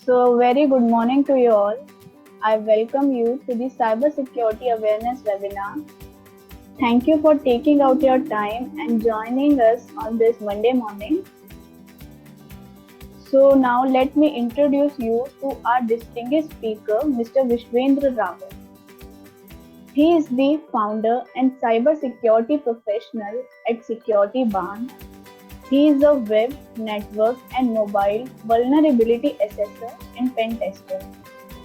Very good morning to you all. I welcome you to the Cybersecurity Awareness webinar. Thank you for taking out your time and joining us on this Monday morning. So now let me introduce you to our distinguished speaker, Mr. Vishwendra Rao. He is the founder and cybersecurity professional at Security Barn. He is a web, network and mobile vulnerability assessor and pen tester.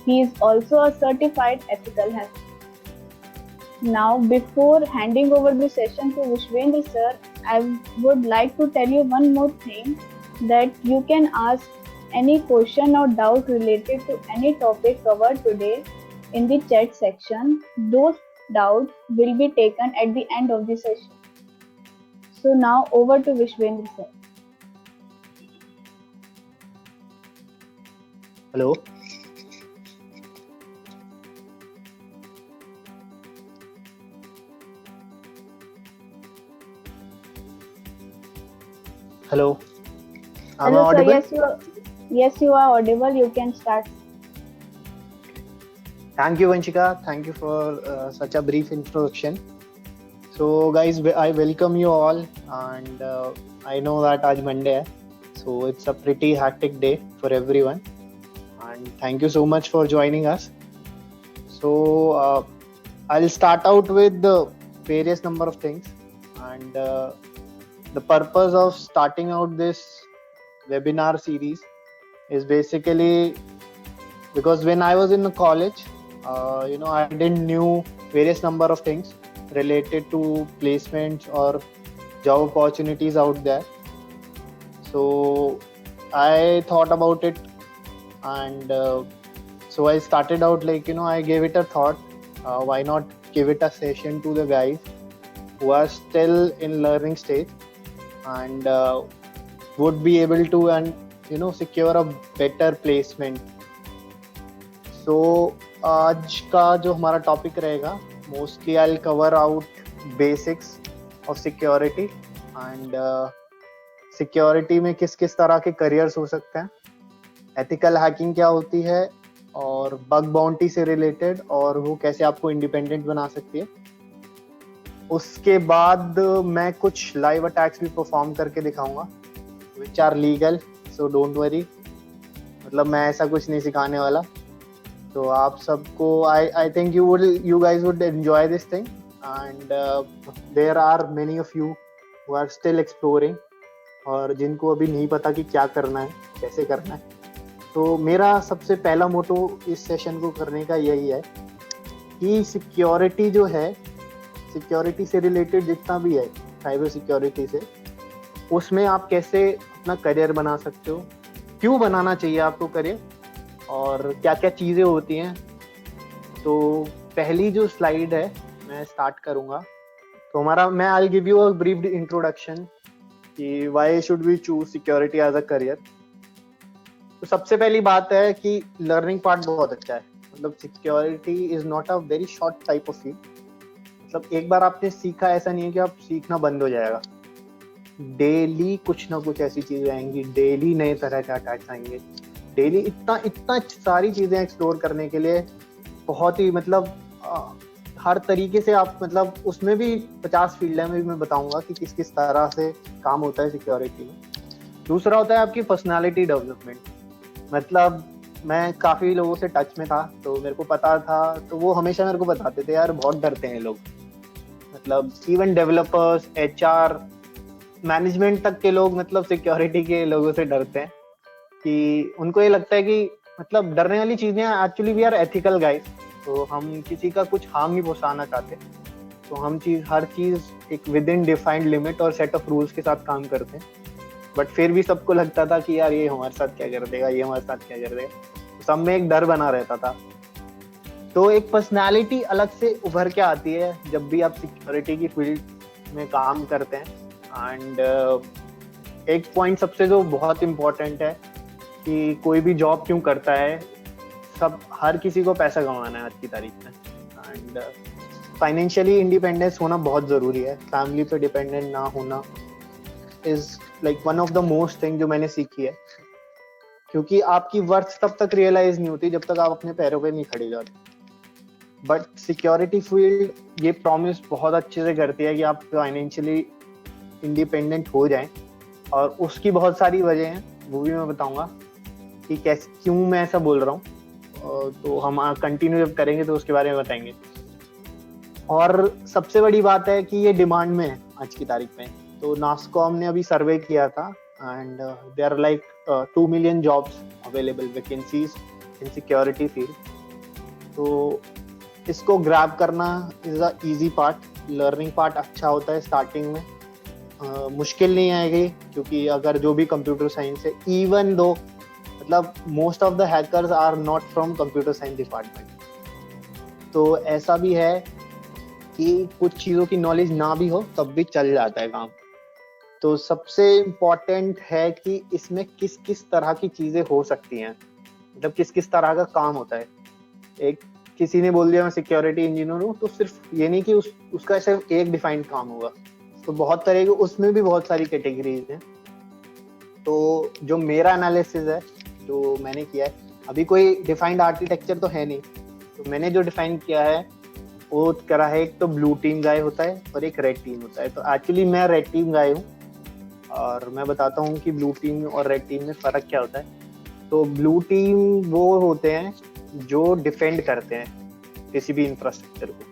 He is also a certified ethical hacker. Now, before handing over the session to Vishwendra sir, I would like to tell you one more thing, that you can ask any question or doubt related to any topic covered today in the chat section. Those doubts will be taken at the end of the session. So now over to Vishwendra sir. Hello. Hello. Am I Hello sir, audible? yes you are audible. You can start. Thank you, Vanshika. Thank you for such a brief introduction. So, guys, I welcome you all, and I know that aaj Monday hai, so it's a pretty hectic day for everyone. And thank you so much for joining us. So, I'll start out with the various number of things, and the purpose of starting out this webinar series is basically because when I was in the college, I didn't knew various number of things related to placements or job opportunities out there. So I thought about it, and so I started out I gave it a thought. Why not give it a session to the guys who are still in learning stage and would be able to secure a better placement. So आज का जो हमारा topic रहेगा, mostly I will cover out basics of security and security में किस किस तरह के करियर्स हो सकते हैं, एथिकल हैकिंग क्या होती है और बग बाउंटी से रिलेटेड और वो कैसे आपको इंडिपेंडेंट बना सकती है. उसके बाद मैं कुछ लाइव अटैक्स भी परफॉर्म करके दिखाऊंगा which are legal, so don't worry. मतलब मैं ऐसा कुछ नहीं सिखाने वाला. तो आप सबको I think you guys would enjoy this thing, and there are many of you who are still exploring और जिनको अभी नहीं पता कि क्या करना है, कैसे करना है. तो मेरा सबसे पहला मोटो इस सेशन को करने का यही है कि सिक्योरिटी जो है, सिक्योरिटी से रिलेटेड जितना भी है साइबर सिक्योरिटी से, उसमें आप कैसे अपना करियर बना सकते हो, क्यों बनाना चाहिए आपको करियर और क्या क्या चीज़ें होती हैं. तो पहली जो स्लाइड है मैं स्टार्ट करूंगा. तो हमारा मैं I give you a brief introduction कि why should we choose security as a career. तो सबसे पहली बात है कि लर्निंग पार्ट बहुत अच्छा है. मतलब security is not a very short type of field. मतलब एक बार आपने सीखा, ऐसा नहीं है कि आप सीखना बंद हो जाएगा. डेली कुछ ना कुछ ऐसी चीजें आएंगी, डेली नए तरह के अटैक्स आएंगे, डेली इतना सारी चीजें एक्सप्लोर करने के लिए बहुत ही हर तरीके से आप उसमें भी 50 फील्ड है. मैं बताऊंगा कि किस किस तरह से काम होता है सिक्योरिटी में. दूसरा होता है आपकी पर्सनालिटी डेवलपमेंट. मतलब मैं काफी लोगों से टच में था, तो मेरे को पता था, तो वो हमेशा मेरे को बताते थे यार बहुत डरते हैं लोग. मतलब इवन डेवलपर्स, HR, मैनेजमेंट तक के लोग सिक्योरिटी के लोगों से डरते हैं कि उनको ये लगता है कि डरने वाली चीजें actually we are ethical guys. तो हम किसी का कुछ हार्म नहीं पहुंचाना चाहते. तो हम हर चीज एक विद इन डिफाइंड लिमिट और सेट ऑफ रूल्स के साथ काम करते हैं. बट फिर भी सबको लगता था कि यार ये हमारे साथ क्या कर देगा, ये हमारे साथ क्या कर देगा. तो सब में एक डर बना रहता था. तो एक पर्सनैलिटी अलग से उभर के आती है जब भी आप सिक्योरिटी की फील्ड में काम करते हैं. एंड एक पॉइंट सबसे जो बहुत इम्पोर्टेंट है कि कोई भी जॉब क्यों करता है, हर किसी को पैसा कमाना है आज की तारीख में. एंड फाइनेंशियली इंडिपेंडेंस होना बहुत जरूरी है. फैमिली पे डिपेंडेंट ना होना is one of the most thing जो मैंने सीखी है क्योंकि आपकी वर्थ तब तक रियलाइज नहीं होती जब तक आप अपने पैरों पे नहीं खड़े जाते। बट सिक्योरिटी फील्ड ये प्रॉमिस बहुत अच्छे से करती है कि आप फाइनेंशियली इंडिपेंडेंट हो जाएं, और उसकी बहुत सारी वजह हैं, वो भी मैं बताऊंगा कि कैसे, क्यों मैं ऐसा बोल रहा हूँ। तो हम कंटिन्यू जब करेंगे तो उसके बारे में बताएंगे। और सबसे बड़ी बात है कि ये डिमांड में है आज की तारीख में। तो नास्कॉम ने अभी सर्वे किया था, and there are like 2 million jobs available, vacancies in security field. तो इसको ग्रैब करना is a easy part. Learning part अच्छा होता है स्टार्टिंग में, मुश्किल नहीं आएगी, क्योंकि अगर जो भी कंप्यूटर साइंस है, इवन दो मतलब most of the hackers are not from computer science department. तो ऐसा भी है कि कुछ चीज़ों की नॉलेज ना भी हो तब भी चल जाता है काम। तो सबसे इम्पोर्टेंट है कि इसमें किस किस तरह की चीज़ें हो सकती हैं, मतलब किस किस तरह का काम होता है। एक किसी ने बोल दिया मैं सिक्योरिटी इंजीनियर हूँ, तो सिर्फ ये नहीं कि उसका सिर्फ एक डिफाइंड काम होगा, तो बहुत तरह के, उसमें भी बहुत सारी कैटेगरीज हैं। तो जो मेरा एनालिसिस है, जो मैंने किया है, अभी कोई डिफाइंड आर्किटेक्चर तो है नहीं, तो मैंने जो डिफाइन किया है वो करा है, एक तो ब्लू टीम गाय होता है और एक रेड टीम होता है। तो एक्चुअली मैं रेड टीम गाय हूँ, और मैं बताता हूँ कि ब्लू टीम और रेड टीम में फ़र्क क्या होता है। तो ब्लू टीम वो होते हैं जो डिफेंड करते हैं किसी भी इंफ्रास्ट्रक्चर को।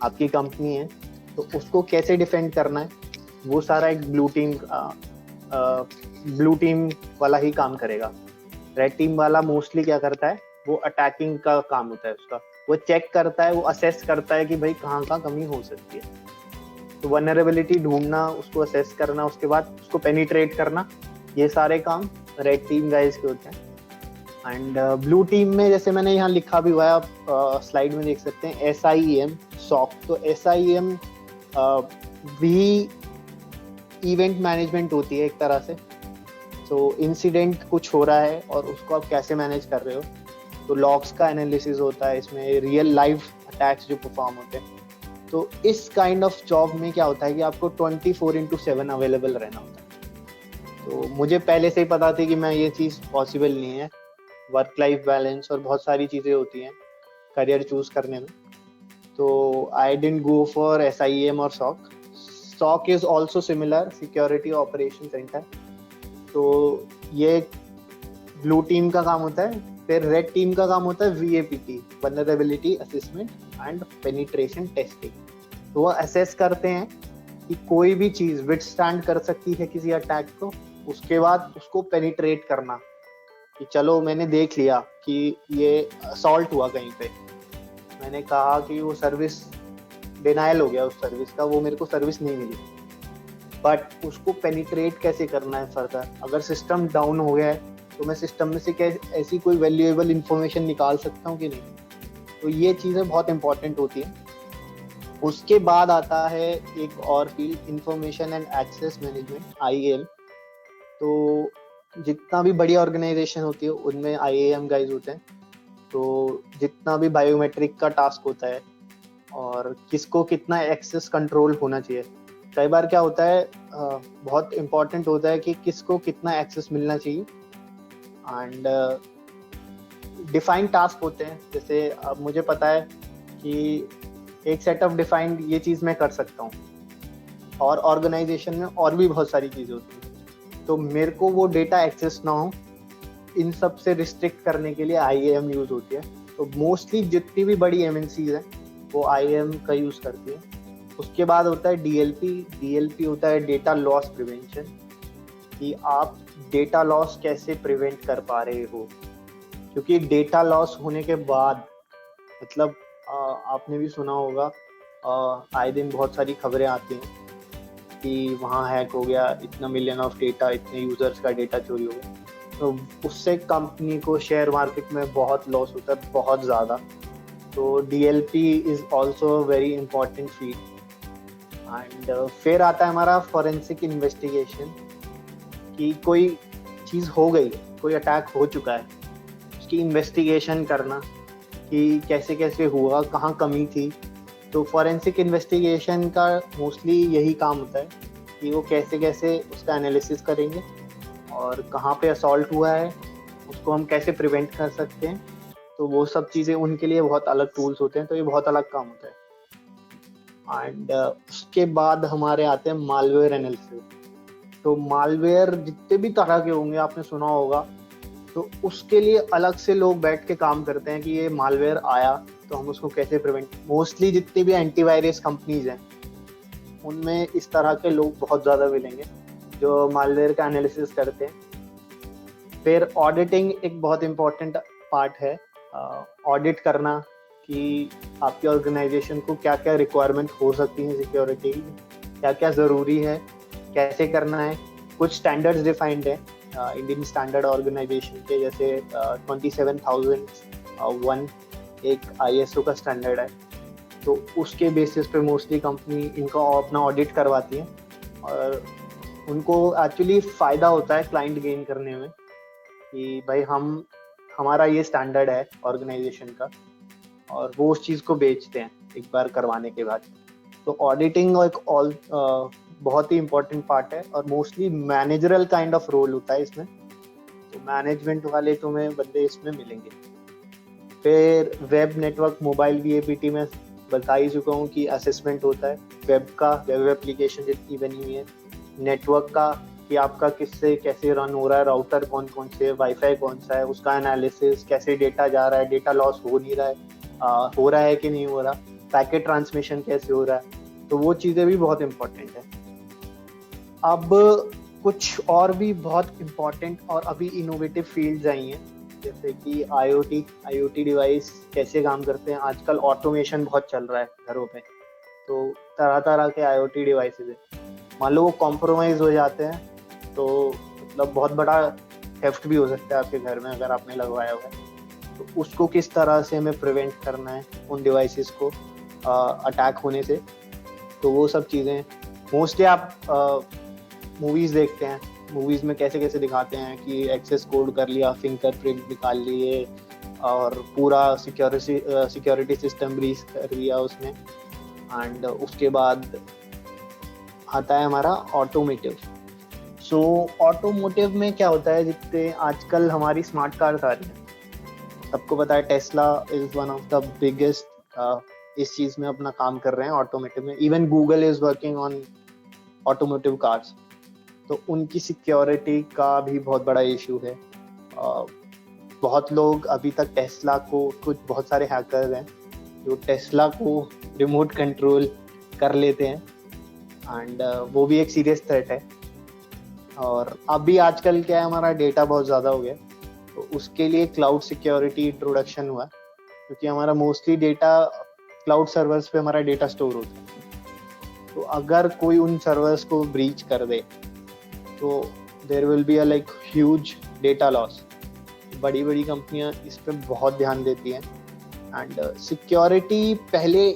आपकी कंपनी है तो उसको कैसे डिफेंड करना है, वो सारा एक ब्लू टीम वाला ही काम करेगा। रेड टीम वाला मोस्टली क्या करता है, वो अटैकिंग का काम होता है उसका। वो चेक करता है, वो असेस करता है कि भाई कहाँ कहाँ कमी हो सकती है। तो वनरेबिलिटी ढूंढना, उसको असेस करना, उसके बाद उसको पेनिट्रेट करना, ये सारे काम रेड टीम गाइस के होते हैं। एंड ब्लू टीम में जैसे मैंने यहाँ लिखा भी हुआ है, आप स्लाइड में देख सकते हैं, SIEM SOC। तो SIEM भी इवेंट मैनेजमेंट होती है एक तरह से। तो इंसिडेंट कुछ हो रहा है और उसको आप कैसे मैनेज कर रहे हो, तो लॉग्स का एनालिसिस होता है इसमें, रियल लाइफ अटैक्स जो परफॉर्म होते हैं। तो इस काइंड ऑफ जॉब में क्या होता है कि आपको 24/7 अवेलेबल रहना होता है। तो मुझे पहले से ही पता थी कि मैं ये चीज़ पॉसिबल नहीं है, वर्क लाइफ बैलेंस और बहुत सारी चीज़ें होती हैं करियर चूज करने में। तो I didn't go for SIEM और SOC। SOC is also similar, security operation centre. तो ये ब्लू टीम का काम होता है। फिर रेड टीम का काम होता है VAPT, vulnerability assessment and penetration testing. तो वो असेस करते हैं कि कोई भी चीज़ विथस्टैंड कर सकती है किसी अटैक को, उसके बाद उसको पेनिट्रेट करना कि चलो मैंने देख लिया कि ये असॉल्ट हुआ कहीं पे, मैंने कहा कि वो सर्विस डिनायल हो गया उस सर्विस का, वो मेरे को सर्विस नहीं मिली, बट उसको पेनिट्रेट कैसे करना है फर्दर। अगर सिस्टम डाउन हो गया है तो मैं सिस्टम में से कैसे ऐसी कोई वैल्यूएबल इंफॉर्मेशन निकाल सकता हूँ कि नहीं। तो ये चीज़ें बहुत इंपॉर्टेंट होती हैं। उसके बाद आता है एक और field, information and access management, IAM। तो जितना भी बड़ी ऑर्गेनाइजेशन होती है उनमें IAM गाइज होते हैं। तो जितना भी बायोमेट्रिक का टास्क होता है और किसको कितना एक्सेस कंट्रोल होना चाहिए, कई बार क्या होता है बहुत इम्पोर्टेंट होता है कि किसको कितना एक्सेस मिलना चाहिए। एंड डिफाइंड टास्क होते हैं, जैसे अब मुझे पता है कि एक सेट ऑफ डिफाइंड ये चीज़ मैं कर सकता हूँ, और ऑर्गेनाइजेशन में और भी बहुत सारी चीज़ें होती हैं, तो मेरे को वो डेटा एक्सेस ना हो, इन सब से रिस्ट्रिक्ट करने के लिए IAM यूज़ होती है। तो मोस्टली जितनी भी बड़ी MNCs हैं वो IAM का यूज़ करती है। उसके बाद होता है DLP होता है डेटा लॉस प्रिवेंशन, कि आप डेटा लॉस कैसे प्रिवेंट कर पा रहे हो। क्योंकि डेटा लॉस होने के बाद मतलब आपने भी सुना होगा, आए दिन बहुत सारी खबरें आती हैं कि वहाँ हैक हो गया, इतना मिलियन ऑफ डेटा, इतने यूजर्स का डेटा चोरी हो गया। तो उससे कंपनी को शेयर मार्केट में बहुत लॉस होता है, बहुत ज़्यादा। तो DLP is also very important field. And फिर आता है हमारा फॉरेंसिक इन्वेस्टिगेशन, कि कोई चीज़ हो गई, कोई अटैक हो चुका है, उसकी इन्वेस्टिगेशन करना कि कैसे कैसे हुआ, कहाँ कमी थी। तो फॉरेंसिक इन्वेस्टिगेशन का मोस्टली यही काम होता है कि वो कैसे कैसे उसका एनालिसिस करेंगे और कहाँ पे असॉल्ट हुआ है उसको हम कैसे प्रिवेंट कर सकते हैं, तो वो सब चीज़ें उनके लिए बहुत अलग टूल्स होते हैं, तो ये बहुत अलग काम होता है। एंड उसके बाद हमारे आते हैं मालवेयर एनालिसिस। तो मालवेयर जितने भी तरह के होंगे आपने सुना होगा, तो उसके लिए अलग से लोग बैठ के काम करते हैं कि ये मालवेयर आया तो हम उसको कैसे प्रिवेंट। मोस्टली जितनी भी एंटीवायरस कंपनीज हैं उनमें इस तरह के लोग बहुत ज़्यादा मिलेंगे जो मालवेयर का एनालिसिस करते हैं। फिर ऑडिटिंग एक बहुत इम्पोर्टेंट पार्ट है, ऑडिट करना कि आपकी ऑर्गेनाइजेशन को क्या क्या रिक्वायरमेंट हो सकती है सिक्योरिटी, क्या क्या ज़रूरी है, कैसे करना है। कुछ स्टैंडर्ड्स डिफाइंड है इंडियन स्टैंडर्ड ऑर्गेनाइजेशन के, जैसे 27001 एक ISO का स्टैंडर्ड है, तो उसके बेसिस पे मोस्टली कंपनी इनका अपना ऑडिट करवाती है और उनको एक्चुअली फ़ायदा होता है क्लाइंट गेन करने में कि भाई हमारा ये स्टैंडर्ड है ऑर्गेनाइजेशन का, और वो उस चीज़ को बेचते हैं एक बार करवाने के बाद। तो ऑडिटिंग एक बहुत ही इम्पोर्टेंट पार्ट है और mostly managerial kind of role होता है इसमें, तो मैनेजमेंट वाले तुम्हें बंदे इसमें मिलेंगे। फिर वेब नेटवर्क मोबाइल VAPT में बता ही चुका हूँ कि असेसमेंट होता है वेब का, वेब एप्लीकेशन जितनी बनी हुई है, नेटवर्क का कि आपका किससे कैसे रन हो रहा है, राउटर कौन कौन से, वाईफाई कौन सा है, उसका एनालिसिस, कैसे डेटा जा रहा है, डेटा लॉस हो नहीं रहा है, हो रहा है कि नहीं हो रहा, पैकेट ट्रांसमिशन कैसे हो रहा है, तो वो चीज़ें भी बहुत इम्पोर्टेंट है। अब कुछ और भी बहुत इम्पोर्टेंट और अभी इनोवेटिव फील्ड्स आई हैं, जैसे कि IoT डिवाइस कैसे काम करते हैं। आजकल ऑटोमेशन बहुत चल रहा है घरों पे, तो तरह तरह के IoT डिवाइसेस हैं। मान लो वो कॉम्प्रोमाइज हो जाते हैं तो मतलब बहुत बड़ा थेफ्ट भी हो सकता है आपके घर में अगर आपने लगवाया हुआ है, तो उसको किस तरह से हमें प्रिवेंट करना है उन डिवाइसेस को अटैक होने से। तो वो सब चीज़ें मोस्टली आप मूवीज़ देखते हैं, मूवीज़ में कैसे कैसे दिखाते हैं कि एक्सेस कोड कर लिया, फिंगरप्रिंट निकाल लिए और पूरा सिक्योरिटी सिस्टम ब्रीच कर लिया उसमें। एंड उसके बाद आता है हमारा ऑटोमोटिव। सो ऑटोमोटिव में क्या होता है, जितने आजकल हमारी स्मार्ट कार्स आ रही हैं, सबको पता है Tesla is one of the biggest इस चीज़ में अपना काम कर रहे हैं ऑटोमोटिव में। Even Google is working on automotive cars, तो उनकी सिक्योरिटी का भी बहुत बड़ा इशू है। बहुत लोग अभी तक टेस्ला को, कुछ बहुत सारे हैकर्स हैं जो टेस्ला को रिमोट कंट्रोल कर लेते हैं, एंड वो भी एक सीरियस थ्रेट है। और अभी आजकल क्या है, हमारा डेटा बहुत ज़्यादा हो गया, तो उसके लिए क्लाउड सिक्योरिटी इंट्रोडक्शन हुआ, क्योंकि हमारा मोस्टली डेटा क्लाउड सर्वर्स पे हमारा डेटा स्टोर होता है। तो अगर कोई उन सर्वर्स को ब्रीच कर दे तो there will be a like huge data loss. बड़ी बड़ी कंपनियां इस पे बहुत ध्यान देती हैं। एंड सिक्योरिटी पहले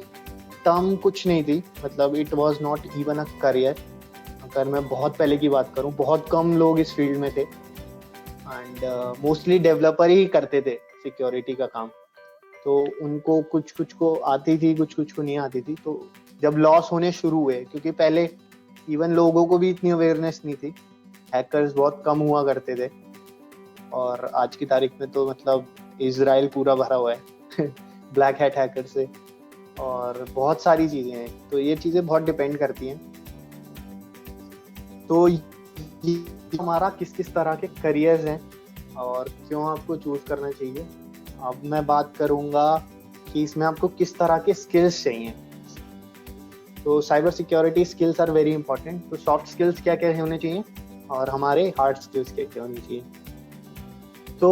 टर्म कुछ नहीं थी, मतलब it was not even a career. अगर मैं बहुत पहले की बात करूं, बहुत कम लोग इस फील्ड में थे एंड मोस्टली डेवलपर ही करते थे सिक्योरिटी का काम। तो उनको कुछ कुछ को आती थी, कुछ कुछ को नहीं आती थी। तो जब लॉस होने शुरू हुए, क्योंकि पहले इवन लोगों को भी इतनी अवेयरनेस नहीं थी, हैकर्स बहुत कम हुआ करते थे, और आज की तारीख में तो मतलब इजराइल पूरा भरा हुआ है ब्लैक हैट हैकर से, और बहुत सारी चीज़ें हैं। तो ये चीज़ें बहुत डिपेंड करती हैं। तो ये हमारा किस किस तरह के करियर्स हैं और क्यों आपको चूज करना चाहिए। अब मैं बात करूंगा कि इसमें आपको किस तरह के स्किल्स चाहिए। तो cyber security skills are very important. तो सॉफ्ट स्किल्स क्या क्या होने चाहिए और हमारे हार्ड स्किल्स क्या क्या होनी चाहिए। तो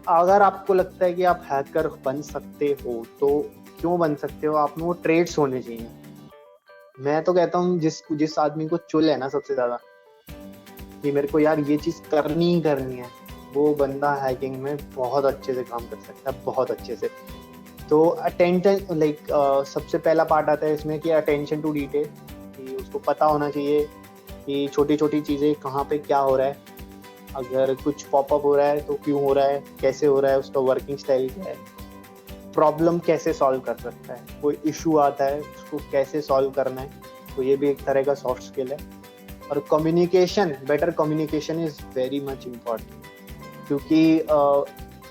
अगर आपको लगता है कि आप हैकर बन सकते हो, तो क्यों बन सकते हो, आप में वो ट्रेड्स होने चाहिए। मैं तो कहता हूँ जिस आदमी को चुल है ना सबसे ज्यादा कि मेरे को यार ये चीज करनी ही करनी है, वो बंदा हैकिंग में बहुत अच्छे से काम कर सकता है, बहुत अच्छे से। तो अटेंशन लाइक सबसे पहला पार्ट आता है इसमें कि अटेंशन टू डिटेल, कि उसको पता होना चाहिए कि छोटी छोटी चीज़ें कहाँ पे क्या हो रहा है। अगर कुछ पॉपअप हो रहा है तो क्यों हो रहा है, कैसे हो रहा है, उसका वर्किंग स्टाइल क्या है, प्रॉब्लम कैसे सॉल्व कर सकता है, कोई इशू आता है उसको कैसे सॉल्व करना है। तो ये भी एक तरह का सॉफ्ट स्किल है। और communication, better communication is very much important. क्योंकि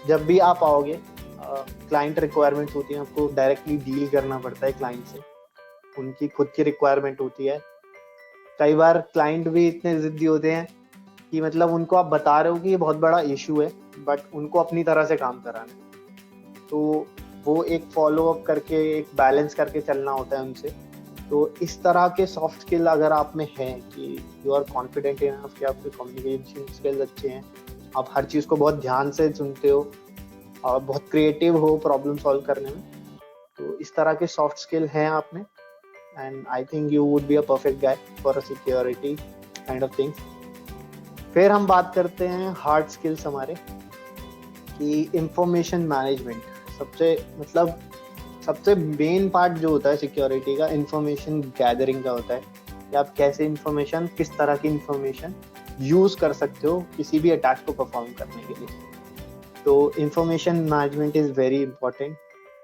जब भी आप आओगे क्लाइंट रिक्वायरमेंट होती है, आपको डायरेक्टली डील करना पड़ता है क्लाइंट से, उनकी खुद की रिक्वायरमेंट होती है। कई बार क्लाइंट भी इतने जिद्दी होते हैं कि मतलब उनको आप बता रहे हो कि ये बहुत बड़ा इशू है, बट उनको अपनी तरह से काम कराना है, तो वो एक फॉलो अप करके एक बैलेंस करके चलना होता है उनसे। तो इस तरह के सॉफ्ट स्किल अगर आप में हैं कि यू आर कॉन्फिडेंट इनफ, कि आपके कम्युनिकेशन स्किल्स अच्छे हैं, आप हर चीज़ को बहुत ध्यान से सुनते हो और बहुत क्रिएटिव हो प्रॉब्लम सॉल्व करने में, तो इस तरह के सॉफ्ट स्किल हैं आप में, and I think you would be a perfect guy for a security kind of things. फिर हम बात करते हैं हार्ड स्किल्स हमारे, कि इंफॉर्मेशन मैनेजमेंट सबसे मेन पार्ट जो होता है सिक्योरिटी का, इंफॉर्मेशन गैदरिंग का होता है कि आप कैसे इंफॉर्मेशन, किस तरह की इंफॉर्मेशन यूज कर सकते हो किसी भी अटैक को परफॉर्म करने के लिए। तो information management is very important.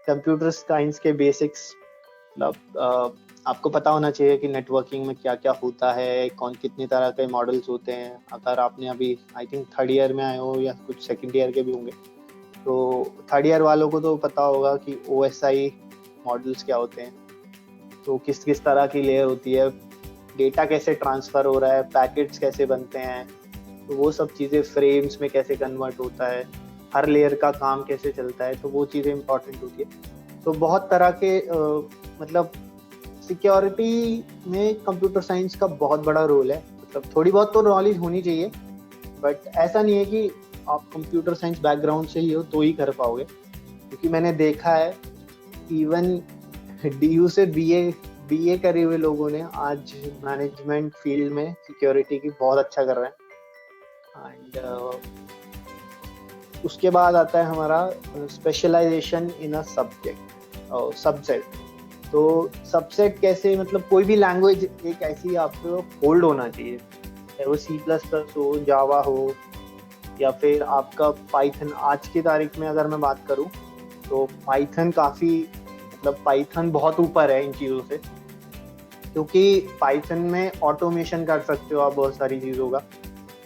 Computer science के बेसिक्स, मतलब आपको पता होना चाहिए कि नेटवर्किंग में क्या क्या होता है, कौन कितनी तरह के मॉडल्स होते हैं। अगर आपने अभी आई थिंक थर्ड ईयर में आए हो या कुछ सेकंड ईयर के भी होंगे, तो थर्ड ईयर वालों को तो पता होगा कि OSI मॉडल्स क्या होते हैं, तो किस किस तरह की लेयर होती है, डेटा कैसे ट्रांसफ़र हो रहा है, पैकेट्स कैसे बनते हैं, तो वो सब चीज़ें फ्रेम्स में कैसे कन्वर्ट होता है, हर लेयर का काम कैसे चलता है, तो वो चीज़ें इंपॉर्टेंट होती है। तो बहुत तरह के मतलब सिक्योरिटी में कंप्यूटर साइंस का बहुत बड़ा रोल है। मतलब थोड़ी बहुत तो नॉलेज होनी चाहिए, बट ऐसा नहीं है कि आप कंप्यूटर साइंस बैकग्राउंड से ही हो तो ही कर पाओगे, क्योंकि मैंने देखा है इवन DU से BA करे हुए लोगों ने आज मैनेजमेंट फील्ड में सिक्योरिटी की बहुत अच्छा कर रहे हैं। एंड उसके बाद आता है हमारा specialization in a subject, subset. तो सबसेट कैसे, मतलब कोई भी लैंग्वेज एक ऐसी आपको होल्ड होना चाहिए, चाहे वो C++ हो, जावा हो, या फिर आपका पाइथन। आज की तारीख में अगर मैं बात करूं तो पाइथन काफ़ी, मतलब पाइथन बहुत ऊपर है इन चीज़ों से, क्योंकि पाइथन में ऑटोमेशन कर सकते हो आप बहुत सारी चीज़ों का,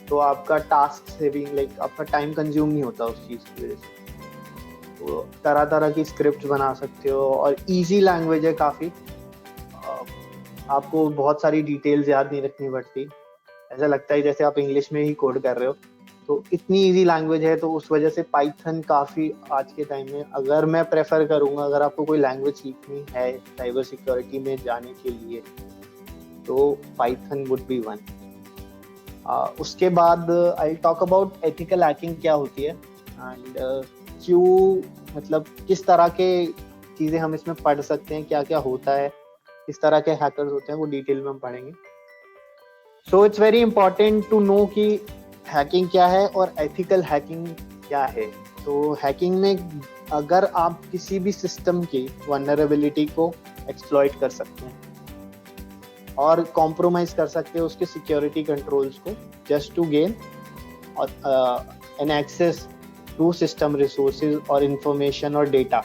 तो आपका टास्क सेविंग, लाइक आपका टाइम कंज्यूम नहीं होता उस चीज़ की वजह से। तो तरह तरह की स्क्रिप्ट बना सकते हो, और इजी लैंग्वेज है काफ़ी, आपको बहुत सारी डिटेल्स याद नहीं रखनी पड़ती, ऐसा लगता है जैसे आप इंग्लिश में ही कोड कर रहे हो। तो इतनी इजी लैंग्वेज है, तो उस वजह से पाइथन काफ़ी आज के टाइम में, अगर मैं प्रेफर करूँगा, अगर आपको कोई लैंग्वेज सीखनी है साइबर सिक्योरिटी में जाने के लिए, तो पाइथन वुड बी वन। उसके बाद I talk about ethical hacking क्या होती है, एंड क्यों, मतलब किस तरह के चीज़ें हम इसमें पढ़ सकते हैं, क्या क्या होता है, किस तरह के हैकर्स होते हैं, वो डिटेल में हम पढ़ेंगे। So it's very important to know कि हैकिंग क्या है और एथिकल हैकिंग क्या है। तो हैकिंग में अगर आप किसी भी सिस्टम की वल्नरेबिलिटी को एक्सप्लॉइट कर सकते हैं और कॉम्प्रोमाइज कर सकते हैं उसके सिक्योरिटी कंट्रोल्स को, just to gain an access to system resources और इंफॉर्मेशन और डेटा,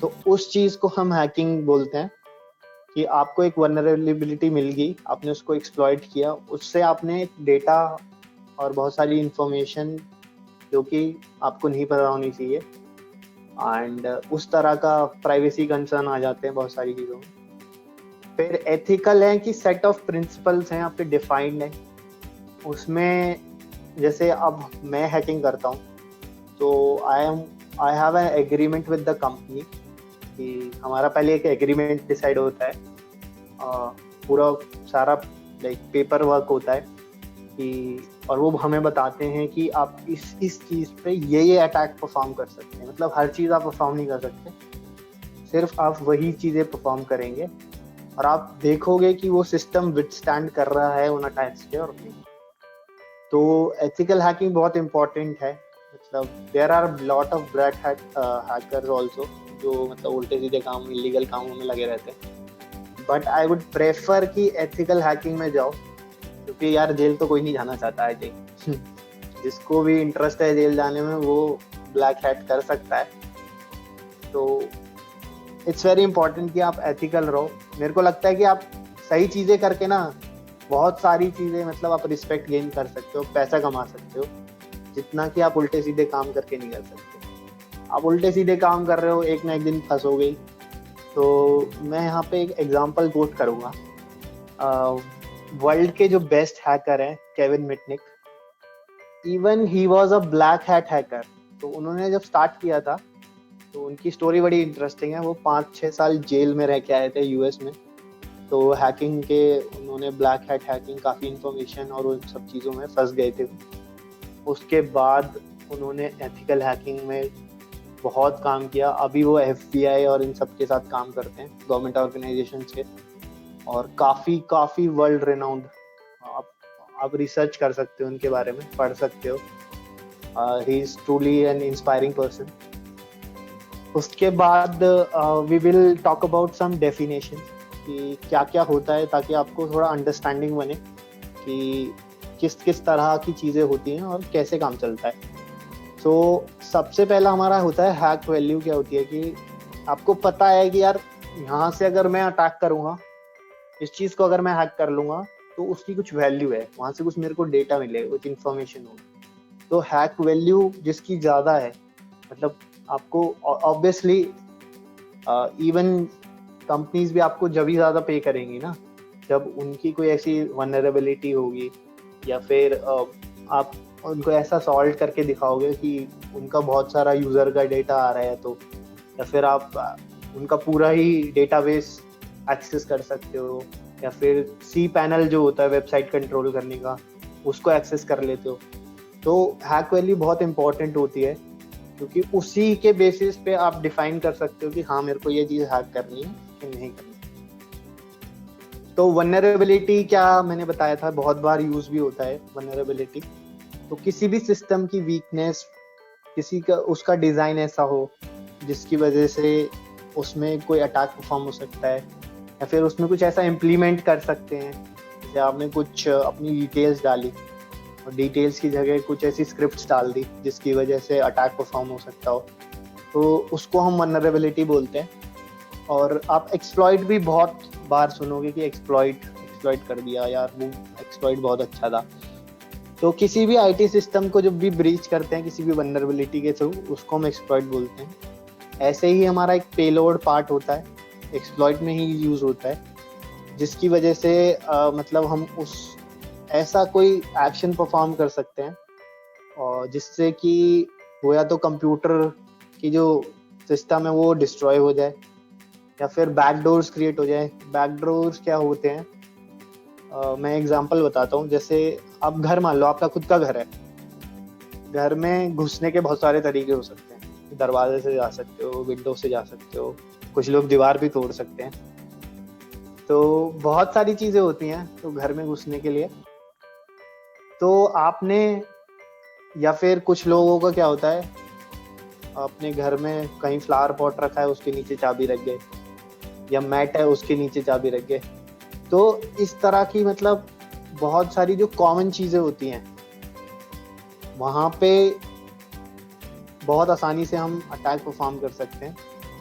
तो उस चीज़ को हम हैकिंग बोलते हैं। कि आपको एक वल्नरेबिलिटी मिल गई, आपने उसको एक्सप्लॉइट किया, उससे आपने डेटा और बहुत सारी इंफॉर्मेशन जो कि आपको नहीं पता होनी चाहिए, एंड उस तरह का प्राइवेसी कंसर्न आ जाते हैं बहुत सारी चीज़ों में। फिर एथिकल है कि सेट ऑफ प्रिंसिपल्स हैं आपके डिफाइंड है, उसमें जैसे अब मैं हैकिंग करता हूँ तो I have an agreement with the company, कि हमारा पहले एक एग्रीमेंट डिसाइड होता है, पूरा सारा लाइक पेपर वर्क होता है कि, और वो हमें बताते हैं कि आप इस चीज़ पे ये अटैक परफॉर्म कर सकते हैं। मतलब हर चीज़ आप परफॉर्म नहीं कर सकते, सिर्फ आप वही चीज़ें परफॉर्म करेंगे और आप देखोगे कि वो सिस्टम विथस्टैंड कर रहा है उन अटैक्स के और नहीं। तो एथिकल हैकिंग बहुत इंपॉर्टेंट है। मतलब there are lot of black hackers also, जो मतलब उल्टे सीधे काम, इलीगल कामों में लगे रहते हैं, बट आई वुड प्रेफर कि एथिकल हैकिंग में जाओ, क्योंकि यार जेल तो कोई नहीं जाना चाहता है जी। जिसको भी इंटरेस्ट है जेल जाने में वो ब्लैक हैट कर सकता है। तो इट्स वेरी इंपॉर्टेंट कि आप एथिकल रहो। मेरे को लगता है कि आप सही चीज़ें करके ना बहुत सारी चीज़ें, मतलब आप रिस्पेक्ट गेन कर सकते हो, पैसा कमा सकते हो, जितना कि आप उल्टे सीधे काम करके नहीं कर सकते। आप उल्टे सीधे काम कर रहे हो, एक ना एक दिन फंस हो गई। तो मैं यहाँ पे एक एग्जांपल कोट करूँगा। वर्ल्ड के जो बेस्ट हैकर हैं Kevin Mitnick, even he was a black hat hacker. तो उन्होंने जब स्टार्ट किया था तो उनकी स्टोरी बड़ी इंटरेस्टिंग है। वो 5-6 साल जेल में रह के आए थे यूएस में। तो हैकिंग के उन्होंने ब्लैक हैट हैकिंग काफ़ी इंफॉर्मेशन और उन सब चीज़ों में फंस गए थे। उसके बाद उन्होंने एथिकल हैकिंग में बहुत काम किया। अभी वो FBI और इन सब के साथ काम करते हैं, गवर्नमेंट ऑर्गेनाइजेशन से, और काफ़ी वर्ल्ड रिनाउंड। आप रिसर्च कर सकते हो उनके बारे में, पढ़ सकते हो। He is truly an inspiring person. उसके बाद we will talk about some definition कि क्या क्या होता है, ताकि आपको थोड़ा अंडरस्टैंडिंग बने कि किस किस तरह की चीज़ें होती हैं और कैसे काम चलता है। तो सबसे पहला हमारा होता है हैक वैल्यू। क्या होती है कि आपको पता है कि यार यहाँ से अगर मैं अटैक करूँगा, इस चीज़ को अगर मैं हैक कर लूँगा तो उसकी कुछ वैल्यू है, वहाँ से कुछ मेरे को डेटा मिलेगा, कुछ इन्फॉर्मेशन होगी। तो हैक वैल्यू जिसकी ज़्यादा है, मतलब आपको ऑब्वियसली इवन कंपनीज भी आपको जब ही ज़्यादा पे करेंगी ना, जब उनकी कोई ऐसी वनरेबिलिटी होगी, या फिर आप उनको ऐसा सॉल्व करके दिखाओगे कि उनका बहुत सारा यूज़र का डेटा आ रहा है, तो या फिर आप उनका पूरा ही डेटाबेस एक्सेस कर सकते हो, या फिर cPanel जो होता है वेबसाइट कंट्रोल करने का, उसको एक्सेस कर लेते हो। तो हैक वैल्यू बहुत इंपॉर्टेंट होती है, क्योंकि उसी के बेसिस पे आप डिफाइन कर सकते हो कि हाँ मेरे को ये चीज़ हैक करनी है कि नहीं करनी। तो वनरेबिलिटी क्या मैंने बताया था, बहुत बार यूज भी होता है वनरेबिलिटी। तो किसी भी सिस्टम की वीकनेस, किसी का उसका डिज़ाइन ऐसा हो जिसकी वजह से उसमें कोई अटैक परफॉर्म हो सकता है, या फिर उसमें कुछ ऐसा इम्प्लीमेंट कर सकते हैं, जैसे आपने कुछ अपनी डिटेल्स डाली और डिटेल्स की जगह कुछ ऐसी स्क्रिप्ट्स डाल दी जिसकी वजह से अटैक परफॉर्म हो सकता हो, तो उसको हम वनरेबिलिटी बोलते हैं। और आप एक्सप्लॉइट भी बहुत बार सुनोगे कि एक्सप्लॉइट कर दिया यार, वो एक्सप्लॉइट बहुत अच्छा था। तो किसी भी आईटी सिस्टम को जब भी ब्रीच करते हैं किसी भी वनरेबिलिटी के थ्रू, उसको हम एक्सप्लॉइट बोलते हैं। ऐसे ही हमारा एक पेलोड पार्ट होता है, एक्सप्लॉइट में ही यूज होता है, जिसकी वजह से मतलब हम उस ऐसा कोई एक्शन परफॉर्म कर सकते हैं और जिससे कि वो या तो कंप्यूटर की जो सिस्टम है वो डिस्ट्रॉय हो जाए, या फिर बैकडोर्स क्रिएट हो जाए। बैकडोर्स क्या होते हैं, मैं एग्जांपल बताता हूँ। जैसे आप घर, मान लो आपका खुद का घर है, घर में घुसने के बहुत सारे तरीके हो सकते हैं। दरवाजे से जा सकते हो, विंडो से जा सकते हो, कुछ लोग दीवार भी तोड़ सकते हैं। तो बहुत सारी चीजें होती हैं तो घर में घुसने के लिए। तो आपने, या फिर कुछ लोगों का क्या होता है, अपने घर में कहीं फ्लावर पॉट रखा है उसके नीचे चाबी रख गए, या मैट है उसके नीचे चाबी रख गए। तो इस तरह की मतलब बहुत सारी जो कॉमन चीजें होती हैं वहाँ पे बहुत आसानी से हम अटैक परफॉर्म कर सकते हैं।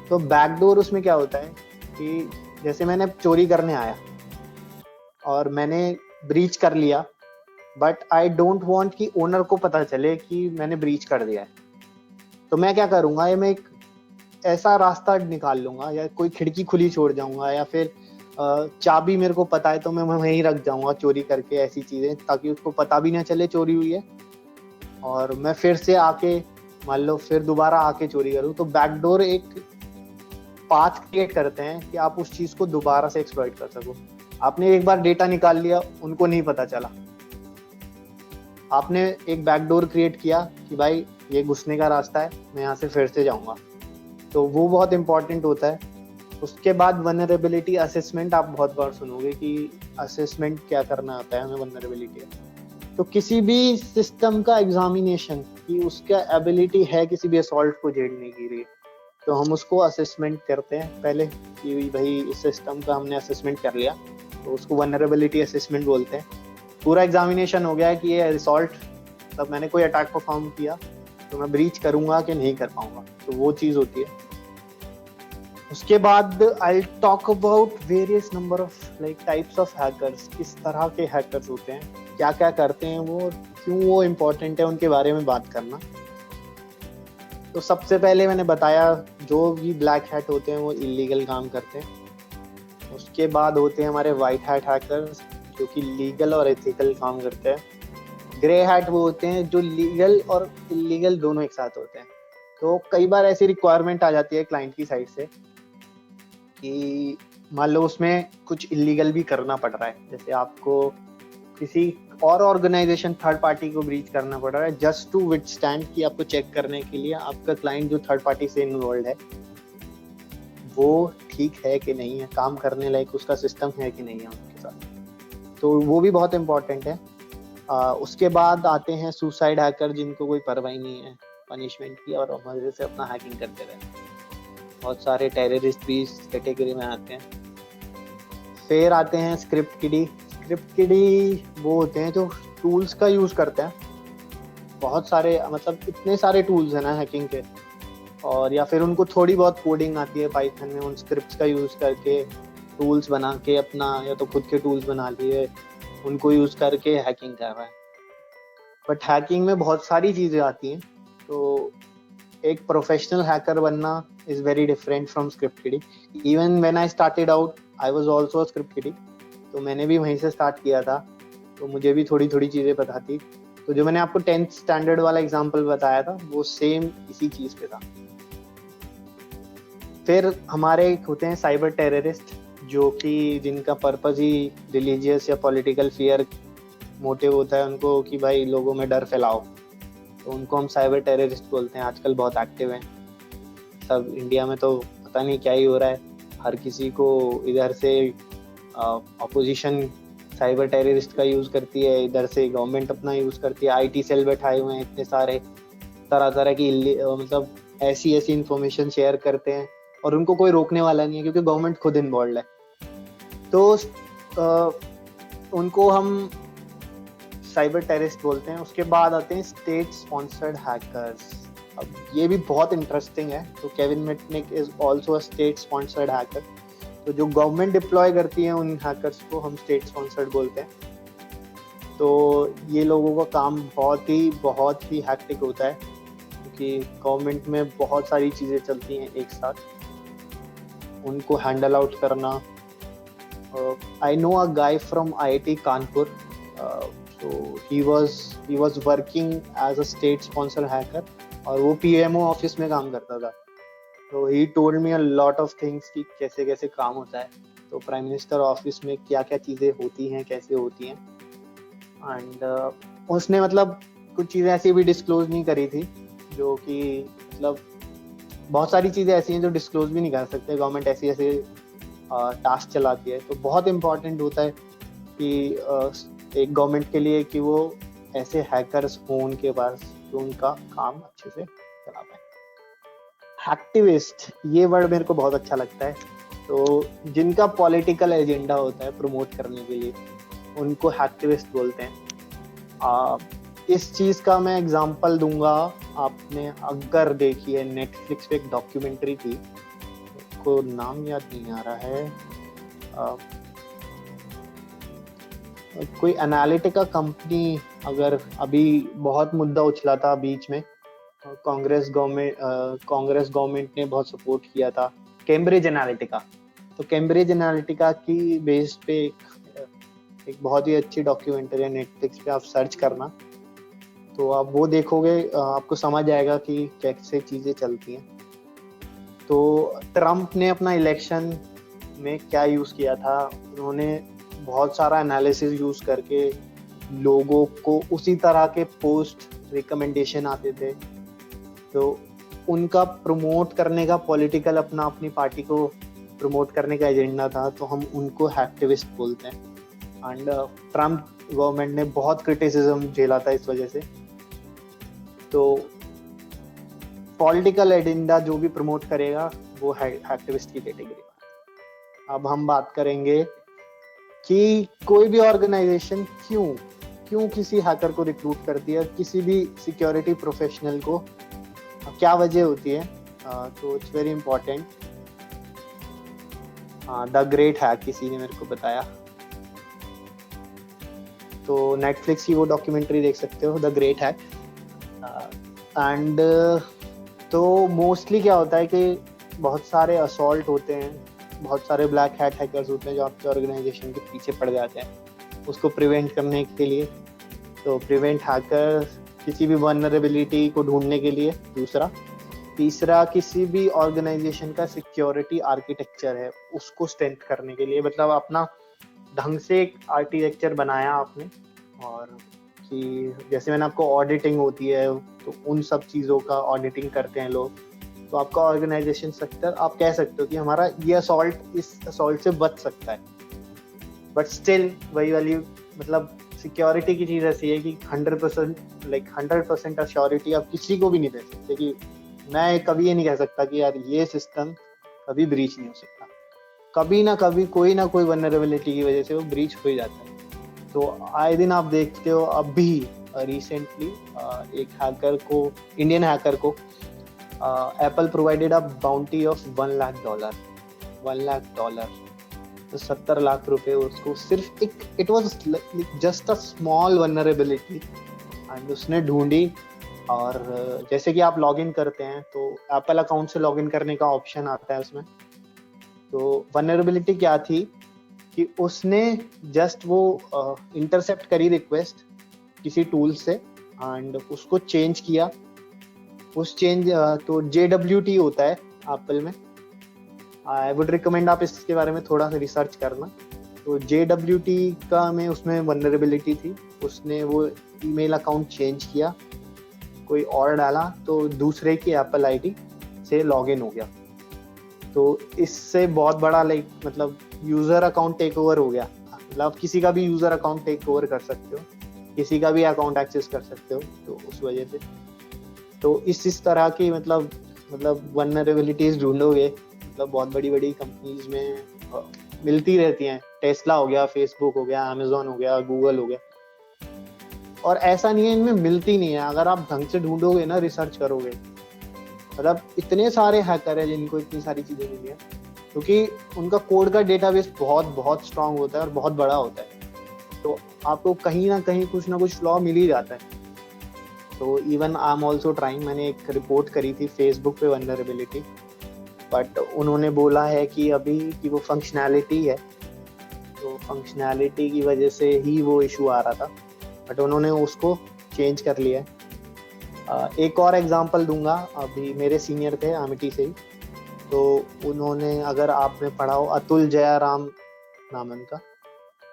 तो बैकडोर उसमें क्या होता है कि जैसे मैंने चोरी करने आया और मैंने ब्रीच कर लिया, बट आई डोंट वांट कि ओनर को पता चले कि मैंने ब्रीच कर दिया है। तो मैं क्या करूँगा, ये मैं एक ऐसा रास्ता निकाल लूंगा, या कोई खिड़की खुली छोड़ जाऊंगा, या फिर चाबी मेरे को पता है तो मैं वहीं रख जाऊंगा चोरी करके, ऐसी चीजें, ताकि उसको पता भी ना चले चोरी हुई है, और मैं फिर से आके मान लो फिर दोबारा आके चोरी करूँ। तो बैकडोर एक पाथ क्रिएट करते हैं कि आप उस चीज को दोबारा से एक्सप्लॉइट कर सको। आपने एक बार डेटा निकाल लिया, उनको नहीं पता चला, आपने एक बैकडोर क्रिएट किया कि भाई ये घुसने का रास्ता है, मैं यहाँ से फिर से जाऊंगा। तो वो बहुत इंपॉर्टेंट होता है। उसके बाद वनरेबिलिटी असेसमेंट आप बहुत बार सुनोगे कि असेसमेंट क्या करना आता है हमें वनरेबिलिटी। तो किसी भी सिस्टम का एग्जामिनेशन कि उसका एबिलिटी है किसी भी असॉल्ट को झेलने के लिए, तो हम उसको असेसमेंट करते हैं पहले कि भाई इस सिस्टम का हमने असेसमेंट कर लिया, तो उसको वनरेबिलिटी असेसमेंट बोलते हैं। पूरा एग्जामिनेशन हो गया कि ये असॉल्ट, तब मैंने कोई अटैक परफॉर्म किया तो मैं ब्रीच करूंगा कि नहीं कर पाऊंगा, तो वो चीज होती है। उसके बाद I talk about various number of like types of hackers, किस तरह के हैकर्स होते हैं, क्या क्या करते हैं वो, क्यों वो इम्पोर्टेंट है उनके बारे में बात करना। तो सबसे पहले मैंने बताया जो भी ब्लैक हैट होते हैं वो इलीगल काम करते हैं। उसके बाद होते हैं हमारे वाइट हैट हैकर्स जो कि लीगल और एथिकल काम करते हैं। ग्रे हैट वो होते हैं जो लीगल और इलीगल दोनों एक साथ होते हैं। तो कई बार ऐसी रिक्वायरमेंट आ जाती है क्लाइंट की साइड से कि मान लो उसमें कुछ इलीगल भी करना पड़ रहा है, जैसे आपको किसी और ऑर्गेनाइजेशन थर्ड पार्टी को ब्रीच करना पड़ रहा है जस्ट टू विथस्टैंड, कि आपको चेक करने के लिए आपका क्लाइंट जो थर्ड पार्टी से इन्वॉल्व है वो ठीक है कि नहीं है, काम करने लायक उसका सिस्टम है कि नहीं है उनके साथ। तो वो भी बहुत इम्पोर्टेंट है। उसके बाद आते हैं सुसाइड हैकर जिनको कोई परवाह नहीं है पनिशमेंट की और मजे से अपना हैकिंग करते रहते हैं। बहुत सारे टेररिस्ट भी इस कैटेगरी में आते हैं। फिर आते हैं स्क्रिप्ट किडी। स्क्रिप्ट किडी वो होते हैं जो टूल्स का यूज करते हैं, बहुत सारे, मतलब इतने सारे टूल्स हैं ना हैकिंग के, और या फिर उनको थोड़ी बहुत कोडिंग आती है पाइथन में, उन स्क्रिप्ट्स का यूज करके टूल्स बना के अपना, या तो खुद के टूल्स बना लिए उनको यूज करके हैकिंग कर रहा है। बट हैकिंग में बहुत सारी चीजें आती हैं, तो एक प्रोफेशनल हैकर बनना is very different from script kiddie. Even when I started out I was also script kiddie, तो मैंने भी वहीं से स्टार्ट किया था, तो मुझे भी थोड़ी थोड़ी चीजें पता थी। तो जो मैंने आपको 10th स्टैंडर्ड वाला एग्जांपल बताया था वो सेम इसी चीज पे था। फिर हमारे होते हैं साइबर टेररिस्ट, जो कि जिनका पर्पस ही रिलीजियस या पॉलिटिकल फियर मोटिव होता है उनको कि भाई लोगों में डर फैलाओ, तो उनको हम साइबर टेररिस्ट बोलते हैं। आजकल बहुत एक्टिव हैं सब इंडिया में, तो पता नहीं क्या ही हो रहा है, हर किसी को इधर से अपोजिशन साइबर टेररिस्ट का यूज करती है, इधर से गवर्नमेंट अपना यूज करती है, आईटी सेल बैठाए हुए हैं इतने सारे, तरह तरह की मतलब ऐसी ऐसी इंफॉर्मेशन शेयर करते हैं और उनको कोई रोकने वाला नहीं है क्योंकि गवर्नमेंट खुद इन्वॉल्व है। तो उनको हम साइबर टेररिस्ट बोलते हैं। उसके बाद आते हैं स्टेट स्पॉन्सर्ड हैकर्स। अब ये भी बहुत इंटरेस्टिंग है। तो Kevin Mitnick is also a state sponsored hacker. तो जो गवर्नमेंट डिप्लॉय करती है उन हैकर्स को हम स्टेट स्पॉन्सर्ड बोलते हैं। तो ये लोगों का काम बहुत ही हैक्टिक होता है क्योंकि गवर्नमेंट में बहुत सारी चीज़ें चलती हैं एक साथ, उनको हैंडल आउट करना। I know a guy from IIT Kanpur, so he was working as a state sponsor hacker और वो PMO ऑफिस में काम करता था। तो he told me a lot of things कि कैसे कैसे काम होता है, तो प्राइम मिनिस्टर ऑफिस में क्या क्या चीज़ें होती हैं, कैसे होती हैं। एंड उसने मतलब कुछ चीज़ें ऐसी भी डिस्क्लोज नहीं करी थी जो कि मतलब बहुत सारी चीज़ें ऐसी हैं जो डिस्क्लोज भी नहीं कर सकते, गवर्नमेंट ऐसी ऐसे टास्क चलाती है। तो बहुत इम्पॉर्टेंट होता है कि एक गवर्नमेंट के लिए कि वो ऐसे हैकर्स हों उनके पास जो उनका काम अच्छे से चला पाए। एक्टिविस्ट, ये वर्ड मेरे को बहुत अच्छा लगता है। तो जिनका पॉलिटिकल एजेंडा होता है प्रमोट करने के लिए उनको एक्टिविस्ट बोलते हैं। इस चीज़ का मैं एग्जांपल दूंगा। आपने अगर देखी है, नेटफ्लिक्स पे एक डॉक्यूमेंट्री थी, को नाम याद नहीं आ रहा है, कोई एनालिटिका कंपनी, अगर अभी बहुत मुद्दा उछला था बीच में, कांग्रेस गवर्नमेंट ने बहुत सपोर्ट किया था कैम्ब्रिज एनालिटिका। तो कैम्ब्रिज एनालिटिका की बेस पे एक बहुत ही अच्छी डॉक्यूमेंट्री है, नेटफ्लिक्स पे आप सर्च करना तो आप वो देखोगे, आपको समझ आएगा कि कैसे चीज़ें चलती हैं। तो ट्रम्प ने अपना इलेक्शन में क्या यूज़ किया था, उन्होंने बहुत सारा एनालिसिस यूज़ करके लोगों को उसी तरह के पोस्ट रिकमेंडेशन आते थे, तो उनका प्रमोट करने का पॉलिटिकल अपनी पार्टी को प्रमोट करने का एजेंडा था, तो हम उनको एक्टिविस्ट बोलते हैं। एंड ट्रम्प गवर्नमेंट ने बहुत क्रिटिसिज्म झेला था इस वजह से। तो पॉलिटिकल एजेंडा जो भी प्रमोट करेगा वो एक्टिविस्ट की कैटेगरी में। अब हम बात करेंगे कि कोई भी ऑर्गेनाइजेशन क्यों किसी हैकर को रिक्रूट करती है, किसी भी सिक्योरिटी प्रोफेशनल को, क्या वजह होती है। तो it's very important. The great hack किसी ने मेरे को बताया। तो नेटफ्लिक्स की वो डॉक्यूमेंट्री देख सकते हो, द ग्रेट हैक। एंड तो मोस्टली क्या होता है कि बहुत सारे असॉल्ट होते हैं, बहुत सारे ब्लैक हैट हैकर्स होते हैं जो आपके ऑर्गेनाइजेशन के पीछे पड़ जाते हैं उसको प्रिवेंट करने के लिए। तो प्रिवेंट हैकर किसी भी वल्नरेबिलिटी को ढूंढने के लिए। दूसरा, तीसरा, किसी भी ऑर्गेनाइजेशन का सिक्योरिटी आर्किटेक्चर है उसको स्ट्रेंथ करने के लिए, मतलब अपना ढंग से एक आर्किटेक्चर बनाया आपने, और कि जैसे मैंने आपको ऑडिटिंग होती है तो उन सब चीज़ों का ऑडिटिंग करते हैं लोग, तो आपका ऑर्गेनाइजेशन सेक्टर आप कह सकते हो कि हमारा ये असॉल्ट इस असॉल्ट से बच सकता है। बट स्टिल वही वाली मतलब सिक्योरिटी की चीज़ ऐसी है कि 100% अश्योरिटी आप किसी को भी नहीं दे सकते। कि मैं कभी ये नहीं कह सकता कि यार ये सिस्टम कभी ब्रीच नहीं हो सकता, कभी ना कभी कोई ना कोई वल्नरेबिलिटी की वजह से वो ब्रीच हो ही जाता है। तो आए दिन आप देखते हो, अभी रिसेंटली एक हैकर को, इंडियन हैकर को Apple provided a bounty of $1 lakh, तो 70 लाख रुपए उसको सिर्फ एक, it was just a small vulnerability and उसने ढूंढी। और जैसे कि आप लॉगिन करते हैं तो एप्पल अकाउंट से लॉगिन करने का ऑप्शन आता है उसमें। तो वल्नरेबिलिटी क्या थी कि उसने जस्ट वो इंटरसेप्ट करी रिक्वेस्ट किसी टूल से एंड उसको चेंज किया। उस चेंज तो JWT होता है एप्पल में, आई वुड रिकमेंड आप इसके बारे में थोड़ा सा रिसर्च करना। तो JWT का में उसमें वल्नरेबिलिटी थी, उसने वो ईमेल अकाउंट चेंज किया, कोई और डाला, तो दूसरे की एप्पल आईडी से लॉगिन हो गया। तो इससे बहुत बड़ा मतलब यूजर अकाउंट टेक ओवर हो गया। मतलब किसी का भी यूजर अकाउंट टेक ओवर कर सकते हो, किसी का भी अकाउंट एक्सेस कर सकते हो, तो उस वजह से तो इस तरह की मतलब वल्नरेबिलिटीज ढूंढोगे, मतलब बहुत बड़ी बड़ी कंपनीज में मिलती रहती हैं। टेस्ला हो गया, फेसबुक हो गया, अमेजोन हो गया, गूगल हो गया। और ऐसा नहीं है इनमें मिलती नहीं है, अगर आप ढंग से ढूंढोगे ना, रिसर्च करोगे, मतलब इतने सारे हैकर हैं जिनको इतनी सारी चीजें मिली हैं, क्योंकि उनका कोड का डेटाबेस बहुत बहुत स्ट्रांग होता है और बहुत बड़ा होता है। तो आपको कहीं ना कहीं कुछ ना कुछ फ्लॉ मिल ही जाता है। तो even I am also trying, मैंने एक रिपोर्ट करी थी फेसबुक पे वल्नरेबिलिटी, बट उन्होंने बोला है कि अभी की वो फंक्शनैलिटी है, तो फंक्शनैलिटी की वजह से ही वो इशू आ रहा था, बट उन्होंने उसको चेंज कर लिया है। एक और एग्जांपल दूंगा, अभी मेरे सीनियर थे अमिटी से ही, तो उन्होंने, अगर आपने पढ़ा हो, अतुल जयाराम नाम है उनका,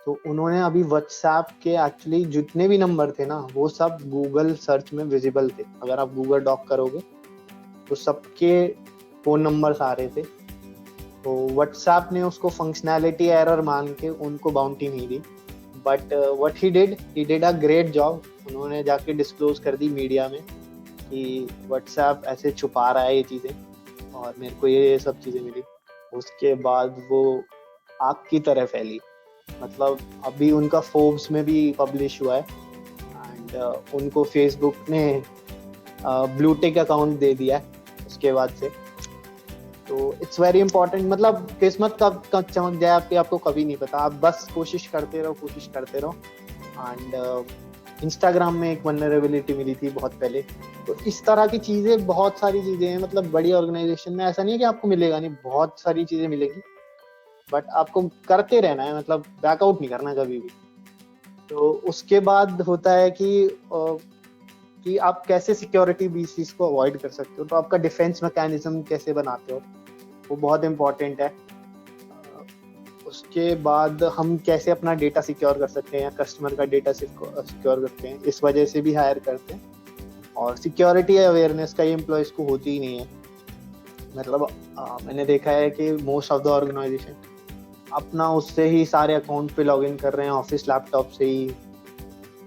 तो उन्होंने अभी व्हाट्सएप के एक्चुअली जितने भी नंबर थे ना, वो सब गूगल सर्च में विजिबल थे। अगर आप गूगल डॉक करोगे तो सबके फोन नंबर्स आ रहे थे। तो व्हाट्सएप ने उसको फंक्शनैलिटी एरर मान के उनको बाउंटी नहीं दी, but what he did a great job. उन्होंने जाके डिस्क्लोज कर दी मीडिया में कि व्हाट्सएप ऐसे छुपा रहा है ये चीज़ें, और मेरे को ये सब चीज़ें मिली। उसके बाद वो आग की तरह फैली, मतलब अभी उनका फोर्ब्स में भी पब्लिश हुआ है, एंड उनको फेसबुक ने ब्लू टिक अकाउंट दे दिया है उसके बाद से। तो इट्स वेरी इंपॉर्टेंट, मतलब किस्मत कब चमक जाए आपको कभी नहीं पता। आप बस कोशिश करते रहो। एंड इंस्टाग्राम में एक वल्नरेबिलिटी मिली थी बहुत पहले। तो इस तरह की चीज़ें, बहुत सारी चीज़ें हैं, मतलब बड़ी ऑर्गेनाइजेशन में ऐसा नहीं है कि आपको मिलेगा नहीं, बहुत सारी चीज़ें मिलेगी, बट आपको करते रहना है, मतलब बैकआउट नहीं करना कभी भी। तो उसके बाद होता है कि आप कैसे सिक्योरिटी बीसीस को अवॉइड कर सकते हो, तो आपका डिफेंस मैकेनिज्म कैसे बनाते हो, वो बहुत इंपॉर्टेंट है। उसके बाद हम कैसे अपना डेटा सिक्योर कर सकते हैं या कस्टमर का डेटा सिक्योर करते हैं, इस वजह से भी हायर करते हैं। और सिक्योरिटी अवेयरनेस का एम्प्लॉयज को होती ही नहीं है। मतलब मैंने देखा है कि मोस्ट ऑफ द ऑर्गेनाइजेशन अपना उससे ही सारे अकाउंट पे लॉगिन कर रहे हैं, ऑफिस लैपटॉप से ही।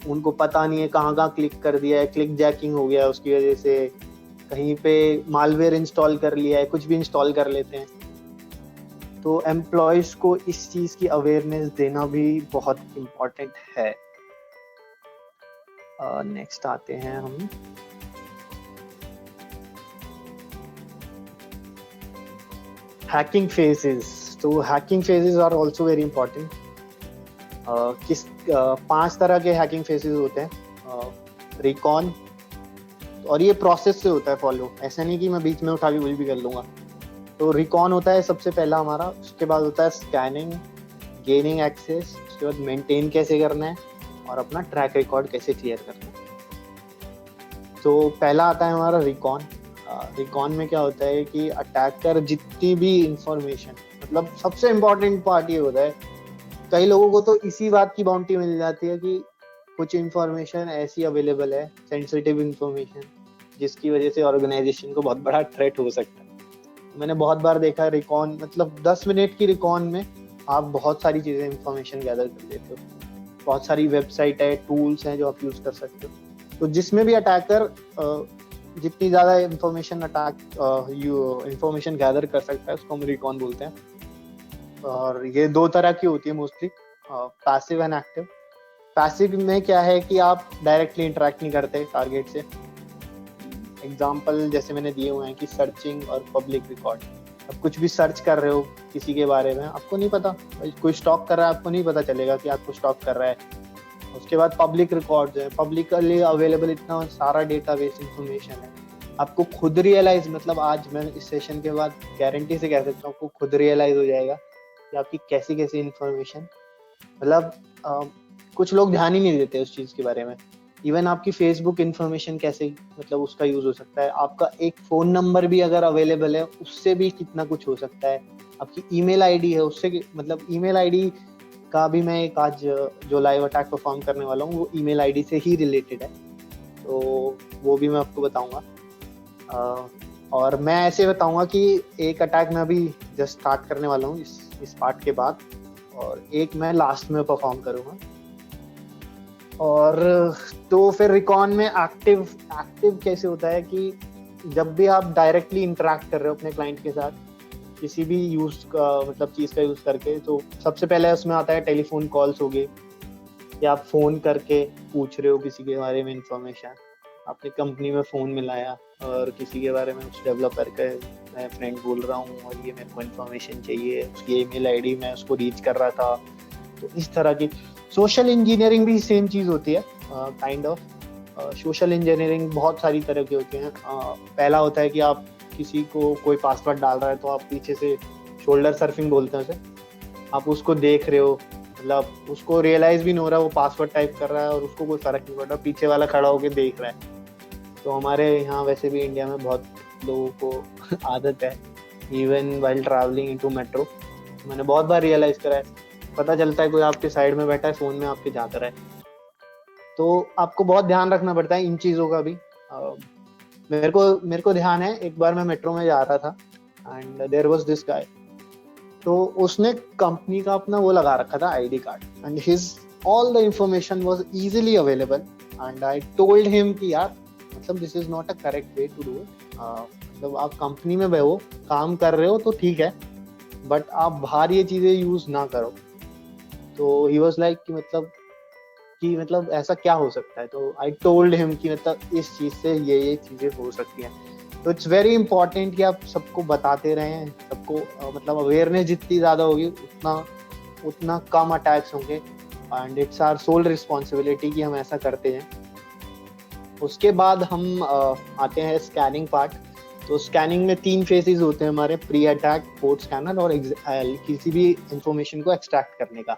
उनको पता नहीं है कहाँ क्लिक कर दिया है, क्लिक जैकिंग हो गया है उसकी वजह से, कहीं पे मालवेयर इंस्टॉल कर लिया है, कुछ भी इंस्टॉल कर लेते हैं। तो एम्प्लॉयज को इस चीज की अवेयरनेस देना भी बहुत इम्पोर्टेंट है। नेक्स्ट आते हैं हम, हैकिंग फेजेस। तो hacking phases are also very important. 5 तरह के हैकिंग फेसेस होते हैं, रिकॉन, और ये प्रोसेस से होता है फॉलो, ऐसा नहीं कि मैं बीच में उठा के कुछ भी कर लूंगा। तो रिकॉन होता है सबसे पहला हमारा, उसके बाद होता है स्कैनिंग, गेनिंग एक्सेस, उसके बाद मेंटेन कैसे करना है, और अपना ट्रैक रिकॉर्ड कैसे क्लियर करना है। तो पहला आता है हमारा रिकॉन। रिकॉन में क्या होता है कि अटैकर जितनी भी इंफॉर्मेशन, मतलब सबसे इम्पोर्टेंट पार्ट ये होता है, कई लोगों को तो इसी बात की बाउंटी मिल जाती है कि कुछ इंफॉर्मेशन ऐसी अवेलेबल है, सेंसिटिव इंफॉर्मेशन, जिसकी वजह से ऑर्गेनाइजेशन को बहुत बड़ा थ्रेट हो सकता है। मैंने बहुत बार देखा है रिकॉन, मतलब 10 मिनट की रिकॉन में आप बहुत सारी चीजें इंफॉर्मेशन गैदर कर लेते हो, बहुत सारी वेबसाइट है, टूल्स हैं जो आप यूज कर सकते हो। तो जिसमें भी अटैकर जितनी ज्यादा इंफॉर्मेशन इंफॉर्मेशन गैदर कर सकता है, उसको हम रिकॉन बोलते हैं। और ये 2 तरह की होती है mostly, passive and active. Passive में क्या है कि आप डायरेक्टली इंटरेक्ट नहीं करते टारगेट से। एग्जाम्पल जैसे मैंने दिए हुए हैं कि सर्चिंग और पब्लिक रिकॉर्ड। अब कुछ भी सर्च कर रहे हो किसी के बारे में, आपको नहीं पता, कोई स्टॉक कर रहा है, आपको नहीं पता चलेगा कि आपको स्टॉक कर रहा है। उसके बाद पब्लिक रिकॉर्ड्स है, पब्लिकली अवेलेबल इतना सारा डेटाबेस इंफॉर्मेशन है, आपको खुद रियलाइज, मतलब आज मैं इस सेशन के बाद गारंटी से कह सकता हूँ आपको खुद रियलाइज हो जाएगा कि आपकी कैसी कैसी इंफॉर्मेशन, मतलब कुछ लोग ध्यान ही नहीं देते उस चीज के बारे में। इवन आपकी फेसबुक इंफॉर्मेशन कैसे, मतलब उसका यूज हो सकता है, आपका एक फोन नंबर भी अगर अवेलेबल है उससे भी कितना कुछ हो सकता है, आपकी ईमेल आईडी है उससे, मतलब ईमेल आईडी का भी मैं एक आज जो लाइव अटैक परफॉर्म करने वाला हूँ वो ईमेल आईडी से ही रिलेटेड है, तो वो भी मैं आपको बताऊंगा। और मैं ऐसे बताऊंगा कि एक अटैक मैं अभी जस्ट स्टार्ट करने वाला हूँ इस पार्ट के बाद, और एक मैं लास्ट में परफॉर्म करूंगा। और तो फिर रिकॉन में एक्टिव कैसे होता है कि जब भी आप डायरेक्टली इंटरेक्ट कर रहे हो अपने क्लाइंट के साथ किसी भी यूज का, मतलब चीज का यूज करके, तो सबसे पहले उसमें आता है टेलीफोन कॉल्स हो गए, या आप फोन करके पूछ रहे हो किसी के बारे में इंफॉर्मेशन, आपने कंपनी में फोन मिलाया और किसी के बारे में उस डेवलपर का मैं फ्रेंड बोल रहा हूँ और ये मेरे को इन्फॉर्मेशन चाहिए, उसकी ईमेल आईडी मैं उसको रीच कर रहा था। तो इस तरह की सोशल इंजीनियरिंग भी सेम चीज होती है, काइंड ऑफ। सोशल इंजीनियरिंग बहुत सारी तरह की होती है। पहला होता है कि आप किसी को कोई पासवर्ड डाल रहा है तो आप पीछे से शोल्डर सर्फिंग बोलते हैं उसे, आप उसको देख रहे हो, मतलब उसको रियलाइज भी नहीं हो रहा वो पासवर्ड टाइप कर रहा है और उसको कोई फर्क नहीं पड़ रहा, पीछे वाला खड़ा होकर देख रहा है। तो हमारे यहाँ वैसे भी इंडिया में बहुत लोगों को आदत है, even while travelling into metro, मैंने बहुत बार रियलाइज करा है, पता चलता है कोई आपके साइड में बैठा है फोन में आपके जाता रहा है। तो आपको बहुत ध्यान रखना पड़ता है इन चीजों का भी। मेरे को ध्यान है, एक बार मैं मेट्रो में जा रहा था and there was this guy, तो उसने कंपनी का अपना वो लगा रखा था ID card, and his all the information was easily available, and I told him कि यार मतलब this is not a correct way to do it. मतलब आप कंपनी में हो, काम कर रहे हो तो ठीक है, बट आप बाहर ये चीजें यूज ना करो। तो ही वाज लाइक कि मतलब ऐसा क्या हो सकता है, तो आई टोल्ड हिम कि मतलब इस चीज से ये चीजें हो सकती हैं। तो इट्स वेरी इंपॉर्टेंट कि आप सबको बताते रहें, सबको मतलब अवेयरनेस जितनी ज्यादा होगी उतना कम अटैक्स होंगे, and it's our sole responsibility कि हम ऐसा करते हैं। उसके बाद हम आते हैं स्कैनिंग पार्ट। तो स्कैनिंग में 3 फेजेस होते हैं हमारे, प्री अटैक, पोस्ट स्कैनर और किसी भी इंफॉर्मेशन को एक्सट्रैक्ट करने का।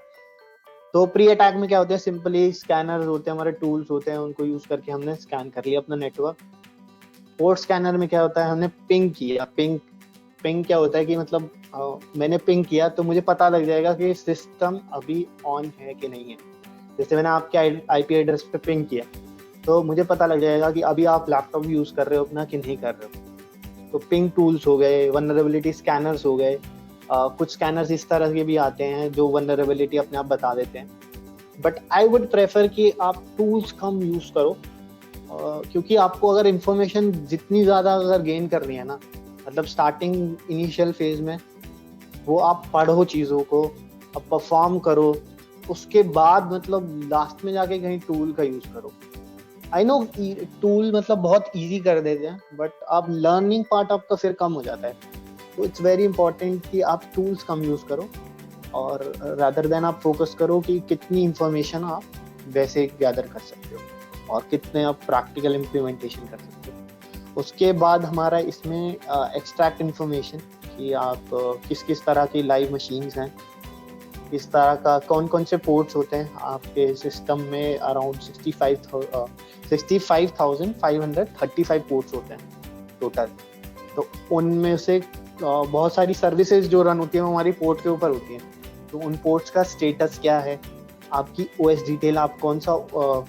तो प्री अटैक में क्या होता है, सिंपली स्कैनर्स होते हैं हमारे, टूल्स होते हैं, उनको यूज करके हमने स्कैन कर लिया अपना नेटवर्क। पोस्ट स्कैनर में क्या होता है, हमने पिंग किया। पिंग क्या होता है कि मतलब मैंने पिंग किया तो मुझे पता लग जाएगा कि सिस्टम अभी ऑन है कि नहीं है। जैसे मैंने आपके आईपी एड्रेस पे पिंग किया तो मुझे पता लग जाएगा कि अभी आप लैपटॉप यूज कर रहे हो अपना कि नहीं कर रहे हो। तो पिंग टूल्स हो गए, वल्नरेबिलिटी स्कैनर्स हो गए। कुछ स्कैनर्स इस तरह के भी आते हैं जो वल्नरेबिलिटी अपने आप बता देते हैं, बट आई वुड प्रेफर कि आप टूल्स कम यूज करो, क्योंकि आपको अगर इंफॉर्मेशन जितनी ज्यादा अगर गेन करनी है ना, मतलब स्टार्टिंग इनिशियल फेज में वो आप पढ़ो चीजों को, अब परफॉर्म करो, उसके बाद मतलब लास्ट में जाके कहीं टूल का यूज करो। आई नो टूल मतलब बहुत इजी कर देते हैं, बट आप लर्निंग पार्ट आपका फिर कम हो जाता है। तो इट्स वेरी इंपॉर्टेंट कि आप टूल्स कम यूज करो। और रादर देन आप फोकस करो कि कितनी इंफॉर्मेशन आप वैसे गैदर कर सकते हो और कितने आप प्रैक्टिकल इम्प्लीमेंटेशन कर सकते हो। उसके बाद हमारा इसमें एक्सट्रैक्ट इंफॉर्मेशन कि आप किस किस तरह की लाइव मशीन्स हैं, किस तरह का कौन कौन से पोर्ट्स होते हैं आपके सिस्टम में। अराउंड 65,535 पोर्ट्स होते हैं टोटल। तो उनमें से बहुत सारी सर्विसेज जो रन होती है वो हमारी पोर्ट के ऊपर होती हैं। तो उन पोर्ट्स का स्टेटस क्या है, आपकी ओएस डिटेल, आप कौन सा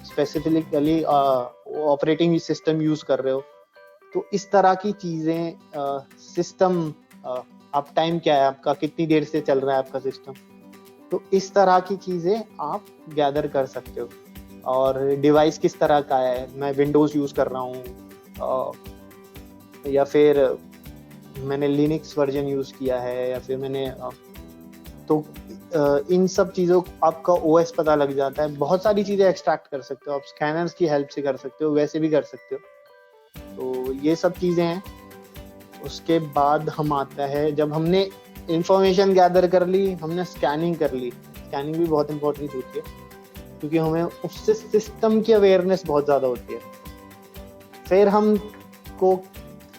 स्पेसिफिकली ऑपरेटिंग सिस्टम यूज कर रहे हो, तो इस तरह की चीजें, सिस्टम अप टाइम क्या है आपका, कितनी देर से चल रहा है आपका सिस्टम, तो इस तरह की चीजें आप गैदर कर सकते हो। और डिवाइस किस तरह का है, मैं विंडोज यूज कर रहा हूँ या फिर मैंने लिनक्स वर्जन यूज किया है, या फिर मैंने तो इन सब चीज़ों आपका ओएस पता लग जाता है। बहुत सारी चीज़ें एक्सट्रैक्ट कर सकते हो आप, स्कैनर्स की हेल्प से कर सकते हो, वैसे भी कर सकते हो। तो ये सब चीज़ें हैं। उसके बाद हम आता है, जब हमने इंफॉर्मेशन गैदर कर ली, हमने स्कैनिंग कर ली। स्कैनिंग भी बहुत इंपॉर्टेंट होती है क्योंकि हमें उससे सिस्टम की अवेयरनेस बहुत ज़्यादा होती है। फिर हमको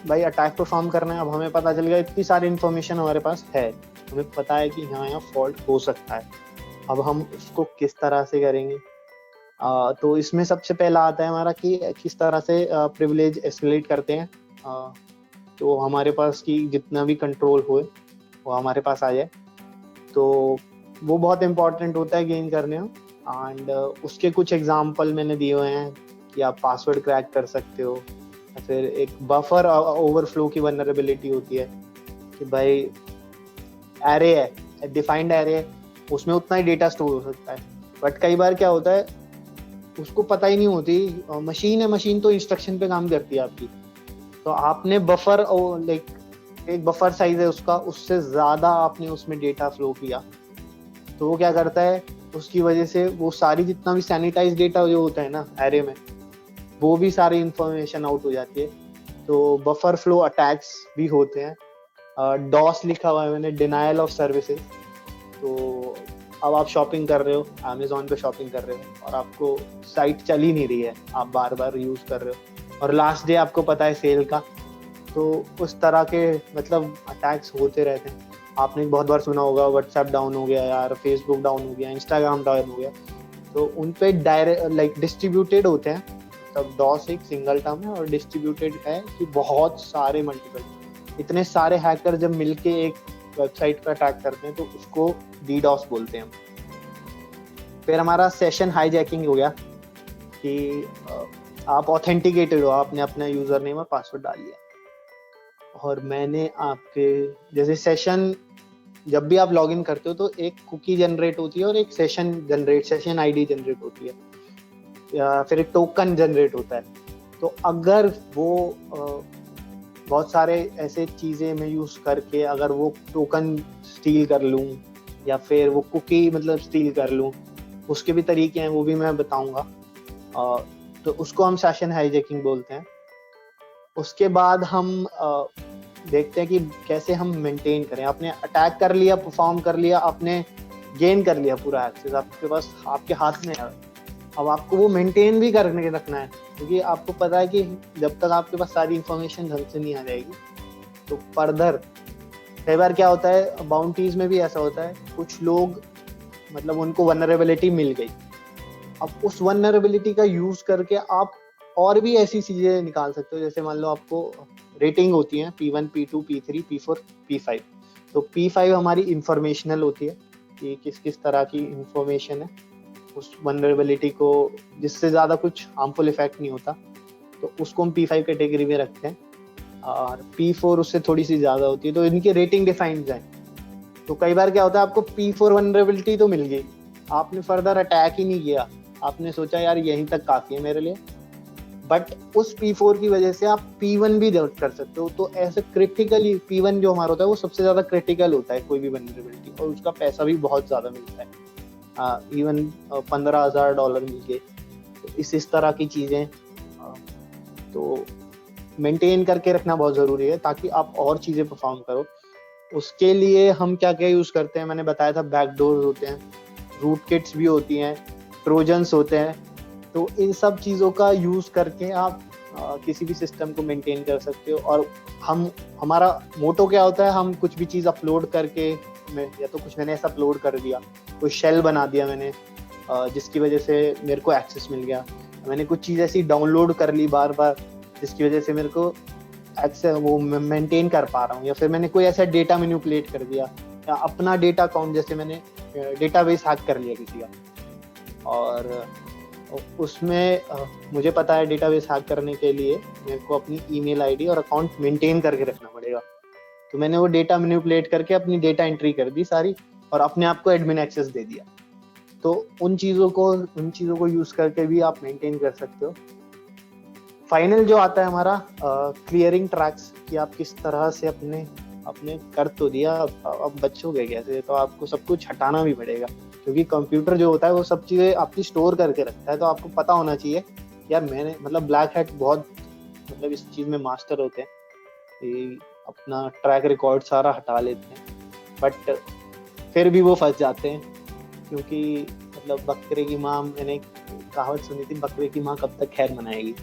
भाई अटैक परफॉर्म करना है। अब हमें पता चल गया इतनी सारी इंफॉर्मेशन हमारे पास है, हमें पता है कि यहाँ फॉल्ट हो सकता है। अब हम उसको किस तरह से करेंगे, तो इसमें सबसे पहला आता है हमारा कि किस तरह से प्रिविलेज एस्केलेट करते हैं। तो हमारे पास की जितना भी कंट्रोल होए वो हमारे पास आ जाए, तो वो बहुत इंपॉर्टेंट होता है गेन करने में। एंड उसके कुछ एग्जाम्पल मैंने दिए हुए हैं कि आप पासवर्ड क्रैक कर सकते हो, या फिर एक बफर ओवरफ्लो की वल्नरेबिलिटी होती है कि भाई एरे है, डिफाइंड एरे है, उसमें उतना ही डेटा स्टोर हो सकता है। बट कई बार क्या होता है उसको पता ही नहीं होती, मशीन है, मशीन तो इंस्ट्रक्शन पे काम करती है आपकी, तो आपने बफर लाइक एक बफर साइज है उसका, उससे ज्यादा आपने उसमें डेटा फ्लो किया, तो वो क्या करता है, उसकी वजह से वो सारी जितना भी सैनिटाइज डेटा जो होता है ना एरे में, वो भी सारी इंफॉर्मेशन आउट हो जाती है। तो बफर फ्लो अटैक्स भी होते हैं। डॉस लिखा हुआ है मैंने, डिनायल ऑफ सर्विसेज। तो अब आप शॉपिंग कर रहे हो, अमेजोन पे शॉपिंग कर रहे हो और आपको साइट चल ही नहीं रही है, आप बार बार यूज कर रहे हो और लास्ट डे आपको पता है सेल का, तो उस तरह के मतलब अटैक्स होते रहते हैं। आपने बहुत बार सुना होगा व्हाट्सएप डाउन हो गया यार, फेसबुक डाउन हो गया, इंस्टाग्राम डाउन हो गया, तो उन पे डायरेक्ट लाइक डिस्ट्रीब्यूटेड होते हैं। तब डॉस एक सिंगल टर्म है और डिस्ट्रीब्यूटेड है कि बहुत सारे मल्टीपल, इतने सारे हैकर जब मिलके एक वेबसाइट पर अटैक करते हैं तो उसको डीडॉस बोलते हैं। फिर हमारा सेशन हाईजैकिंग हो गया कि आप ऑथेंटिकेटेड हो, आपने अपना यूजर नेम और पासवर्ड डाल लिया और मैंने आपके जैसे सेशन, जब भी आप लॉगिन करते हो तो एक कुकी जनरेट होती है और एक सेशन आईडी जनरेट होती है, या फिर एक टोकन जनरेट होता है। तो अगर वो बहुत सारे ऐसे चीज़ें मैं यूज़ करके अगर वो टोकन स्टील कर लूँ या फिर वो कुकी मतलब स्टील कर लूँ, उसके भी तरीके हैं, वो भी मैं बताऊँगा। तो उसको हम सेशन हाईजैकिंग बोलते हैं। उसके बाद हम देखते हैं कि कैसे हम मेंटेन करें। आपने अटैक कर लिया, परफॉर्म कर लिया, आपने गेन कर लिया पूरा एक्सेस, आपके पास आपके हाथ में है। अब आपको वो मेंटेन भी करने के रखना है, क्योंकि आपको पता है कि जब तक आपके पास सारी इंफॉर्मेशन ढंग से नहीं आ जाएगी तो फर्दर कई बार क्या होता है, बाउंटीज में भी ऐसा होता है, कुछ लोग मतलब उनको वल्नरेबिलिटी मिल गई, अब उस वल्नरेबिलिटी का यूज करके आप और भी ऐसी चीजें निकाल सकते हो। जैसे मान लो आपको रेटिंग होती है P1, P2, P3, P4, P5। तो P5 हमारी इंफॉर्मेशनल होती है कि किस किस तरह की इंफॉर्मेशन है उस वल्नरेबिलिटी को, जिससे ज़्यादा कुछ हार्मफुल इफेक्ट नहीं होता, तो उसको हम P5 कैटेगरी में रखते हैं। और P4 उससे थोड़ी सी ज़्यादा होती है, तो इनकी रेटिंग डिफाइंड है। तो कई बार क्या होता है, आपको P4 वल्नरेबिलिटी तो मिल गई, आपने फर्दर अटैक ही नहीं किया, आपने सोचा यार यहीं तक काफ़ी है मेरे लिए, बट उस P4 की वजह से आप P1 भी डेवलप कर सकते हो। तो ऐसे क्रिटिकली P1 जो हमारा होता है वो सबसे ज़्यादा क्रिटिकल होता है कोई भी वल्नरेबिलिटी, और उसका पैसा भी बहुत ज़्यादा मिलता है, इवन $15,000 मिल गए। तो इस तरह की चीज़ें तो मेंटेन करके रखना बहुत ज़रूरी है ताकि आप और चीज़ें परफॉर्म करो। उसके लिए हम क्या क्या यूज करते हैं, मैंने बताया था बैकडोर होते हैं, रूट किट्स भी होती हैं, ट्रोजन्स होते हैं। तो इन सब चीज़ों का यूज करके आप किसी भी सिस्टम को मेंटेन कर सकते हो। और हमारा मोटो क्या होता है, हम कुछ भी चीज़ अपलोड करके, या तो कुछ मैंने ऐसा अपलोड कर दिया, कोई शेल बना दिया मैंने जिसकी वजह से मेरे को एक्सेस मिल गया, मैंने कुछ चीज़ ऐसी डाउनलोड कर ली बार बार जिसकी वजह से मेरे को एक्सेस वो मेंटेन कर पा रहा हूँ, या फिर मैंने कोई ऐसा डेटा मैनिपुलेट कर दिया, या अपना डेटा अकाउंट, जैसे मैंने डेटाबेस हैक कर लिया किसी का, और उसमें मुझे पता है डेटाबेस हैक करने के लिए मेरे को अपनी ईमेल आईडी और अकाउंट मेंटेन करके रखना पड़ेगा। तो मैंने वो डेटा मैनिपुलेट करके अपनी डेटा एंट्री कर दी सारी, और अपने आप को एडमिन एक्सेस दे दिया। तो उन चीज़ों को यूज करके भी आप मेंटेन कर सकते हो। फाइनल जो आता है हमारा क्लियरिंग ट्रैक्स, कि आप किस तरह से अपने कर तो दिया, अब बचोगे कैसे, तो आपको सब कुछ हटाना भी पड़ेगा, क्योंकि कंप्यूटर जो होता है वो सब चीज़ें आपकी स्टोर करके रखता है। तो आपको पता होना चाहिए यार, मैंने मतलब ब्लैक हैट बहुत मतलब इस चीज़ में मास्टर होते हैं कि अपना ट्रैक रिकॉर्ड सारा हटा लेते हैं, बट फिर भी वो फंस जाते हैं, क्योंकि मतलब बकरे की माँ, मैंने कहावत सुनी थी, बकरे की माँ कब तक खैर मनाएगी,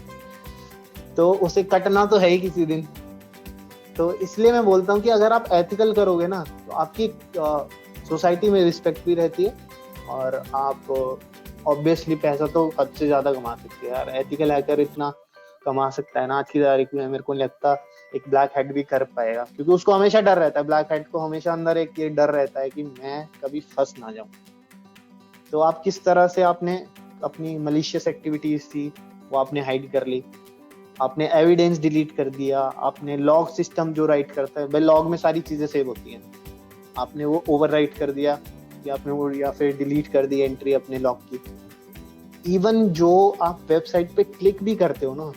तो उसे कटना तो है ही किसी दिन। तो इसलिए मैं बोलता हूँ कि अगर आप एथिकल करोगे ना, तो आपकी सोसाइटी में रिस्पेक्ट भी रहती है, और आप ऑब्वियसली पैसा तो हद से ज्यादा कमा सकते हैं यार। एथिकल हैकर इतना कमा सकता है ना आज की तारीख में, मेरे को नहीं लगता एक ब्लैक हैट भी कर पाएगा, क्योंकि उसको हमेशा डर रहता है, ब्लैक हैट को हमेशा अंदर एक ये डर रहता है कि मैं कभी फंस ना जाऊं। तो आप किस तरह से आपने अपनी मलिशियस एक्टिविटीज थी वो आपने हाइड कर ली, आपने एविडेंस डिलीट कर दिया, आपने लॉग सिस्टम जो राइट करता है, भाई लॉग में सारी चीजें सेव होती हैं, आपने वो ओवरराइट कर दिया, या आपने वो या फिर डिलीट कर दी एंट्री अपने लॉग की। इवन जो आप वेबसाइट पे क्लिक भी करते हो ना,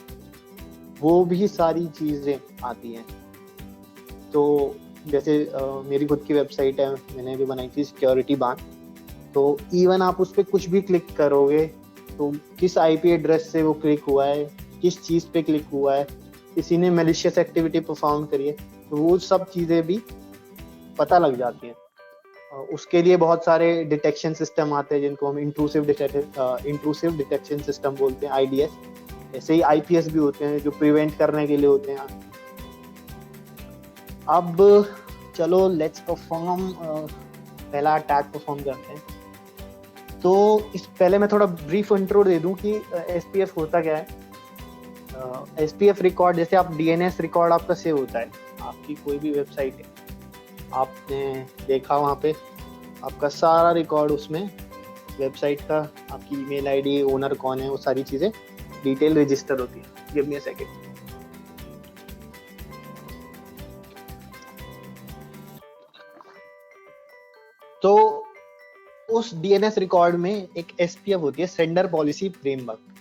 वो भी सारी चीजें आती हैं। तो जैसे मेरी खुद की वेबसाइट है, मैंने भी बनाई थी सिक्योरिटी बान, तो इवन आप उस पर कुछ भी क्लिक करोगे तो किस आईपी एड्रेस से वो क्लिक हुआ है, किस चीज पे क्लिक हुआ है, किसी ने मैलिशियस एक्टिविटी परफॉर्म करी है, तो वो सब चीजें भी पता लग जाती हैं। उसके लिए बहुत सारे डिटेक्शन सिस्टम आते हैं जिनको हम इंट्रूसिव डिटेक्शन सिस्टम बोलते हैं, आईडीएस। ऐसे ही आईपीएस भी होते हैं जो प्रिवेंट करने के लिए होते हैं। अब चलो लेट्स परफॉर्म, पहला अटैक परफॉर्म करते हैं। तो इस पहले मैं थोड़ा ब्रीफ इंट्रो दे दूं कि एसपीएफ होता क्या है। एसपीएफ रिकॉर्ड, जैसे आप डीएनएस रिकॉर्ड आपका सेव होता है, आपकी कोई भी वेबसाइट है, आपने देखा वहाँ पे आपका सारा रिकॉर्ड, उसमें वेबसाइट का आपकी ईमेल आईडी, ओनर कौन है, वो सारी चीजें डिटेल रजिस्टर होती है। Give me a second. तो उस डीएनएस रिकॉर्ड में एक एसपीएफ होती है, सेंडर पॉलिसी फ्रेमवर्क।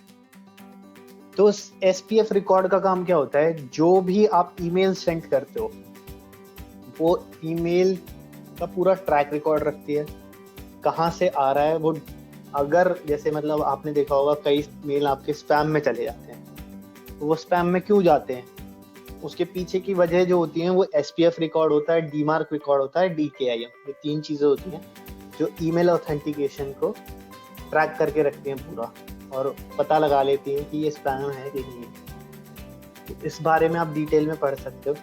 तो एसपीएफ रिकॉर्ड का काम क्या होता है, जो भी आप ईमेल सेंड करते हो वो ईमेल का पूरा ट्रैक रिकॉर्ड रखती है, कहाँ से आ रहा है वो। अगर जैसे मतलब आपने देखा होगा कई मेल आपके स्पैम में चले जाते हैं, तो वो स्पैम में क्यों जाते हैं, उसके पीछे की वजह जो होती है वो एसपीएफ रिकॉर्ड होता है, डीमार्क रिकॉर्ड होता है, डीकेआईएम, ये तीन चीजें होती हैं जो ईमेल ऑथेंटिकेशन को ट्रैक करके रखती हैं पूरा, और पता लगा लेती हैं कि ये स्पैम है कि नहीं। तो इस बारे में आप डिटेल में पढ़ सकते हो।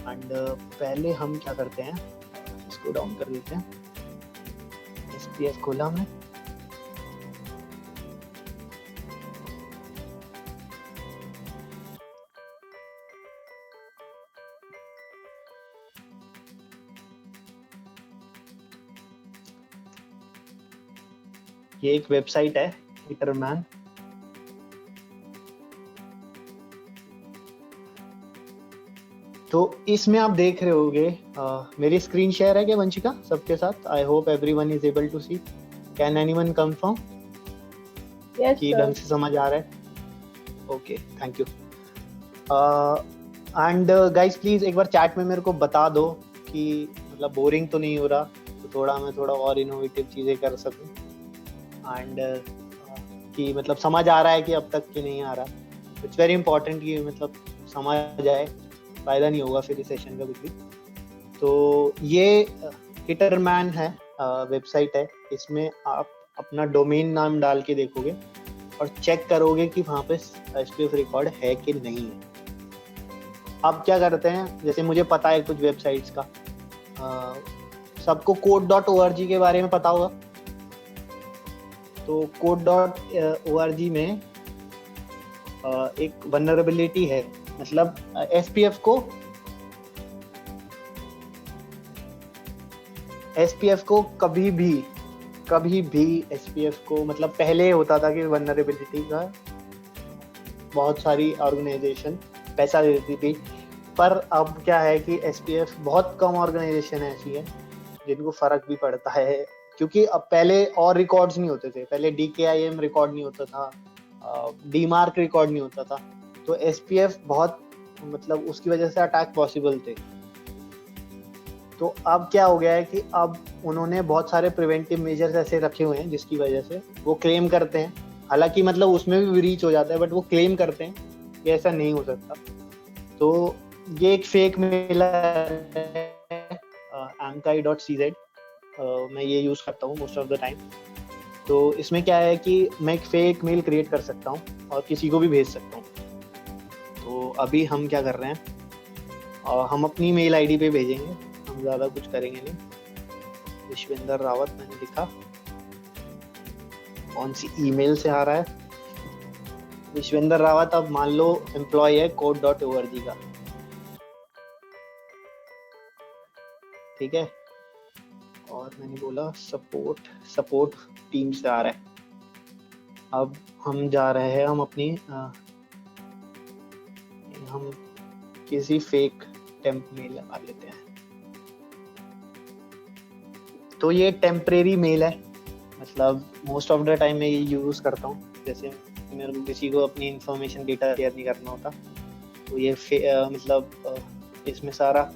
एंड पहले हम क्या करते हैं, इसको डाउन कर लेते हैं। एसपीएफ खोला हमने, ये एक वेबसाइट है हिटरमैन। तो इसमें आप देख रहे होगे, मेरी स्क्रीन शेयर है क्या वंशिका सबके साथ? I hope everyone is able to see. Can anyone confirm कि ढंग से समझ आ रहा है? Okay, thank you. And guys please एक बार चैट में मेरे को बता दो कि मतलब बोरिंग तो नहीं हो रहा, तो मैं थोड़ा और इनोवेटिव चीजें कर सकूं। एंड कि मतलब समझ आ रहा है कि अब तक कि नहीं आ रहा। इट्स वेरी इंपॉर्टेंट कि मतलब समझ जाए, फायदा नहीं होगा फिर इस सेशन का कुछ भी। तो ये हिटरमैन है, वेबसाइट है, इसमें आप अपना डोमेन नाम डाल के देखोगे और चेक करोगे कि वहाँ पे SPF रिकॉर्ड है कि नहीं है। अब क्या करते हैं, जैसे मुझे पता है कुछ वेबसाइट्स का, सबको code.org के बारे में पता होगा। तो code.org में एक वल्नरेबिलिटी है, मतलब SPF को कभी भी SPF को, मतलब पहले होता था कि वल्नरेबिलिटी का बहुत सारी ऑर्गेनाइजेशन पैसा देती थी, पर अब क्या है कि SPF बहुत कम ऑर्गेनाइजेशन ऐसी है जिनको फर्क भी पड़ता है, क्योंकि अब पहले और रिकॉर्ड्स नहीं होते थे, पहले DKIM रिकॉर्ड नहीं होता था, DMARC रिकॉर्ड नहीं होता था, तो SPF बहुत, मतलब उसकी वजह से अटैक पॉसिबल थे। तो अब क्या हो गया है कि अब उन्होंने बहुत सारे प्रिवेंटिव मेजर्स ऐसे रखे हुए हैं जिसकी वजह से वो क्लेम करते हैं, हालांकि मतलब उसमें भी रीच हो जाता है, बट वो क्लेम करते हैं कि ऐसा नहीं हो सकता। तो ये एक फेक मेल है, amkai.cz, मैं ये यूज करता हूँ मोस्ट ऑफ द टाइम। तो इसमें क्या है कि मैं एक फेक मेल क्रिएट कर सकता हूँ और किसी को भी भेज सकता हूँ। तो अभी हम क्या कर रहे हैं, हम अपनी मेल आईडी पे भेजेंगे, हम ज़्यादा कुछ करेंगे नहीं। विश्वेंद्र रावत मैंने लिखा, कौन सी ईमेल से आ रहा है, विश्वेंद्र रावत, अब मान लो एम्प्लॉय है code.org का, ठीक है, और मैंने बोला सपोर्ट टीम से आ रहा है। अब हम जा रहे हैं, हम अपनी हम किसी फेक टेम्प मेल लगा लेते हैं। तो ये टेम्परेरी मेल है, मतलब मोस्ट ऑफ द टाइम मैं ये यूज करता हूँ, जैसे मेरे को किसी को अपनी इंफॉर्मेशन डेटा शेयर नहीं करना होता, तो ये मतलब इसमें सारा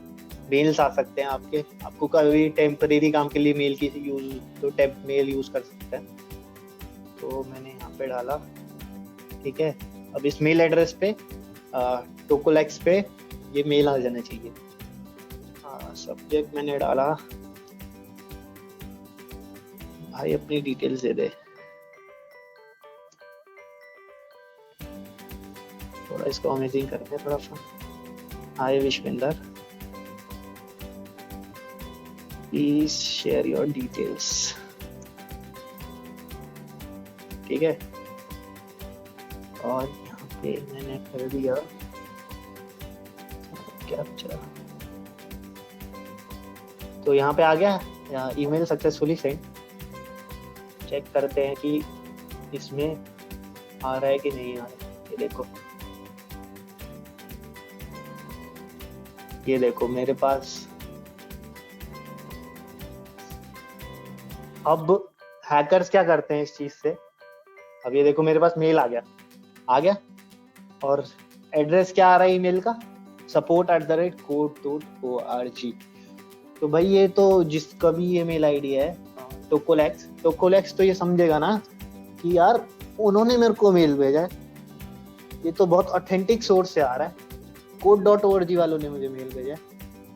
मेल्स आ सकते हैं आपको कभी टेम्परेरी काम के लिए मेल की यूज, तो टेम्प मेल यूज कर सकते हैं। तो मैंने यहाँ पे डाला, ठीक है। अब इस मेल एड्रेस पे टोकोलेक्स पे ये मेल आ जाना चाहिए। सब्जेक्ट मैंने डाला, भाई अपनी डिटेल्स दे दे, थोड़ा इसको अमेजिंग करते हैं थोड़ा सा। Hi Vishvendra, please share your details, ठीक है। और यहाँ पे मैंने कर दिया कैप्चर, तो यहाँ पे आ गया ईमेल सक्सेसफुली सेंड। चेक करते हैं कि इसमें आ रहा है कि नहीं आ रहा है। ये देखो मेरे पास। अब हैकर्स क्या करते हैं इस चीज से, अब ये देखो मेरे पास मेल आ गया और एड्रेस क्या आ रहा है ईमेल का, support@code.org। तो भाई ये तो जिसका भी ये मेल आईडी है टोकोलेक्स तो ये समझेगा ना कि यार उन्होंने मेरे को मेल भेजा है, ये तो बहुत ऑथेंटिक सोर्स से आ रहा है, code.org वालों ने मुझे मेल भेजा है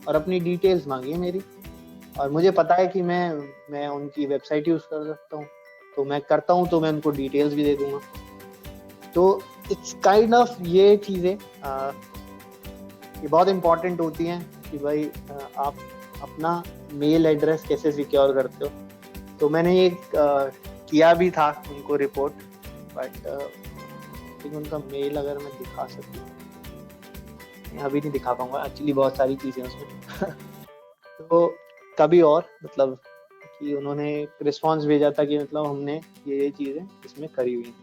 और अपनी डिटेल्स मांगी है मेरी, और मुझे पता है कि मैं उनकी वेबसाइट यूज कर सकता हूँ, तो मैं करता हूँ, तो मैं उनको डिटेल्स भी दे दूंगा। तो इट्स काइंड ऑफ ये चीजें ये बहुत इंपॉर्टेंट होती हैं कि भाई आप अपना मेल एड्रेस कैसे सिक्योर करते हो। तो मैंने ये किया भी था उनको रिपोर्ट, बट उनका मेल अगर मैं दिखा सकूँ, अभी नहीं दिखा पाऊंगा एक्चुअली, बहुत सारी चीजें उसमें तो कभी और, मतलब कि उन्होंने रिस्पांस भेजा था कि मतलब हमने ये चीजें इसमें करी हुई हैं।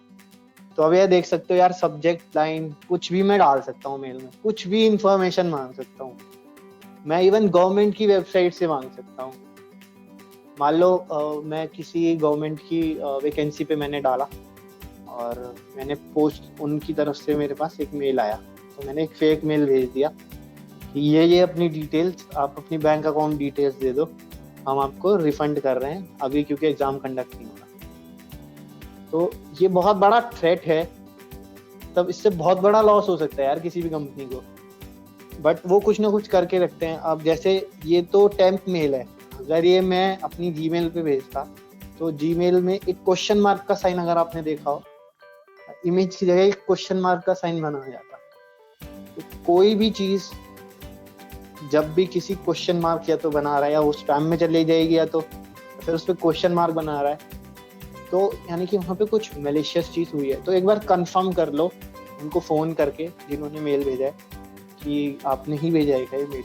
तो अब ये देख सकते हो यार, सब्जेक्ट लाइन कुछ भी मैं डाल सकता हूँ मेल में, कुछ भी इंफॉर्मेशन मांग सकता हूँ मैं, इवन गवर्नमेंट की वेबसाइट से मांग सकता हूँ। मान लो मैं किसी गवर्नमेंट की वैकेंसी पे मैंने डाला और मैंने पोस्ट, उनकी तरफ से मेरे पास एक मेल आया, तो मैंने एक फेक मेल भेज दिया कि ये अपनी डिटेल्स, आप अपनी बैंक अकाउंट डिटेल्स दे दो, हम आपको रिफंड कर रहे हैं अभी क्योंकि एग्जाम कंडक्ट नहीं हो रहा। तो ये बहुत बड़ा थ्रेट है, तब इससे बहुत बड़ा लॉस हो सकता है यार किसी भी कंपनी को। बट वो कुछ ना कुछ करके रखते हैं। अब जैसे ये तो टेम्प मेल है, अगर ये मैं अपनी जीमेल पे भेजता तो जीमेल में एक क्वेश्चन मार्क का साइन अगर आपने देखा हो, इमेज की जगह एक क्वेश्चन मार्क का साइन बना जाता। तो कोई भी चीज जब भी किसी क्वेश्चन मार्क या तो बना रहा है या वो स्पैम में चली जाएगी या तो फिर उस पर क्वेश्चन मार्क बना रहा है, तो यानी कि वहाँ पे कुछ मैलिशियस चीज हुई है। तो एक बार कंफर्म कर लो उनको फोन करके जिन्होंने मेल भेजा है कि आपने ही भेजा है क्या ये मेल।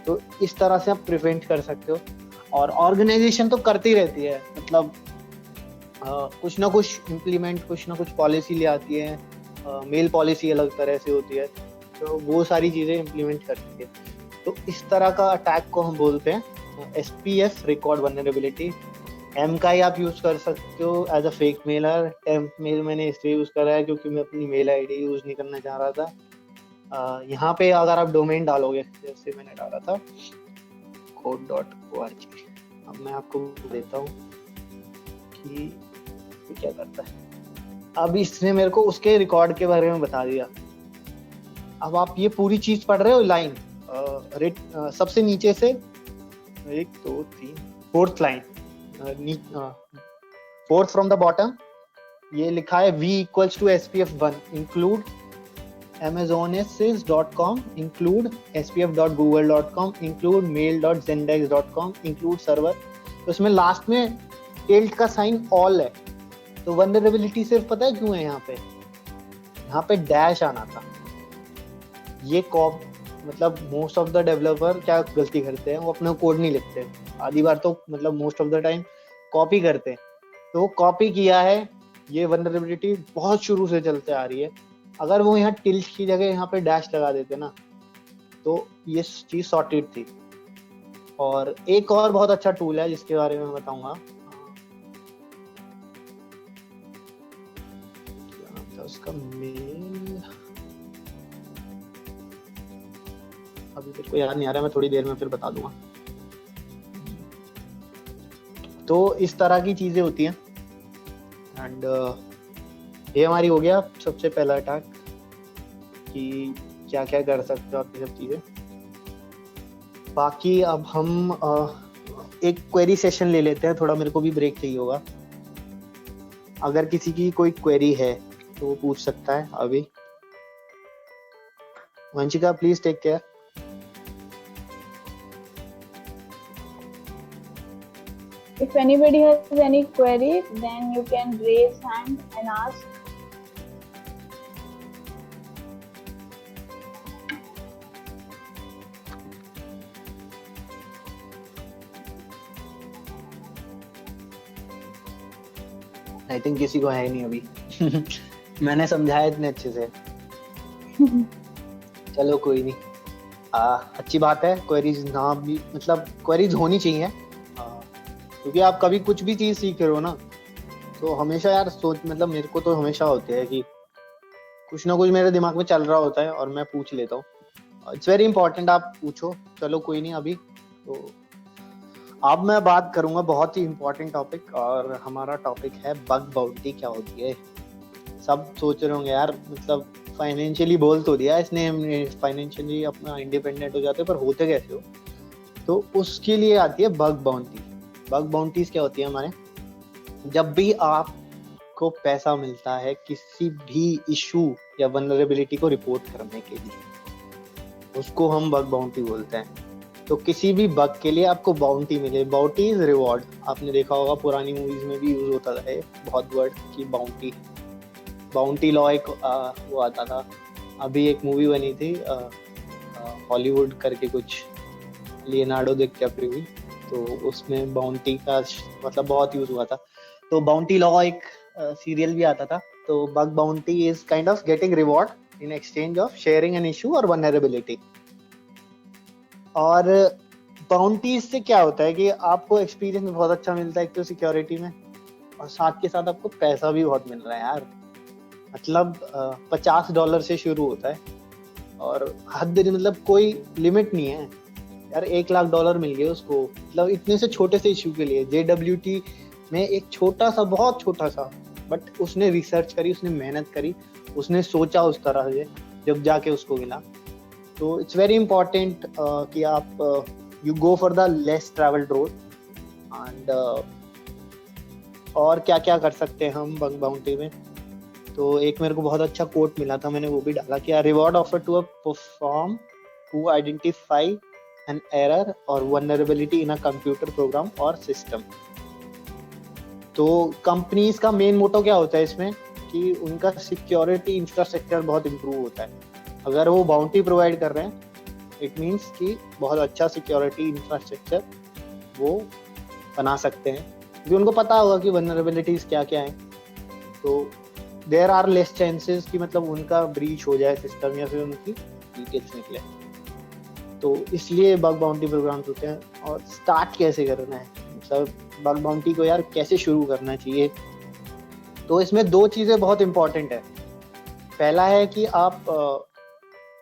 तो इस तरह से आप प्रिवेंट कर सकते हो। और ऑर्गेनाइजेशन तो करती रहती है, मतलब कुछ ना कुछ इम्प्लीमेंट, कुछ ना कुछ पॉलिसी ले आती है। मेल पॉलिसी अलग तरह से होती है, तो वो सारी चीजें इम्प्लीमेंट करती है। तो इस तरह का अटैक को हम बोलते हैं SPF, रिकॉर्ड वल्नरेबिलिटी। M का ही आप यूज कर सकते हो as a fake mailer. Temp mail मैंने इसलिए यूज करा है क्योंकि मैं अपनी मेल आईडी यूज नहीं करना चाह रहा था। यहाँ पे अगर आप डोमेन डालोगे, जैसे मैंने डाला था code.org, अब मैं आपको देता हूँ कि ये क्या करता है। अब इसने मेरे को उसके रिकॉर्ड के बारे में बता दिया। अब आप ये पूरी चीज पढ़ रहे हो, लाइन सबसे नीचे से 1 2 3 fourth line, fourth from the bottom, ये लिखा है V equals to SPF1 include amazonesis.com, include spf.google.com, include mail.zendex.com, include server। तो इसमें लास्ट में टिल्ट का साइन ऑल है। तो वल्नरेबिलिटी सिर्फ पता है क्यों है यहाँ पे डैश आना था। ये मतलब मोस्ट ऑफ द डेवलपर क्या गलती करते हैं, वो अपना कोड नहीं लिखते, आधी बार तो मतलब most of the time copy करते हैं। तो वो कॉपी किया है, ये वल्नरेबिलिटी बहुत शुरू से चलते आ रही है। अगर वो यहाँ टिल्ट की जगह यहाँ पे डैश लगा देते ना, तो ये चीज सॉर्टेड थी। और एक और बहुत अच्छा टूल है जिसके बारे में बताऊंगा, उसका मेल अभी मेरे को याद नहीं आ रहा, मैं थोड़ी देर में फिर बता दूंगा। तो इस तरह की चीजें होती हैं। एंड ये हमारी हो गया सबसे पहला अटैक कि क्या क्या कर सकते हो आप ये सब चीजें। बाकी अब हम एक क्वेरी सेशन ले लेते हैं, थोड़ा मेरे को भी ब्रेक चाहिए होगा। अगर किसी की कोई क्वेरी है तो वो पूछ सकता है अभी। Vanshika please take care. If anybody has any query, then you can raise hand and ask. I think किसी को है नहीं अभी। मैंने समझाया इतने अच्छे से। चलो कोई नहीं, अच्छी बात है। क्वेरीज ना भी, मतलब क्वेरीज होनी चाहिए, क्योंकि आप कभी कुछ भी चीज सीख रहे हो ना, तो हमेशा यार सोच, मतलब मेरे को तो हमेशा होते है कि कुछ ना कुछ मेरे दिमाग में चल रहा होता है और मैं पूछ लेता हूँ। इट्स वेरी इंपॉर्टेंट, आप पूछो। चलो कोई नहीं, अभी तो अब मैं बात करूंगा बहुत ही इंपॉर्टेंट टॉपिक, और हमारा टॉपिक है बग बाउंटी। क्या होती है? सब सोच रहे होंगे यार, मतलब फाइनेंशियली बोल तो दिया इसने, फाइनेंशियली अपना इंडिपेंडेंट हो जाते, पर होते कैसे हो? तो उसके लिए आती है बग बाउंटी। बग बाउंटीज क्या होती है हमारे, जब भी आपको पैसा मिलता है किसी भी इशू या वल्नरेबिलिटी को रिपोर्ट करने के लिए, उसको हम बग बाउंटी बोलते हैं। तो किसी भी बग के लिए आपको बाउंटी मिले, बाउंटी इज रिवॉर्ड। आपने देखा होगा पुरानी मूवीज में भी यूज होता है बहुत वर्ड की बाउंटी। बाउंटी लॉ एक वो आता था। अभी एक मूवी बनी थी हॉलीवुड करके कुछ, लियोनार्डो डिकैप्रियो की, तो उसमें बाउंटी का मतलब बहुत यूज हुआ था। तो बाउंटी लॉ एक सीरियल भी आता था। तो bug bounty is kind of getting reward in exchange of sharing an issue और वल्नरेबिलिटी। और बाउंटी से क्या होता है कि आपको एक्सपीरियंस बहुत अच्छा मिलता है एक तो सिक्योरिटी में, और साथ के साथ आपको पैसा भी बहुत मिल रहा है यार। मतलब $50 से शुरू होता है, और हद, मतलब कोई लिमिट नहीं है यार। $1,00,000 मिल गए उसको, मतलब इतने से छोटे से इशू के लिए। JWT में एक छोटा सा, बहुत छोटा सा, बट उसने रिसर्च करी, उसने मेहनत करी, उसने सोचा उस तरह से, जब जाके उसको मिला। तो इट्स वेरी इंपॉर्टेंट कि आप you go for the less travelled road. And और क्या क्या कर सकते हैं हम बग बाउंटी में, तो एक मेरे को बहुत अच्छा कोट मिला था, मैंने वो भी डाला कि reward offer to a perform to identify an error और vulnerability in a computer program और सिस्टम। तो कंपनीज का मेन मोटो क्या होता है इसमें कि उनका सिक्योरिटी इंफ्रास्ट्रक्चर बहुत इम्प्रूव होता है। अगर वो बाउंटी प्रोवाइड कर रहे हैं इट मीन्स कि बहुत अच्छा सिक्योरिटी इंफ्रास्ट्रक्चर वो बना सकते हैं, क्योंकि उनको पता होगा कि वल्नरेबिलिटीज क्या क्या हैं। तो देयर आर लेस चांसेस कि मतलब उनका ब्रीच हो जाए सिस्टम या फिर उनकी डिटेल्स निकले। तो इसलिए बग बाउंटी प्रोग्राम्स होते हैं। और स्टार्ट कैसे करना है, मतलब बग बाउंटी को यार कैसे शुरू करना चाहिए, तो इसमें दो चीज़ें बहुत इंपॉर्टेंट है। पहला है कि आप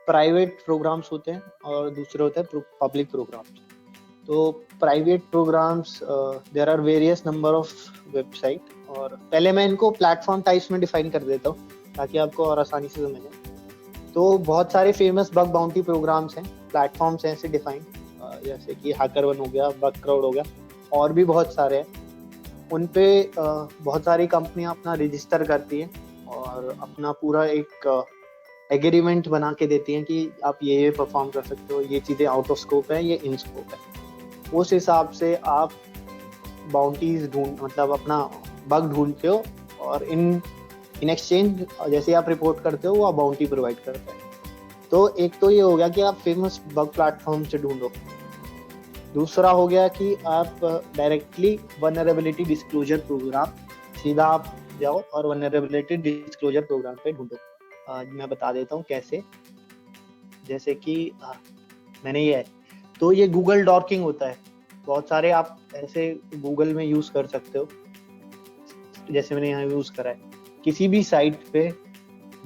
प्राइवेट प्रोग्राम्स होते हैं और दूसरे होते हैं पब्लिक प्रोग्राम्स। तो private programs there are various number of website, और पहले मैं इनको प्लेटफॉर्म टाइप्स में डिफाइन कर देता हूँ ताकि आपको और आसानी से समझ आए। तो बहुत सारे फेमस बग बाउंटी प्रोग्राम्स हैं, प्लेटफॉर्म्स हैं ऐसे डिफाइन, जैसे कि हैकर1 हो गया, बगक्राउड हो गया, और भी बहुत सारे हैं। उन पे बहुत सारी कंपनियां अपना रजिस्टर करती हैं और अपना पूरा एक एग्रीमेंट बना के देती हैं कि आप ये परफॉर्म कर सकते हो, ये चीज़ें आउट ऑफ स्कोप है, ये इन स्कोप है। उस हिसाब से आप बाउंटीज मतलब अपना बग ढूंढते हो, और इन एक्सचेंज जैसे आप रिपोर्ट करते हो वो आप बाउंटी प्रोवाइड करते हैं। तो एक तो ये हो गया कि आप फेमस बग प्लेटफॉर्म से ढूंढो। दूसरा हो गया कि आप डायरेक्टली वल्नरेबिलिटी डिस्क्लोजर प्रोग्राम, सीधा आप जाओ और वल्नरेबिलिटी डिस्क्लोजर प्रोग्राम पे ढूंढो। मैं बता देता हूँ कैसे। जैसे कि मैंने ये है, तो ये गूगल डॉकिंग होता है, बहुत सारे आप ऐसे गूगल में यूज कर सकते हो। जैसे मैंने यहाँ यूज करा है, किसी भी साइट पे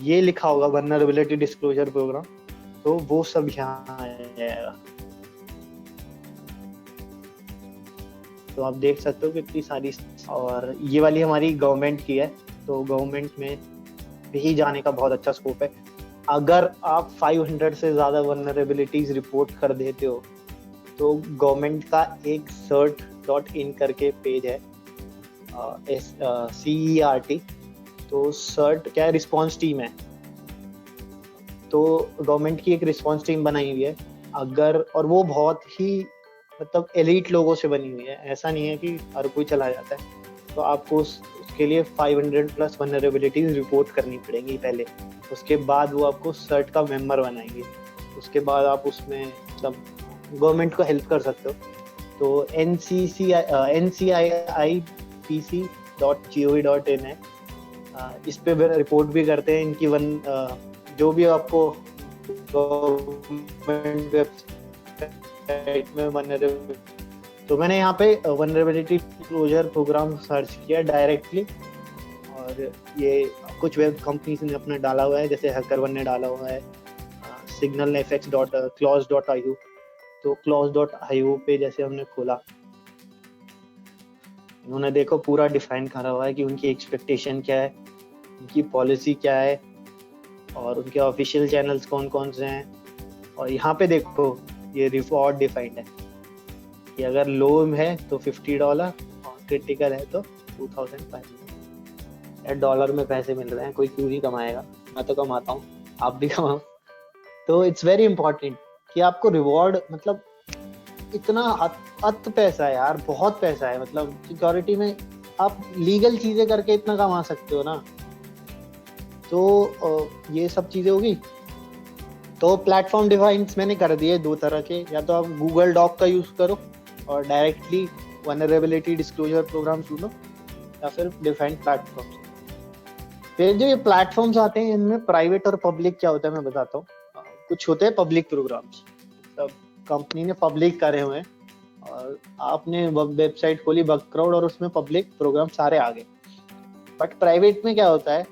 ये लिखा होगा वल्नरेबिलिटी डिस्क्लोजर प्रोग्राम, तो वो सब यहाँ आ जाएगा। तो आप देख सकते हो कितनी सारी, और ये वाली हमारी गवर्नमेंट की है, तो गवर्नमेंट में भी जाने का बहुत अच्छा स्कोप है। अगर आप 500 से ज़्यादा वल्नरेबिलिटीज रिपोर्ट कर देते हो तो गवर्नमेंट का एक cert.in करके पेज है, CERT। तो CERT क्या है, रिस्पॉन्स टीम है। तो गवर्नमेंट की एक रिस्पॉन्स टीम बनाई हुई है, अगर, और वो बहुत ही मतलब एलीट लोगों से बनी हुई है, ऐसा नहीं है कि हर कोई चला जाता है। तो आपको उसके लिए 500 प्लस वल्नरेबिलिटीज रिपोर्ट करनी पड़ेंगी पहले, उसके बाद वो आपको CERT का मेंबर बनाएंगे। उसके बाद आप उसमें मतलब गवर्नमेंट को हेल्प कर सकते हो। तो ncipc.gov.in है, इस पे रिपोर्ट भी करते हैं इनकी जो भी आपको गवर्नमेंट वेबसाइट में वल्नरेबिलिटी। तो मैंने यहाँ पे वल्नरेबिलिटी डिस्क्लोजर प्रोग्राम सर्च किया डायरेक्टली, और ये कुछ वेब कंपनीज ने अपना डाला हुआ है, जैसे हैकर1 ने डाला हुआ है, signalfx.clause.io। तो clause.io पे जैसे हमने खोला, इन्होंने देखो पूरा डिफाइन करा हुआ है कि उनकी एक्सपेक्टेशन क्या है, उनकी पॉलिसी क्या है, और उनके ऑफिशियल चैनल्स कौन कौन से हैं। और यहाँ पे देखो ये रिवॉर्ड डिफाइंड है कि अगर लो है तो $50 और क्रिटिकल है तो 2500। डॉलर में पैसे मिल रहे हैं, कोई क्यों नहीं कमाएगा, मैं तो कमाता हूँ, आप भी कमाओ। तो इट्स वेरी इंपॉर्टेंट कि आपको रिवॉर्ड, मतलब इतना अत पैसा है यार, बहुत पैसा है। मतलब सिक्योरिटी में आप लीगल चीजें करके इतना कमा सकते हो ना। तो ये सब चीजें होगी। तो प्लेटफॉर्म डिफाइंस मैंने कर दिए दो तरह के, या तो आप गूगल डॉक का यूज करो और डायरेक्टली वल्नरेबिलिटी डिस्क्लोजर प्रोग्राम चुनो, या फिर डिफाइंड प्लेटफॉर्म। फिर जो ये प्लेटफॉर्म्स आते हैं इनमें प्राइवेट और पब्लिक क्या होता है मैं बताता हूँ। कुछ होते हैं पब्लिक प्रोग्राम्स, सब कंपनी ने पब्लिक करे हुए हैं, और आपने वेबसाइट खोली बगक्राउड और उसमें पब्लिक प्रोग्राम सारे आ गए। बट प्राइवेट में क्या होता है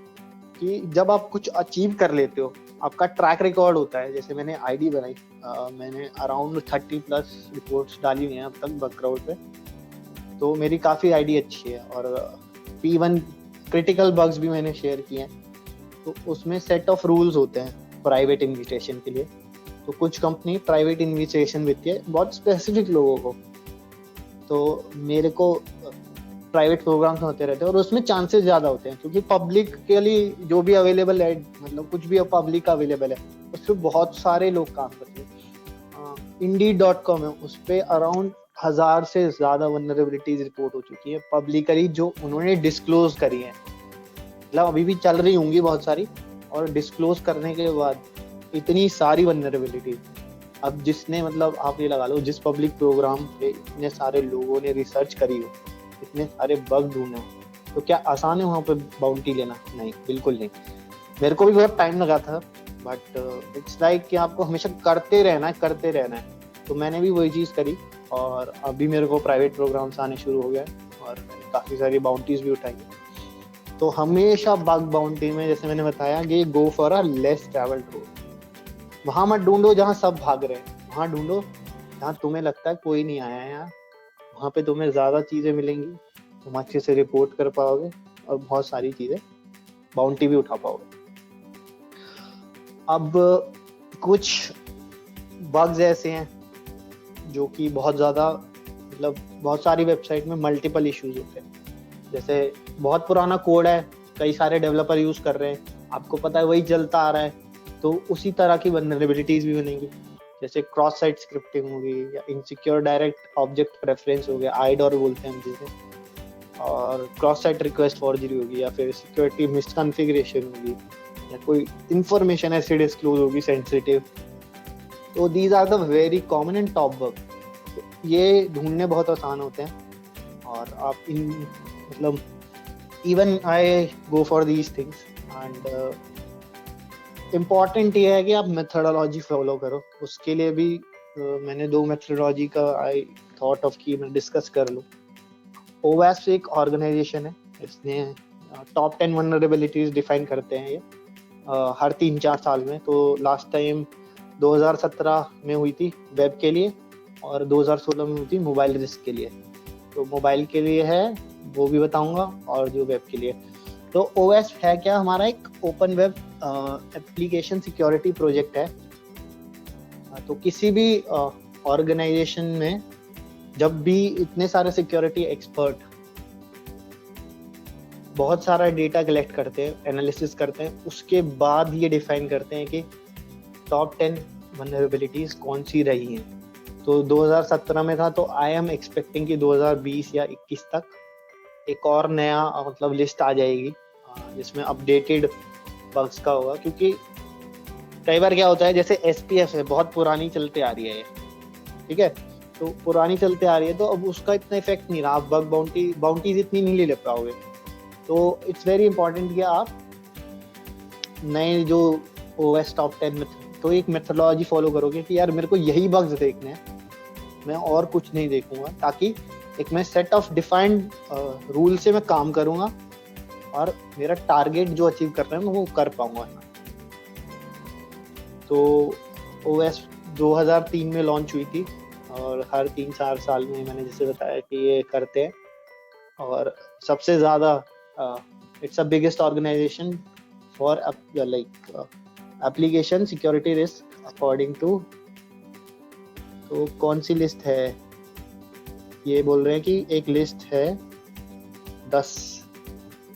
कि जब आप कुछ अचीव कर लेते हो, आपका ट्रैक रिकॉर्ड होता है। जैसे मैंने आईडी बनाई, मैंने अराउंड 30+ रिपोर्ट्स डाली हुई हैं अब तक बगक्राउड पे, तो मेरी काफ़ी आईडी अच्छी है। और P1 क्रिटिकल बग्स भी मैंने शेयर किए हैं। तो उसमें सेट ऑफ रूल्स होते हैं प्राइवेट इन्विटेशन के लिए, तो कुछ कंपनी प्राइवेट इन्विटेशन देती है बहुत स्पेसिफिक लोगों को, तो मेरे को प्राइवेट प्रोग्राम्स होते रहते हैं और उसमें चांसेस ज्यादा होते हैं क्योंकि पब्लिक के लिए जो भी अवेलेबल है, मतलब कुछ भी पब्लिक अवेलेबल है उस पर बहुत सारे लोग काम करते हैं। Indeed.com है, उस पर अराउंड 1000 से ज्यादा वल्नरेबिलिटीज रिपोर्ट हो चुकी है पब्लिकली, जो उन्होंने डिस्क्लोज करी है, मतलब अभी भी चल रही होंगी बहुत सारी, और डिस्क्लोज करने के बाद इतनी सारी वल्नरेबिलिटीज। अब जिसने, मतलब आप ये लगा लो, जिस पब्लिक प्रोग्राम पे इतने सारे लोगों ने रिसर्च करी हो, इतने सारे बग ढूंढे हो, तो क्या आसान है वहाँ पे बाउंटी लेना? नहीं, बिल्कुल नहीं। मेरे को भी बहुत टाइम लगा था, बट इट्स लाइक कि आपको हमेशा करते रहना है। तो मैंने भी वही चीज़ करी और अभी मेरे को प्राइवेट प्रोग्राम्स आने शुरू हो गए और मैंने काफ़ी सारी बाउंटीज भी उठाई है। तो हमेशा बग बाउंटी में, जैसे मैंने बताया, कि go for a less travelled road. वहाँ मत ढूंढो जहाँ सब भाग रहे हैं, वहाँ ढूंढो जहाँ तुम्हें लगता है कोई नहीं आया है यहाँ। वहाँ पे तुम्हें ज़्यादा चीज़ें मिलेंगी, तुम अच्छे से रिपोर्ट कर पाओगे और बहुत सारी चीज़ें बाउंटी भी उठा पाओगे। अब कुछ बग्स ऐसे हैं जो कि बहुत ज़्यादा, मतलब बहुत सारी वेबसाइट में मल्टीपल इश्यूज होते हैं। जैसे बहुत पुराना कोड है, कई सारे डेवलपर यूज़ कर रहे हैं, आपको पता है वही चलता आ रहा है, तो उसी तरह की वल्नरेबिलिटीज भी बनेंगी। जैसे क्रॉस साइट स्क्रिप्टिंग होगी या इनसिक्योर डायरेक्ट ऑब्जेक्ट प्रेफरेंस हो गया, आईडोर बोलते हैं हम जिसे, और क्रॉस साइट रिक्वेस्ट फॉर्जरी होगी, या फिर सिक्योरिटी मिसकॉन्फ़िगरेशन होगी, या कोई इंफॉर्मेशन ऐसे डिस्क्लोज होगी सेंसिटिव। तो these are the very common and top bug. ये ढूंढने बहुत आसान होते हैं और आप इन, मतलब even I go for these things. And important ये है कि आप मेथोडोलॉजी फॉलो करो। उसके लिए भी मैंने 2 मेथोडोलॉजी का आई थॉट ऑफ कि मैं डिस्कस कर लूँ। OWASP एक ऑर्गेनाइजेशन है, इसने टॉप 10 वल्नरेबिलिटीज डिफाइन करते हैं ये हर 3-4 साल में। तो लास्ट टाइम 2017 में हुई थी वेब के लिए और 2016 में हुई थी मोबाइल रिस्क के लिए। तो मोबाइल के लिए है वो भी बताऊंगा, और जो वेब के लिए, तो OWASP है क्या? हमारा एक open web application security project है। तो किसी भी ऑर्गेनाइजेशन में जब भी इतने सारे सिक्योरिटी एक्सपर्ट बहुत सारा डेटा कलेक्ट करते हैं, एनालिसिस करते हैं, उसके बाद ये डिफाइन करते हैं कि टॉप 10 वल्नरेबिलिटीज कौन सी रही हैं। तो 2017 में था, तो आई एम एक्सपेक्टिंग कि 2020 या 21 तक एक और नया मतलब लिस्ट आ जाएगी जिसमें अपडेटेड बग्स का होगा। क्योंकि कई बार क्या होता है, जैसे SPF है, बहुत पुरानी चलते आ रही है ये, ठीक है, तो पुरानी चलते आ रही है, तो अब उसका इतना इफेक्ट नहीं रहा, आप बग बाउंटीज इतनी नहीं ले पाओगे। तो इट्स वेरी इंपॉर्टेंट कि आप नए जो OS टॉप 10 में तो एक मेथोडोलॉजी फॉलो करोगे कि यार मेरे को यही बग्स देखने हैं, मैं और कुछ नहीं देखूंगा, ताकि एक मैं सेट ऑफ डिफाइंड रूल से मैं काम करूंगा और मेरा टारगेट जो अचीव कर रहे हैं मैं वो कर पाऊंगा। तो OS 2003 में लॉन्च हुई थी और हर 3-4 साल में, मैंने जैसे बताया कि ये करते हैं, और सबसे ज़्यादा it's a biggest organization for like application security risk according to. तो कौन सी लिस्ट है ये बोल रहे हैं कि एक लिस्ट है 10,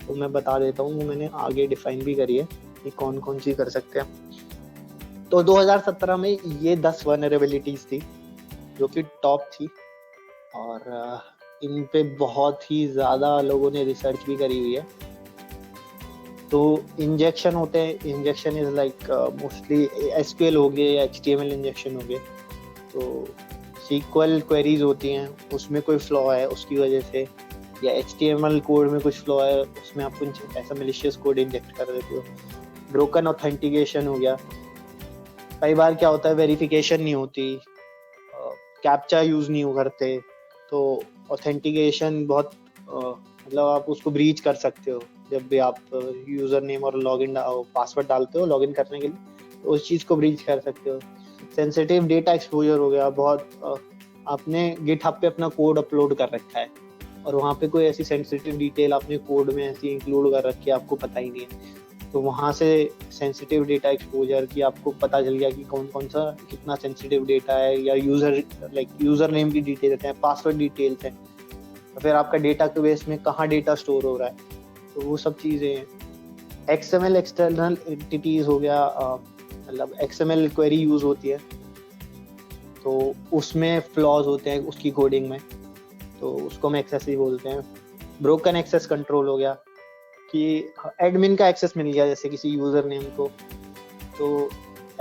तो मैं बता देता हूँ, वो मैंने आगे डिफाइन भी करी है कि कौन कौन सी कर सकते हैं। तो 2017 में ये 10 वल्नरेबिलिटीज थी जो कि टॉप थी, और इन पे बहुत ही ज़्यादा लोगों ने रिसर्च भी करी हुई है। तो इंजेक्शन होते हैं, injection is like mostly SQL हो गए या HTML इंजेक्शन हो गए। तो SQL क्वेरीज होती हैं, उसमें कोई फ्लॉ है उसकी वजह से, या HTML कोड में कुछ फ्लॉ है उसमें आप कुछ ऐसा मिलिशियस कोड इंजेक्ट कर देते हो। ब्रोकन ऑथेंटिकेशन हो गया, कई बार क्या होता है वेरिफिकेशन नहीं होती, कैप्चा यूज नहीं करते, तो ऑथेंटिकेशन बहुत मतलब आप उसको ब्रीच कर सकते हो। जब भी आप यूजर नेम और लॉगिन पासवर्ड डालते हो लॉगिन करने के लिए, तो उस चीज को ब्रीच कर सकते हो। सेंसिटिव डेटा एक्सपोजर हो गया, बहुत आपने गिटहब पे अपना कोड अपलोड कर रखा है और वहाँ पे कोई ऐसी सेंसिटिव डिटेल आपने कोड में ऐसी इंक्लूड कर रखी है आपको पता ही नहीं है, तो वहाँ से सेंसिटिव डेटा एक्सपोजर की आपको पता चल गया कि कौन कौन सा कितना सेंसिटिव डेटा है, या यूजर नेम की डिटेल्स हैं, पासवर्ड डिटेल्स हैं, तो फिर आपका डेटा के बेस में कहाँ डेटा स्टोर हो रहा है, तो वो सब चीज़ें हैं। XML एक्सटर्नल एंटिटीज हो गया, मतलब XML क्वेरी यूज होती है, तो उसमें फ्लॉज होते हैं उसकी कोडिंग में, तो उसको हम एक्सेस बोलते हैं। ब्रोकन एक्सेस कंट्रोल हो गया कि एडमिन का एक्सेस मिल गया जैसे किसी यूजर नेम को, तो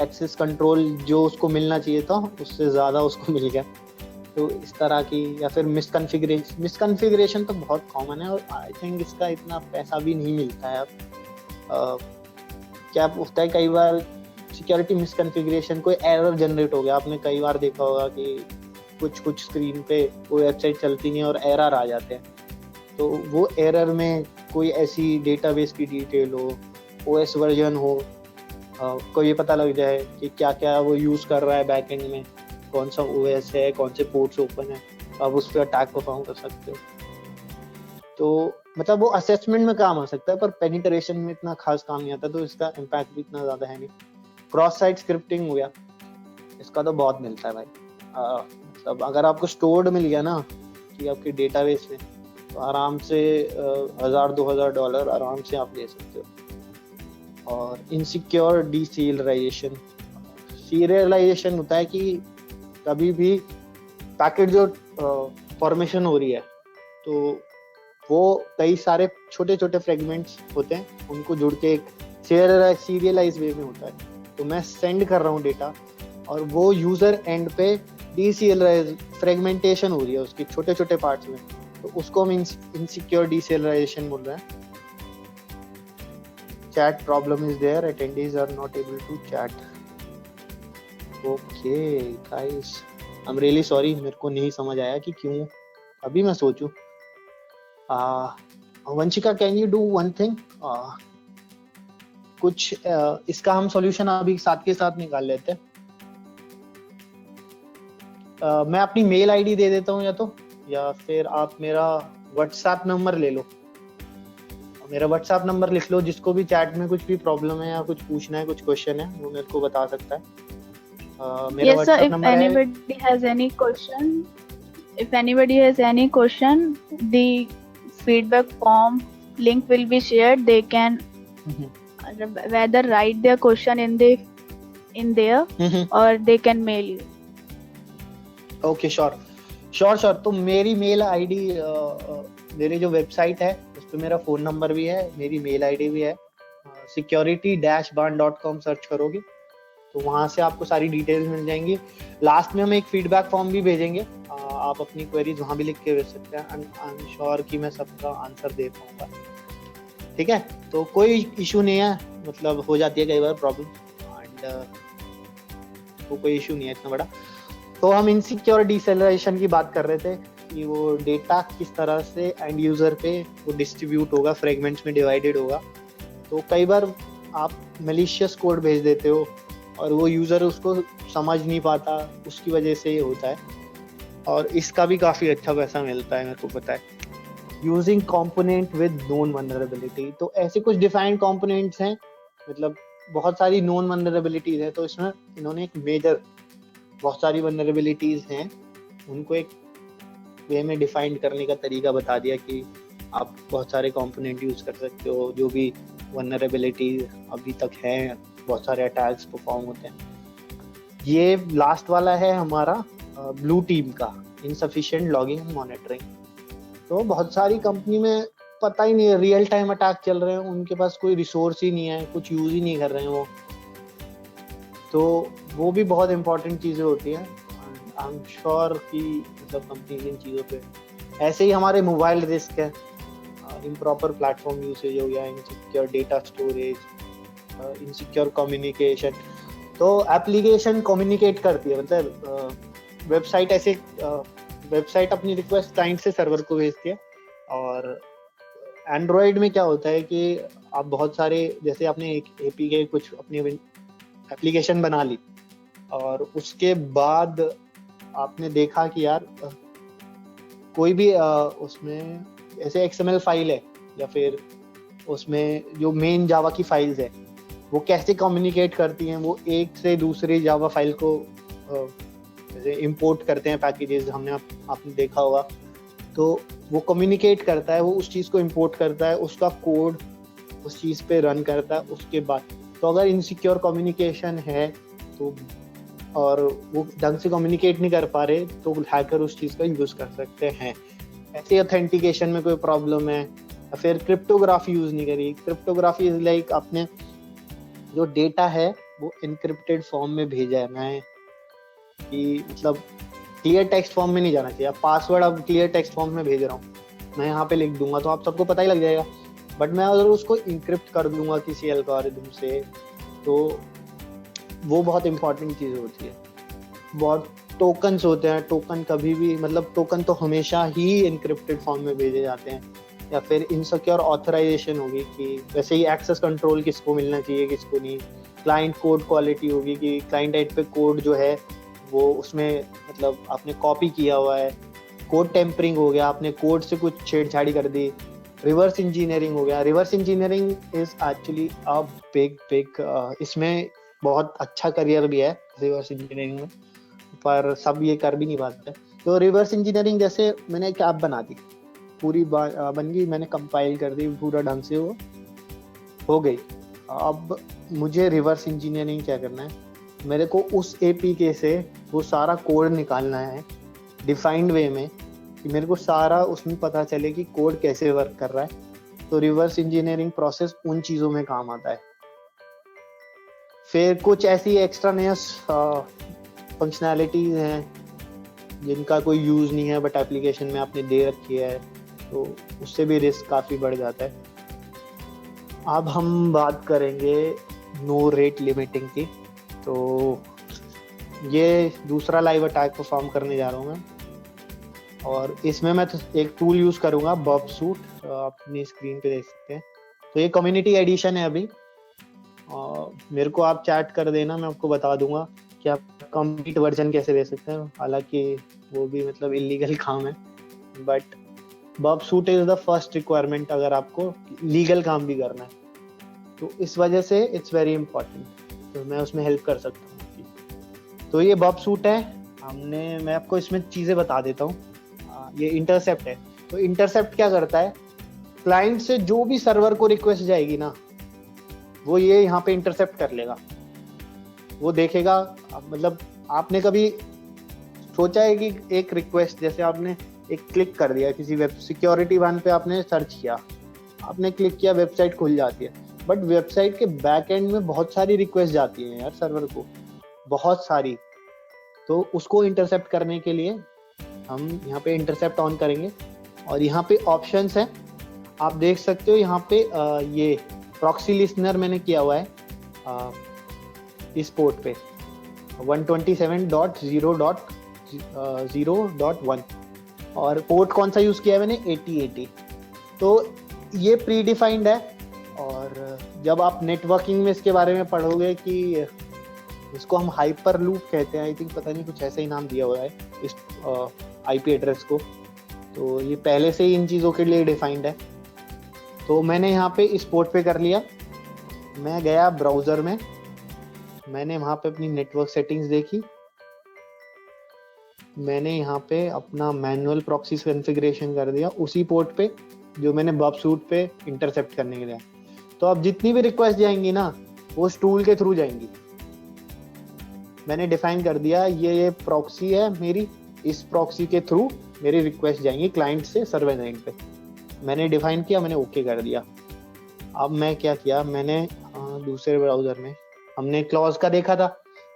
एक्सेस कंट्रोल जो उसको मिलना चाहिए था उससे ज़्यादा उसको मिल गया, तो इस तरह की। या फिर मिसकन्फिगरेशन तो बहुत कॉमन है, और आई थिंक इसका इतना पैसा भी नहीं मिलता है अब। क्या होता है कई बार सिक्योरिटी मिसकन्फिगरेशन, कोई एरर जनरेट हो गया, आपने कई बार देखा होगा कि कुछ स्क्रीन पे कोई वेबसाइट चलती नहीं और एरर आ जाते हैं, तो वो एरर में कोई ऐसी डेटाबेस की डिटेल हो, OS वर्जन हो, को ये पता लग जाए कि क्या क्या वो यूज़ कर रहा है बैकएंड में, कौन सा OS है, कौन से पोर्ट्स ओपन है, आप उस पर अटैक परफॉर्म कर सकते हो। तो मतलब वो असेसमेंट में काम आ सकता है, पर पेनिट्रेशन में इतना खास काम नहीं आता, तो इसका इम्पैक्ट भी इतना ज़्यादा है नहीं। क्रॉस साइट स्क्रिप्टिंग हो गया, इसका तो बहुत मिलता है भाई। मतलब अगर आपको स्टोर्ड मिल गया ना कि आपके डेटाबेस में, तो आराम से $1000-2000 आराम से आप ले सकते हो। और इनसिक्योर सीरियलाइजेशन होता है कि कभी भी पैकेट जो फॉर्मेशन हो रही है, तो वो कई सारे छोटे छोटे फ्रेगमेंट्स होते हैं, उनको जुड़ के एक सीरियलाइज वे में होता है। तो मैं सेंड कर रहा हूँ डेटा, और वो यूजर एंड पे डीसीरियलाइज फ्रेगमेंटेशन हो रही है उसके छोटे छोटे पार्ट्स में, तो उसको हम इनसिक्योर डीसीरियलाइजेशन बोल रहे हैं। Chat problem is there, attendees are not able to chat. Okay guys, I am really sorry, मेरे को नहीं समझ आया कि क्यों, अभी मैं सोचूं। Vanshika, can you do one thing, कुछ इसका हम सॉल्यूशन अभी साथ के साथ निकाल लेते हैं। मैं अपनी मेल आईडी दे देता हूँ, या फिर आप मेरा व्हाट्सएप नंबर ले लो, मेरा व्हाट्सएप नंबर लिख लो, जिसको भी चैट में कुछ भी प्रॉब्लम है या कुछ पूछना है, कुछ क्वेश्चन है, वो मेरे को बता सकता है। मेरा व्हाट्सएप नंबर है। If anybody has any question, the feedback form link will be shared. They can whether write their question in there or they can mail you. Okay, sure. तो मेरी मेल आईडी, मेरी जो website है उस पर मेरा phone number भी है, मेरी मेल आईडी भी है। security-barn.com सर्च करोगे तो वहां से आपको सारी डिटेल्स मिल जाएंगी। लास्ट में हम एक फीडबैक फॉर्म भी भेजेंगे, आप अपनी क्वेरीज वहां भी लिख के भेज सकते हैं। आई एम श्योर कि मैं सबका आंसर दे पाऊंगा, ठीक है? तो कोई इशू नहीं है, मतलब हो जाती है कई बार प्रॉब्लम, एंड वो कोई इशू नहीं है इतना बड़ा। तो हम इनसिक्योर डीसेलरेशन की बात कर रहे थे कि वो डेटा किस तरह से एंड यूजर पे वो डिस्ट्रीब्यूट होगा, फ्रेगमेंट्स में डिवाइडेड होगा। तो कई बार आप मैलिशियस कोड भेज देते हो और वो यूजर उसको समझ नहीं पाता, उसकी वजह से ये होता है, और इसका भी काफी अच्छा पैसा मिलता है, मेरे को पता है। Using component with known vulnerability, तो ऐसे कुछ डिफाइंड कंपोनेंट्स हैं, मतलब बहुत सारी नोन वल्नरेबिलिटीज है, तो इसमें इन्होंने एक मेजर, बहुत सारी वल्नरेबिलिटीज हैं, उनको एक वे में डिफाइंड करने का तरीका बता दिया कि आप बहुत सारे कंपोनेंट यूज कर सकते हो, जो भी वल्नरेबिलिटी अभी तक है, बहुत सारे अटैक्स परफॉर्म होते हैं। ये लास्ट वाला है हमारा ब्लू टीम का, इनसफिशिएंट लॉगिंग एंड मॉनिटरिंग। तो बहुत सारी कंपनी में पता ही नहीं है, रियल टाइम अटैक चल रहे हैं, उनके पास कोई रिसोर्स ही नहीं है, कुछ यूज ही नहीं कर रहे हैं वो, तो वो भी बहुत इंपॉर्टेंट चीजें होती हैं। आई एम श्योर कि मतलब कंपनी इन चीज़ों पे, ऐसे ही हमारे मोबाइल रिस्क है, इम्प्रॉपर प्लेटफॉर्म यूसेज हो गया, insecure data storage, insecure communication. तो एप्लीकेशन कम्युनिकेट करती है, मतलब वेबसाइट अपनी रिक्वेस्ट क्लाइंट से सर्वर को भेजती है। और एंड्रॉयड में क्या होता है कि आप बहुत सारे, जैसे आपने एक एपीके कुछ अपनी एप्लीकेशन बना ली, और उसके बाद आपने देखा कि यार कोई भी उसमें ऐसे XML फाइल है या फिर उसमें जो मेन जावा की फाइल्स है वो कैसे कम्युनिकेट करती हैं, वो एक से दूसरी जावा फाइल को जैसे इंपोर्ट करते हैं पैकेजेस, आपने देखा होगा, तो वो कम्युनिकेट करता है, वो उस चीज़ को इंपोर्ट करता है, उसका कोड उस चीज़ पे रन करता है उसके बाद। तो अगर इनसिक्योर कम्युनिकेशन है तो और वो ढंग से कम्युनिकेट नहीं कर पा रहे तो हैकर उस चीज़ का यूज़ कर सकते हैं। ऐसे ऑथेंटिकेशन में कोई प्रॉब्लम है या फिर क्रिप्टोग्राफी यूज़ नहीं करी। क्रिप्टोग्राफी इज लाइक आपने जो डेटा है वो इनक्रिप्टेड फॉर्म में भेजा है, मैं कि मतलब क्लियर टेक्स्ट फॉर्म में नहीं जाना चाहिए। पासवर्ड अब क्लियर टेक्स्ट फॉर्म में भेज रहा हूँ, मैं यहाँ पे लिख दूंगा तो आप सबको पता ही लग जाएगा। बट मैं अगर उसको इंक्रिप्ट कर दूंगा किसी एल्गोरिथम से तो वो बहुत इंपॉर्टेंट चीज़ होती है। बहुत टोकन्स होते हैं, टोकन कभी भी मतलब टोकन तो हमेशा ही इनक्रिप्टेड फॉर्म में भेजे जाते हैं। या फिर इनसिक्योर ऑथराइजेशन होगी कि वैसे ही एक्सेस कंट्रोल किसको मिलना चाहिए किसको नहीं। क्लाइंट कोड क्वालिटी होगी कि क्लाइंट साइड पे कोड जो है वो उसमें मतलब आपने कॉपी किया हुआ है। कोड टेम्परिंग हो गया, आपने कोड से कुछ छेड़छाड़ी कर दी। रिवर्स इंजीनियरिंग हो गया। Reverse engineering is actually a big इसमें बहुत अच्छा करियर भी है रिवर्स इंजीनियरिंग में, पर सब ये कर भी नहीं पाते। तो रिवर्स इंजीनियरिंग जैसे मैंने एक ऐप बना दी, पूरी बन गई, मैंने कंपाइल कर दी पूरा ढंग से, वो हो गई। अब मुझे रिवर्स इंजीनियरिंग क्या करना है, मेरे को उस एपीके से वो सारा कोड निकालना है डिफाइंड वे में कि मेरे को सारा उसमें पता चले कि कोड कैसे वर्क कर रहा है। तो रिवर्स इंजीनियरिंग प्रोसेस उन चीज़ों में काम आता है। फिर कुछ ऐसी एक्स्ट्रा नया फंक्शनैलिटीज हैं जिनका कोई यूज़ नहीं है बट एप्लीकेशन में आपने दे रखी है, तो उससे भी रिस्क काफ़ी बढ़ जाता है। अब हम बात करेंगे नो रेट लिमिटिंग की। तो ये दूसरा लाइव अटैक परफॉर्म करने जा रहा हूँ मैं, और इसमें मैं एक टूल यूज़ करूँगा बबसूट, आप अपनी स्क्रीन पे देख सकते हैं। तो ये कम्युनिटी एडिशन है अभी, मेरे को आप चैट कर देना, मैं आपको बता दूंगा कि आप कंप्लीट वर्जन कैसे ले सकते हैं। हालांकि वो भी मतलब इलीगल काम है, बट बबसूट इज द फर्स्ट रिक्वायरमेंट अगर आपको लीगल काम भी करना है, तो इस वजह से इट्स वेरी इंपॉर्टेंट, तो मैं उसमें हेल्प कर सकता हूँ। तो ये बबसूट है, मैं आपको इसमें चीज़ें बता देता हूँ। ये इंटरसेप्ट है। तो इंटरसेप्ट क्या करता है, क्लाइंट से जो भी सर्वर को रिक्वेस्ट जाएगी ना, वो ये यहाँ पे इंटरसेप्ट कर लेगा। वो देखेगा, मतलब आपने कभी सोचा है कि एक रिक्वेस्ट जैसे आपने एक क्लिक कर दिया किसी वेब सिक्योरिटी वन पे, आपने सर्च किया, आपने क्लिक किया, वेबसाइट खुल जाती है, बट वेबसाइट के बैक एंड में बहुत सारी रिक्वेस्ट जाती हैं यार सर्वर को, बहुत सारी। तो उसको इंटरसेप्ट करने के लिए हम यहाँ पे इंटरसेप्ट ऑन करेंगे, और यहाँ पे ऑप्शंस हैं, आप देख सकते हो यहाँ पे ये प्रॉक्सी लिसनर मैंने किया हुआ है इस पोर्ट पे 127.0.0.1, और पोर्ट कौन सा यूज़ किया है मैंने, 8080। तो ये प्री डिफाइंड है, और जब आप नेटवर्किंग में इसके बारे में पढ़ोगे कि इसको हम हाइपर लूप कहते हैं, आई थिंक, पता नहीं कुछ ऐसा ही नाम दिया हुआ है इस आईपी एड्रेस को। तो ये पहले से ही इन चीज़ों के लिए डिफाइंड है। तो मैंने यहाँ पे इस पोर्ट पे कर लिया, मैं गया ब्राउज़र में, मैंने वहाँ पे अपनी नेटवर्क सेटिंग्स देखी, मैंने यहाँ पे अपना मैनुअल प्रॉक्सी कॉन्फ़िगरेशन कर दिया उसी पोर्ट पे जो मैंने बबसूट पे इंटरसेप्ट करने के लिए। तो अब जितनी भी रिक्वेस्ट जाएंगी ना, वो उस टूल के थ्रू जाएंगी। मैंने डिफाइन कर दिया ये प्रॉक्सी है मेरी, इस प्रॉक्सी के थ्रू मेरी रिक्वेस्ट जाएंगी क्लाइंट से सर्वर साइड पे। मैंने डिफाइन किया, मैंने ओके कर दिया। अब मैं क्या किया, मैंने दूसरे ब्राउजर में हमने क्लॉज का देखा था,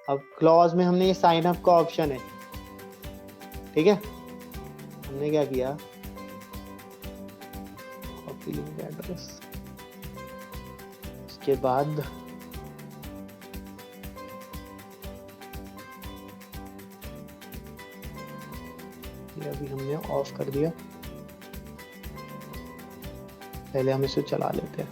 अब क्लॉज में हमने ये साइन अप का ऑप्शन है, ठीक है। हमने क्या किया, कॉपी लिंक एड्रेस, इसके बाद ये अभी हमने ऑफ कर दिया, पहले हम इसे चला लेते हैं।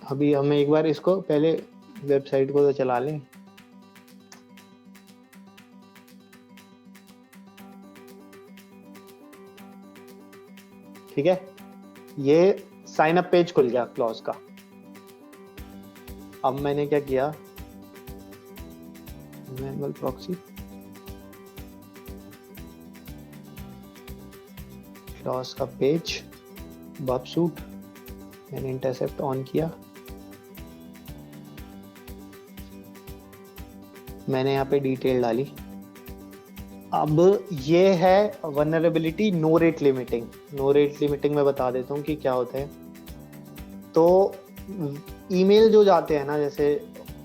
अभी हमें एक बार इसको पहले वेबसाइट को तो चला लें। ठीक है, ये साइन अप पेज खुल गया क्लॉज का। अब मैंने क्या किया, मैनुअल प्रॉक्सी, क्लॉज का पेज, बब सूट, मैंने इंटरसेप्ट ऑन किया, मैंने यहाँ पे डिटेल डाली। अब ये है vulnerability no rate limiting. No rate limiting में बता देता हूँ कि क्या होता है। तो ईमेल जो जाते हैं ना, जैसे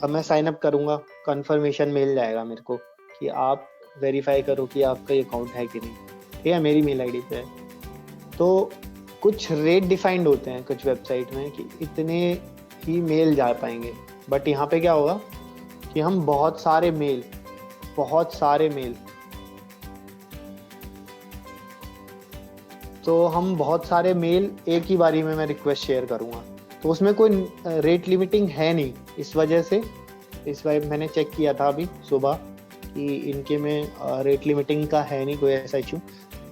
अब मैं साइन अप करूँगा, कंफर्मेशन मेल जाएगा मेरे को कि आप वेरीफाई करो कि आपका ये अकाउंट है कि नहीं, ठीक है, मेरी मेल आईडी पे है। तो कुछ रेट डिफाइंड होते हैं कुछ वेबसाइट में कि इतने ही मेल जा पाएंगे, बट यहाँ पे क्या होगा कि हम बहुत सारे मेल तो हम बहुत सारे मेल एक ही बारी में मैं रिक्वेस्ट शेयर करूँगा, तो उसमें कोई रेट लिमिटिंग है नहीं। इस वजह से इस बार मैंने चेक किया था अभी सुबह कि इनके में रेट लिमिटिंग का है नहीं कोई ऐसा इशू।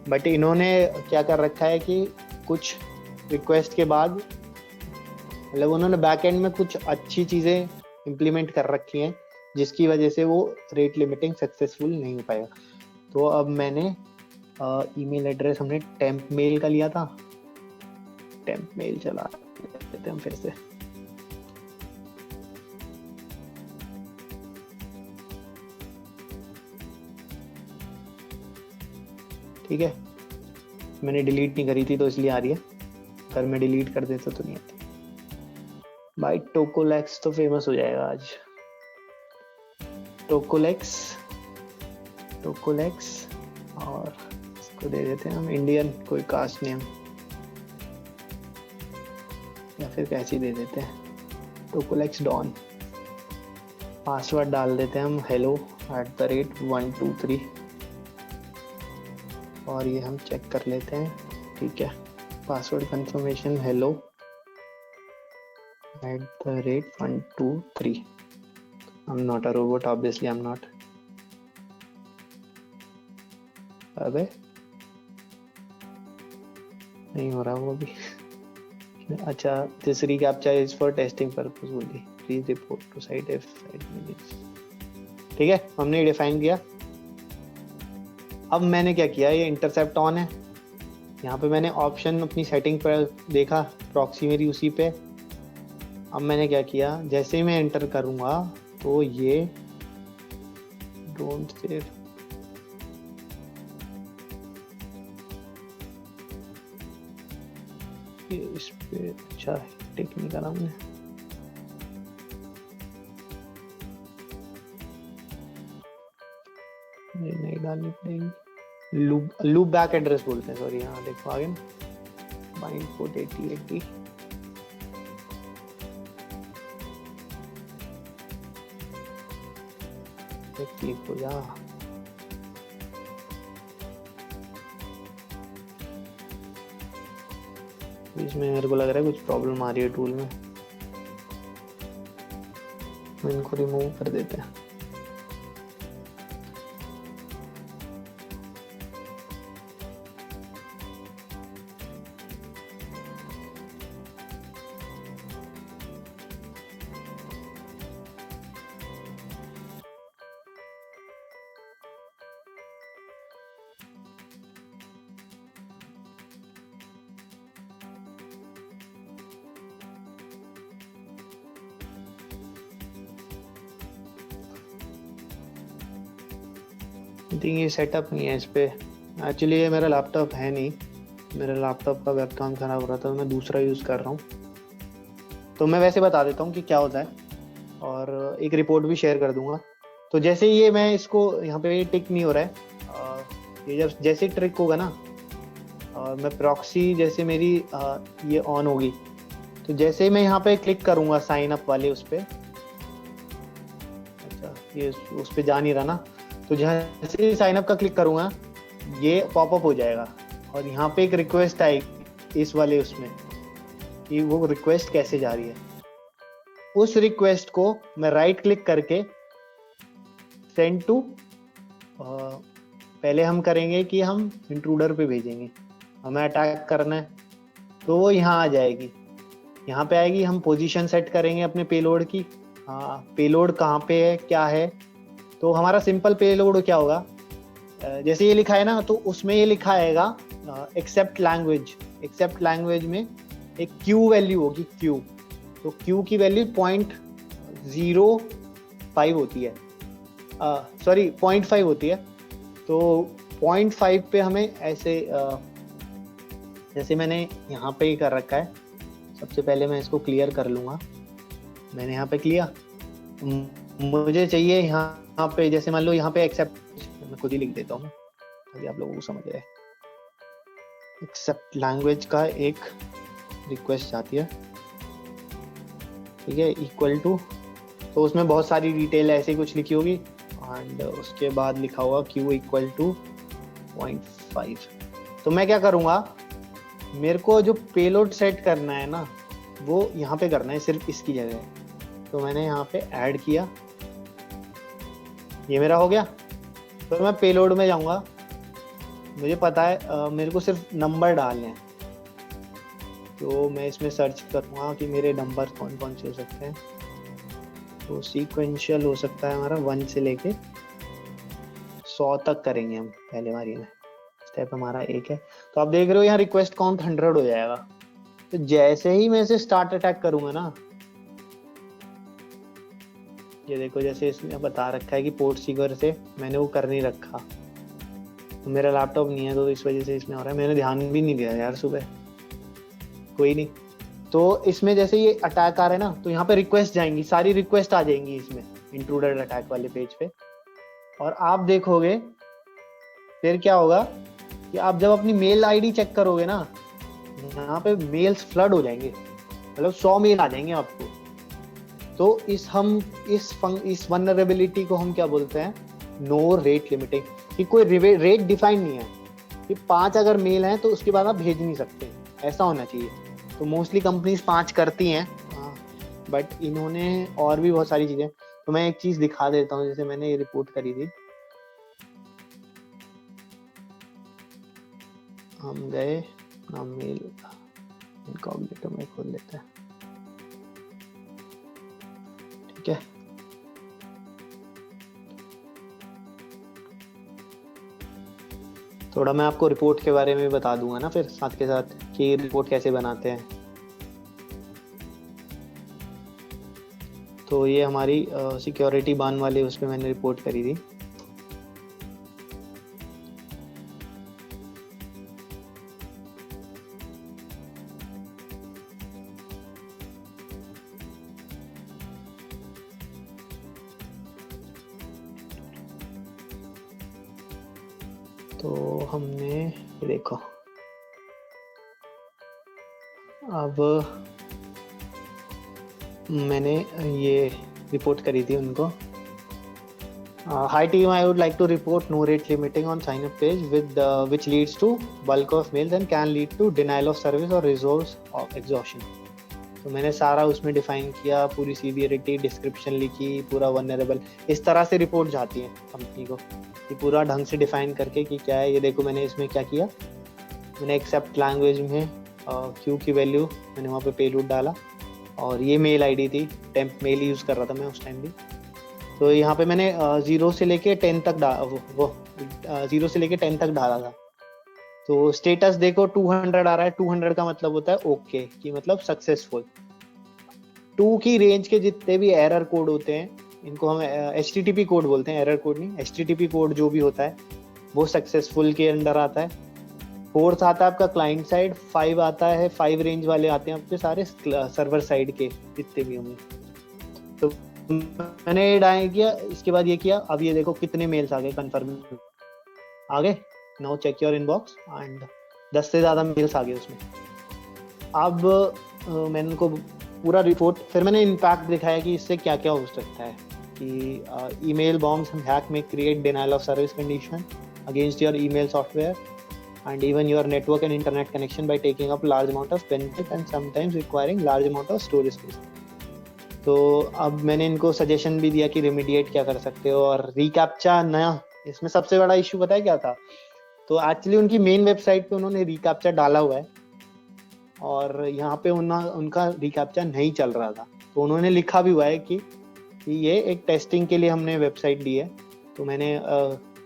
बट इन्होंने क्या कर रखा है कि कुछ रिक्वेस्ट के बाद, मतलब उन्होंने बैक एंड में कुछ अच्छी चीज़ें इम्प्लीमेंट कर रखी हैं जिसकी वजह से वो रेट लिमिटिंग सक्सेसफुल नहीं हो पाएगा। तो अब मैंने ईमेल एड्रेस हमने टेम्प मेल का लिया था, टेम्प मेल चला देते हम फिर से। ठीक है, मैंने डिलीट नहीं करी थी तो इसलिए आ रही है, अगर मैं डिलीट कर देता तो नहीं आती। भाई टोकोलेक्स तो फेमस हो जाएगा आज। टोकोलेक्स और इसको दे देते हैं हम इंडियन कोई कास्ट नेम, या फिर कैसी दे देते हैं, टोकोलेक्स डॉन। पासवर्ड डाल देते हैं हम hello@123 और ये हम चेक कर लेते हैं। ठीक है, password confirmation hello@123। I'm not a robot, obviously I'm not। अबे नहीं हो रहा वो भी। अच्छा, this recaptcha is for testing purpose only, please report to site if site manages। ठीक है, हमने डिफाइन किया। अब मैंने क्या किया, ये इंटरसेप्ट ऑन है, यहाँ पे मैंने ऑप्शन अपनी सेटिंग पर देखा, प्रॉक्सी मेरी उसी पे। अब मैंने क्या किया, जैसे ही मैं एंटर करूँगा तो ये डोंट सेव, इस पे अच्छा टिक नहीं करा हमने। ये नहीं डालनी पड़ेगी, लूप बैक एड्रेस बोलते हैं, सॉरी। यहाँ देखो आगे बाइंड पोर्ट 8080। क्लिक हो जा। इसमें मेरे को लग रहा है कुछ प्रॉब्लम आ रही है टूल में, इनको रिमूव कर देते हैं। आई थिंक ये सेटअप नहीं है इस पे। एक्चुअली ये मेरा लैपटॉप है नहीं, मेरे लैपटॉप का वेबकैम खराब हो रहा था, मैं दूसरा यूज़ कर रहा हूँ। तो मैं वैसे बता देता हूँ कि क्या होता है और एक रिपोर्ट भी शेयर कर दूंगा। तो जैसे ये मैं इसको यहाँ पे टिक नहीं हो रहा है, ये जब जैसे ट्रिक होगा ना, मैं प्रॉक्सी जैसे मेरी ये ऑन होगी, तो जैसे ही मैं यहाँ पे क्लिक करूँगा साइन अप वाले उस पर, अच्छा ये उस पर जा नहीं रहा ना, तो जैसे साइन अप का क्लिक करूँगा ये पॉपअप हो जाएगा और यहाँ पे एक रिक्वेस्ट आएगी इस वाले उसमें कि वो रिक्वेस्ट कैसे जा रही है। उस रिक्वेस्ट को मैं राइट क्लिक करके सेंड टू, पहले हम करेंगे कि हम इंट्रूडर पे भेजेंगे, हमें अटैक करना है तो वो यहाँ आ जाएगी, यहाँ पे आएगी। हम पोजीशन सेट करेंगे अपने पेलोड की। हाँ, पेलोड कहाँ पे है, क्या है। तो हमारा सिंपल पेलोड क्या होगा, जैसे ये लिखा है ना, तो उसमें ये लिखा आएगा एक्सेप्ट लैंग्वेज। एक्सेप्ट लैंग्वेज में एक क्यू वैल्यू होगी, क्यू। तो क्यू की वैल्यू 0.05 होती है, सॉरी 0.5 होती है। तो 0.5 पे हमें ऐसे जैसे मैंने यहाँ पे ही कर रखा है। सबसे पहले मैं इसको क्लियर कर लूँगा। मैंने यहाँ पे किया, मुझे चाहिए यहाँ पे, जैसे मान लो यहाँ पे एक्सेप्ट, मैं खुद ही लिख देता हूँ ताकि आप लोगों को समझ आए। एक्सेप्ट लैंग्वेज का एक रिक्वेस्ट आती है, ठीक है, इक्वल टू। तो उसमें बहुत सारी डिटेल ऐसे कुछ लिखी होगी, एंड उसके बाद लिखा होगा क्यू इक्वल टू 0.5। तो मैं क्या करूँगा, मेरे को जो पेलोड सेट करना है ना, वो यहाँ पे करना है, सिर्फ इसकी जगह। तो मैंने यहाँ पे ऐड किया, ये मेरा हो गया। तो मैं पेलोड में जाऊँगा, मुझे पता है मेरे को सिर्फ नंबर डालने हैं। तो मैं इसमें सर्च करूँगा कि मेरे नंबर कौन कौन से हो सकते हैं। तो सीक्वेंशियल हो सकता है हमारा 1 से लेके 100 तक करेंगे हम पहले बारी में। स्टेप हमारा 1 है। तो आप देख रहे हो यहाँ रिक्वेस्ट काउंट 100 हो जाएगा। तो जैसे ही मैं इसे स्टार्ट अटैक करूंगा ना, ये देखो जैसे इसमें बता रखा है कि पोर्ट सीकर से मैंने वो कर नहीं रखा। तो मेरा लैपटॉप नहीं है, तो इस वजह से इसमें हो रहा है। मैंने ध्यान भी नहीं दिया यार सुबह, कोई नहीं। तो इसमें जैसे ये अटैक आ रहा है ना, तो यहाँ पे रिक्वेस्ट जाएंगी, सारी रिक्वेस्ट आ जाएंगी इसमें इंट्रूडर अटैक वाले पेज पे। और आप देखोगे फिर क्या होगा कि आप जब अपनी मेल आईडी चेक करोगे ना, यहाँ पे मेल्स फ्लड हो जाएंगे, मतलब 100 मेल आ जाएंगे आपको। तो इस वल्नरेबिलिटी को हम क्या बोलते हैं, नो रेट लिमिटिंग, कि कोई रेट डिफाइन नहीं है कि 5 अगर मेल हैं तो उसके बाद आप भेज नहीं सकते, ऐसा होना चाहिए। तो मोस्टली कंपनीज 5 करती हैं, बट इन्होंने और भी बहुत सारी चीजें। तो मैं एक चीज दिखा देता हूँ, जैसे मैंने ये रिपोर्ट करी थी। हम गए ना, मेल इनकॉग्निटो में खोल लेते हैं, ठीक है। थोड़ा मैं आपको रिपोर्ट के बारे में बता दूंगा ना फिर साथ के साथ कि रिपोर्ट कैसे बनाते हैं। तो ये हमारी सिक्योरिटी बान वाले उस पर मैंने रिपोर्ट करी थी। तो हमने देखो, अब मैंने ये रिपोर्ट करी थी उनको। Hi team, I would like to report no rate limiting on sign up page with which leads to bulk of mails and can lead to denial of service और रिसोर्स ऑफ एग्जॉशन। तो मैंने सारा उसमें define किया, पूरी severity description लिखी, पूरा vulnerable. इस तरह से रिपोर्ट जाती है कंपनी को, कि पूरा ढंग से डिफाइन करके कि क्या है। ये देखो मैंने इसमें क्या किया, मैंने एक्सेप्ट लैंग्वेज में क्यू की वैल्यू मैंने वहाँ पे पेलोड डाला, और ये मेल आईडी थी, टेम्प मेल यूज़ कर रहा था मैं उस टाइम भी। तो यहाँ पे मैंने 0 से लेके 10 तक 0 से लेके 10 तक डाला था। तो स्टेटस देखो 200 आ रहा है। 200 का मतलब होता है ओके, कि मतलब सक्सेसफुल। 2 की रेंज के जितने भी एरर कोड होते हैं, इनको हम HTTP कोड बोलते हैं, एरर कोड नहीं। HTTP कोड जो भी होता है वो सक्सेसफुल के अंडर आता है। 4 आता है आपका क्लाइंट साइड, 5 आता है, 5 रेंज वाले आते हैं आपके सारे सर्वर साइड के जितने भी होंगे। तो मैंने ये डायल किया, इसके बाद ये किया। अब ये देखो कितने मेल्स आ गए, कन्फर्म आ गए। Now check your inbox, and 10 से ज़्यादा मेल्स आ गए उसमें। अब मैंने उनको पूरा रिपोर्ट, फिर मैंने इम्पैक्ट दिखाया कि इससे क्या क्या हो सकता है। कि ईमेल बॉम्ब्स एंड हैक में create denial of service condition against your email software and even your network and internet connection by taking up large amount of bandwidth and sometimes requiring large amount of storage space. तो अब मैंने इनको suggestion भी दिया कि रेमिडिएट क्या कर सकते हो। और रिकैप्चा नया, इसमें सबसे बड़ा इशू पता है क्या था। तो एक्चुअली उनकी मेन वेबसाइट पे उन्होंने रिकैप्चा डाला हुआ है, और यहाँ पे उनका रिकैप्चा नहीं चल रहा था, तो उन्होंने लिखा भी हुआ है कि ये एक टेस्टिंग के लिए हमने वेबसाइट दी है। तो मैंने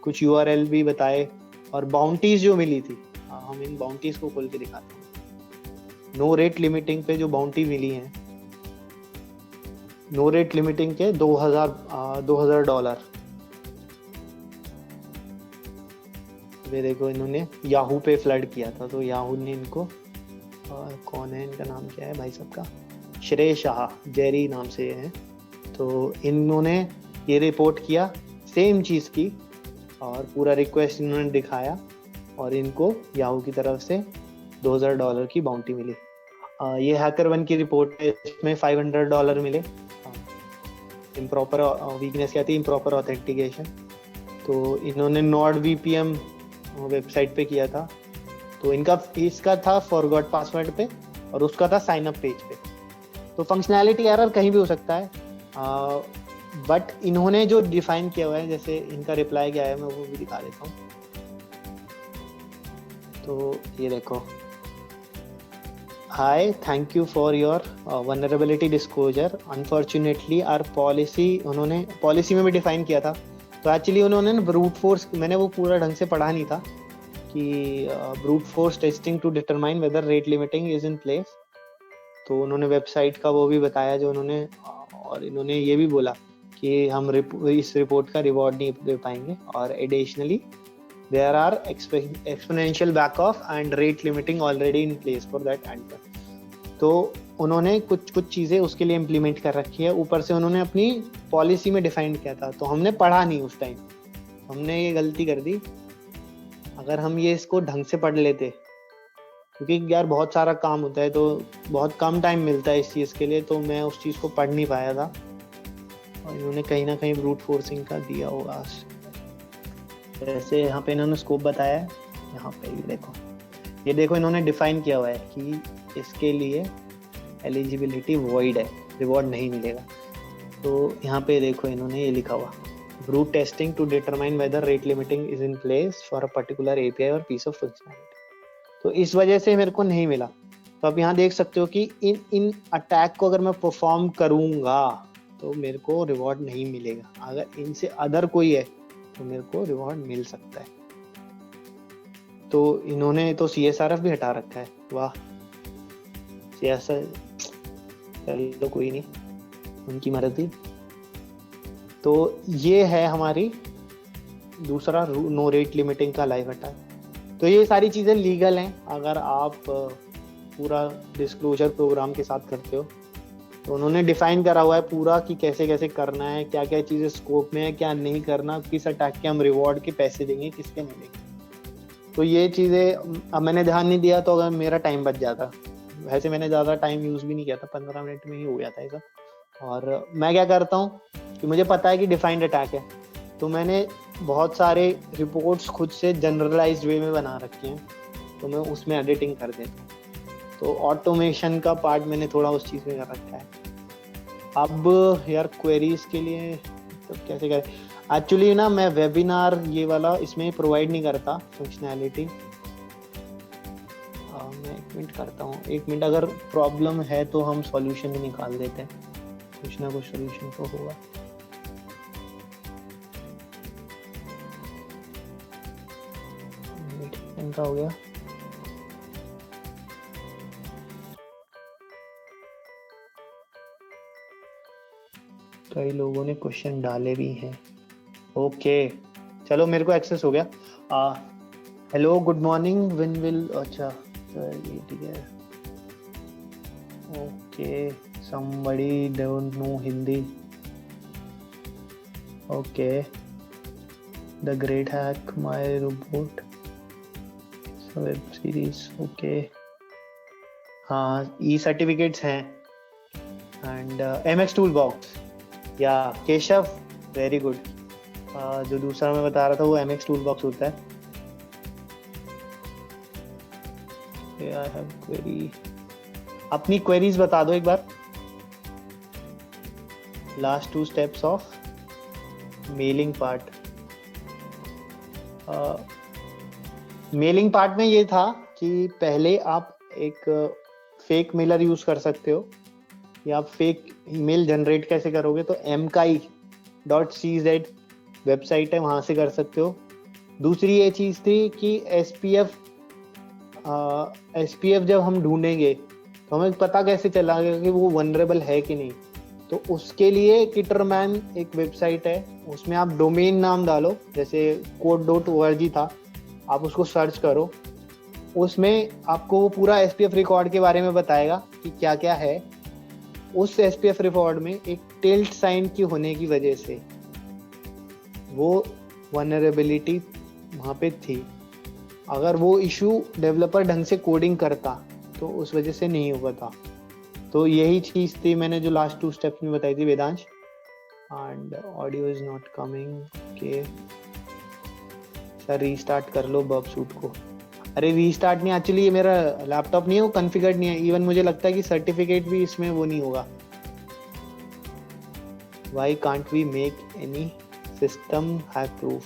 कुछ यूआरएल भी बताए और बाउंटीज जो मिली थी, हम इन बाउंटीज को खोल के दिखाते हैं। नो रेट लिमिटिंग पे जो बाउंटी मिली है, नो रेट लिमिटिंग के $2000। ये देखो, इन्होंने याहू पे फ्लड किया था, तो याहू ने इनको कौन है, इनका नाम क्या है भाई साहब का, श्रेय शाह, जेरी नाम से है। तो इन्होंने ये रिपोर्ट किया सेम चीज़ की और पूरा रिक्वेस्ट इन्होंने दिखाया और इनको याहू की तरफ से $2000 की बाउंटी मिली। ये HackerOne की रिपोर्ट है, इसमें $500 मिले। इम्प्रॉपर वीकनेस क्या थी, इम्प्रॉपर ऑथेंटिकेशन। तो इन्होंने NordVPN वेबसाइट पे किया था, तो इसका था फॉरगॉट पासवर्ड पे और उसका था साइन अप पेज पे। तो फंक्शनैलिटी एरर कहीं भी हो सकता है, बट इन्होंने जो डिफाइन किया हुआ है, जैसे इनका रिप्लाई क्या है मैं वो भी दिखा देता हूँ। तो ये देखो, hi, thank you for your vulnerability disclosure, unfortunately our policy, उन्होंने पॉलिसी में भी डिफाइन किया था। तो एक्चुअली उन्होंने ब्रूट फोर्स, मैंने वो पूरा ढंग से पढ़ा नहीं था कि brute force testing to determine whether rate limiting is in place. तो उन्होंने वेबसाइट का वो भी बताया जो उन्होंने, और इन्होंने ये भी बोला कि हम इस रिपोर्ट का रिवॉर्ड नहीं दे पाएंगे, और additionally there are exponential back off and rate limiting already in place for that enter. तो उन्होंने कुछ चीज़ें उसके लिए इम्प्लीमेंट कर रखी है, ऊपर से उन्होंने अपनी पॉलिसी में डिफाइन किया था, तो हमने पढ़ा नहीं उस टाइम, हमने ये गलती कर दी। अगर हम ये इसको ढंग से पढ़ लेते, क्योंकि यार बहुत सारा काम होता है तो बहुत कम टाइम मिलता है इस चीज़ के लिए, तो मैं उस चीज़ को पढ़ नहीं पाया था, और इन्होंने कहीं ना कहीं ब्रूट फोर्सिंग का दिया होगा। जैसे यहाँ पे इन्होंने स्कोप बताया है, यहाँ पे ये देखो इन्होंने डिफाइन किया हुआ है कि इसके लिए एलिजिबिलिटी वॉइड है, रिवॉर्ड नहीं मिलेगा। तो यहाँ पे देखो इन्होंने ये लिखा हुआ, brute testing to determine whether rate limiting is in place for a particular API और पीस ऑफ फंक्शनैलिटी। तो इस वजह से मेरे को नहीं मिला। तो आप यहाँ देख सकते हो कि इन अटैक को अगर मैं परफॉर्म करूँगा तो मेरे को रिवॉर्ड नहीं मिलेगा, अगर इनसे अदर कोई है तो मेरे को रिवॉर्ड मिल सकता है। तो इन्होंने तो CSRF भी हटा रखा है, वाह। चलो कोई नहीं, उनकी मर्जी। तो ये है हमारी दूसरा नो रेट लिमिटिंग का लाइव अटैक। तो ये सारी चीज़ें लीगल हैं अगर आप पूरा डिस्क्लोजर प्रोग्राम के साथ करते हो। तो उन्होंने डिफाइन करा हुआ है पूरा कि कैसे कैसे करना है, क्या क्या चीज़ें स्कोप में है, क्या नहीं करना, किस अटैक के हम रिवॉर्ड के पैसे देंगे, किसके नहीं देंगे। तो ये चीज़ें अब मैंने ध्यान नहीं दिया तो अगर मेरा टाइम बच जाता। वैसे मैंने ज़्यादा टाइम यूज़ भी नहीं किया था, 15 मिनट में ही हो गया था ऐसा। और मैं क्या करता हूँ कि मुझे पता है कि डिफाइंड अटैक है, तो मैंने बहुत सारे रिपोर्ट्स खुद से जनरलाइज्ड वे में बना रखे हैं, तो मैं उसमें एडिटिंग कर देता हूँ। तो ऑटोमेशन का पार्ट मैंने थोड़ा उस चीज़ में कर रखा है। अब यार क्वेरीज के लिए तो कैसे करें, एक्चुअली ना मैं वेबिनार ये वाला इसमें प्रोवाइड नहीं करता फंक्शनैलिटी। मैं 1 मिनट करता हूँ, 1 मिनट। अगर प्रॉब्लम है तो हम सॉल्यूशन भी निकाल देते हैं, कुछ ना कुछ सॉल्यूशन तो होगा। इनका हो गया। कई लोगों ने क्वेश्चन डाले भी हैं। ओके चलो मेरे को एक्सेस हो गया। Hello good morning, when will, अच्छा ये ठीक है। Okay somebody don't know Hindi. Okay, The Great Hack, My Robot, web series. Okay हाँ, ई सर्टिफिकेट्स हैं एंड MX टूल बॉक्स या केशव, वेरी गुड। जो दूसरा मैं बता रहा था वो MX टूल बॉक्स होता है। आई हैव क्वेरी, अपनी क्वेरीज बता दो एक बार। Last 2 steps of mailing part. Mailing part में ये था कि पहले आप एक फेक मेलर यूज कर सकते हो, या आप फेक ईमेल जनरेट कैसे करोगे, तो mkai.cz वेबसाइट है, वहां से कर सकते हो। दूसरी ये चीज थी कि एसपीएफ जब हम ढूंढेंगे तो हमें पता कैसे चलेगा कि वो वनरेबल है कि नहीं। तो उसके लिए किटरमैन एक वेबसाइट है, उसमें आप डोमेन नाम डालो, जैसे code.org था, आप उसको सर्च करो, उसमें आपको वो पूरा एसपीएफ रिकॉर्ड के बारे में बताएगा कि क्या क्या है। उस एसपीएफ रिकॉर्ड में एक टिल्ट साइन की होने की वजह से वो वनरेबिलिटी वहाँ पे थी। अगर वो इशू डेवलपर ढंग से कोडिंग करता तो उस वजह से नहीं हुआ था। तो यही चीज़ थी मैंने जो लास्ट 2 स्टेप्स में बताई थी Vedansh. And audio is not coming, okay sir restart कर लो बब सूट को। अरे रीस्टार्ट नहीं, एक्चुअली ये मेरा लैपटॉप नहीं है, वो कॉन्फ़िगर्ड नहीं है। इवन मुझे लगता है कि सर्टिफिकेट भी इसमें वो नहीं होगा। Why can't we make any system hack proof?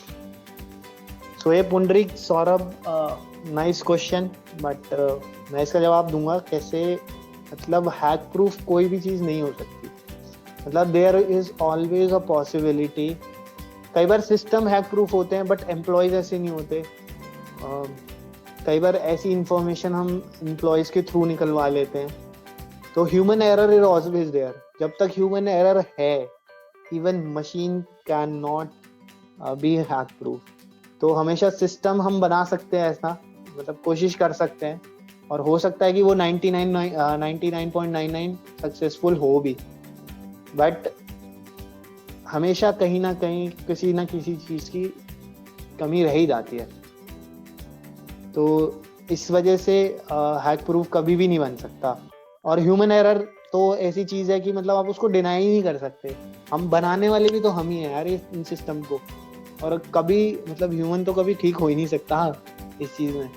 So ये Pundarik Saurabh, nice question, but मैं इसका जवाब दूंगा कैसे। मतलब हैक प्रूफ कोई भी चीज़ नहीं हो सकती, मतलब there is always a possibility. कई बार सिस्टम हैक प्रूफ होते हैं बट एम्प्लॉयज ऐसे नहीं होते। कई बार ऐसी इंफॉर्मेशन हम एम्प्लॉयज के थ्रू निकलवा लेते हैं। तो human error is always there. जब तक ह्यूमन एरर है, even machine can not be hack proof. तो हमेशा सिस्टम हम बना सकते हैं ऐसा, मतलब कोशिश कर सकते हैं, और हो सकता है कि वो 99.99 सक्सेसफुल हो भी, बट हमेशा कहीं ना कहीं किसी ना किसी चीज़ की कमी रह ही जाती है। तो इस वजह से हैक प्रूफ कभी भी नहीं बन सकता। और ह्यूमन एरर तो ऐसी चीज़ है कि मतलब आप उसको डिनाई ही नहीं कर सकते। हम बनाने वाले भी तो हम ही हैं यार इन सिस्टम को, और कभी मतलब ह्यूमन तो कभी ठीक हो ही नहीं सकता इस चीज़ में।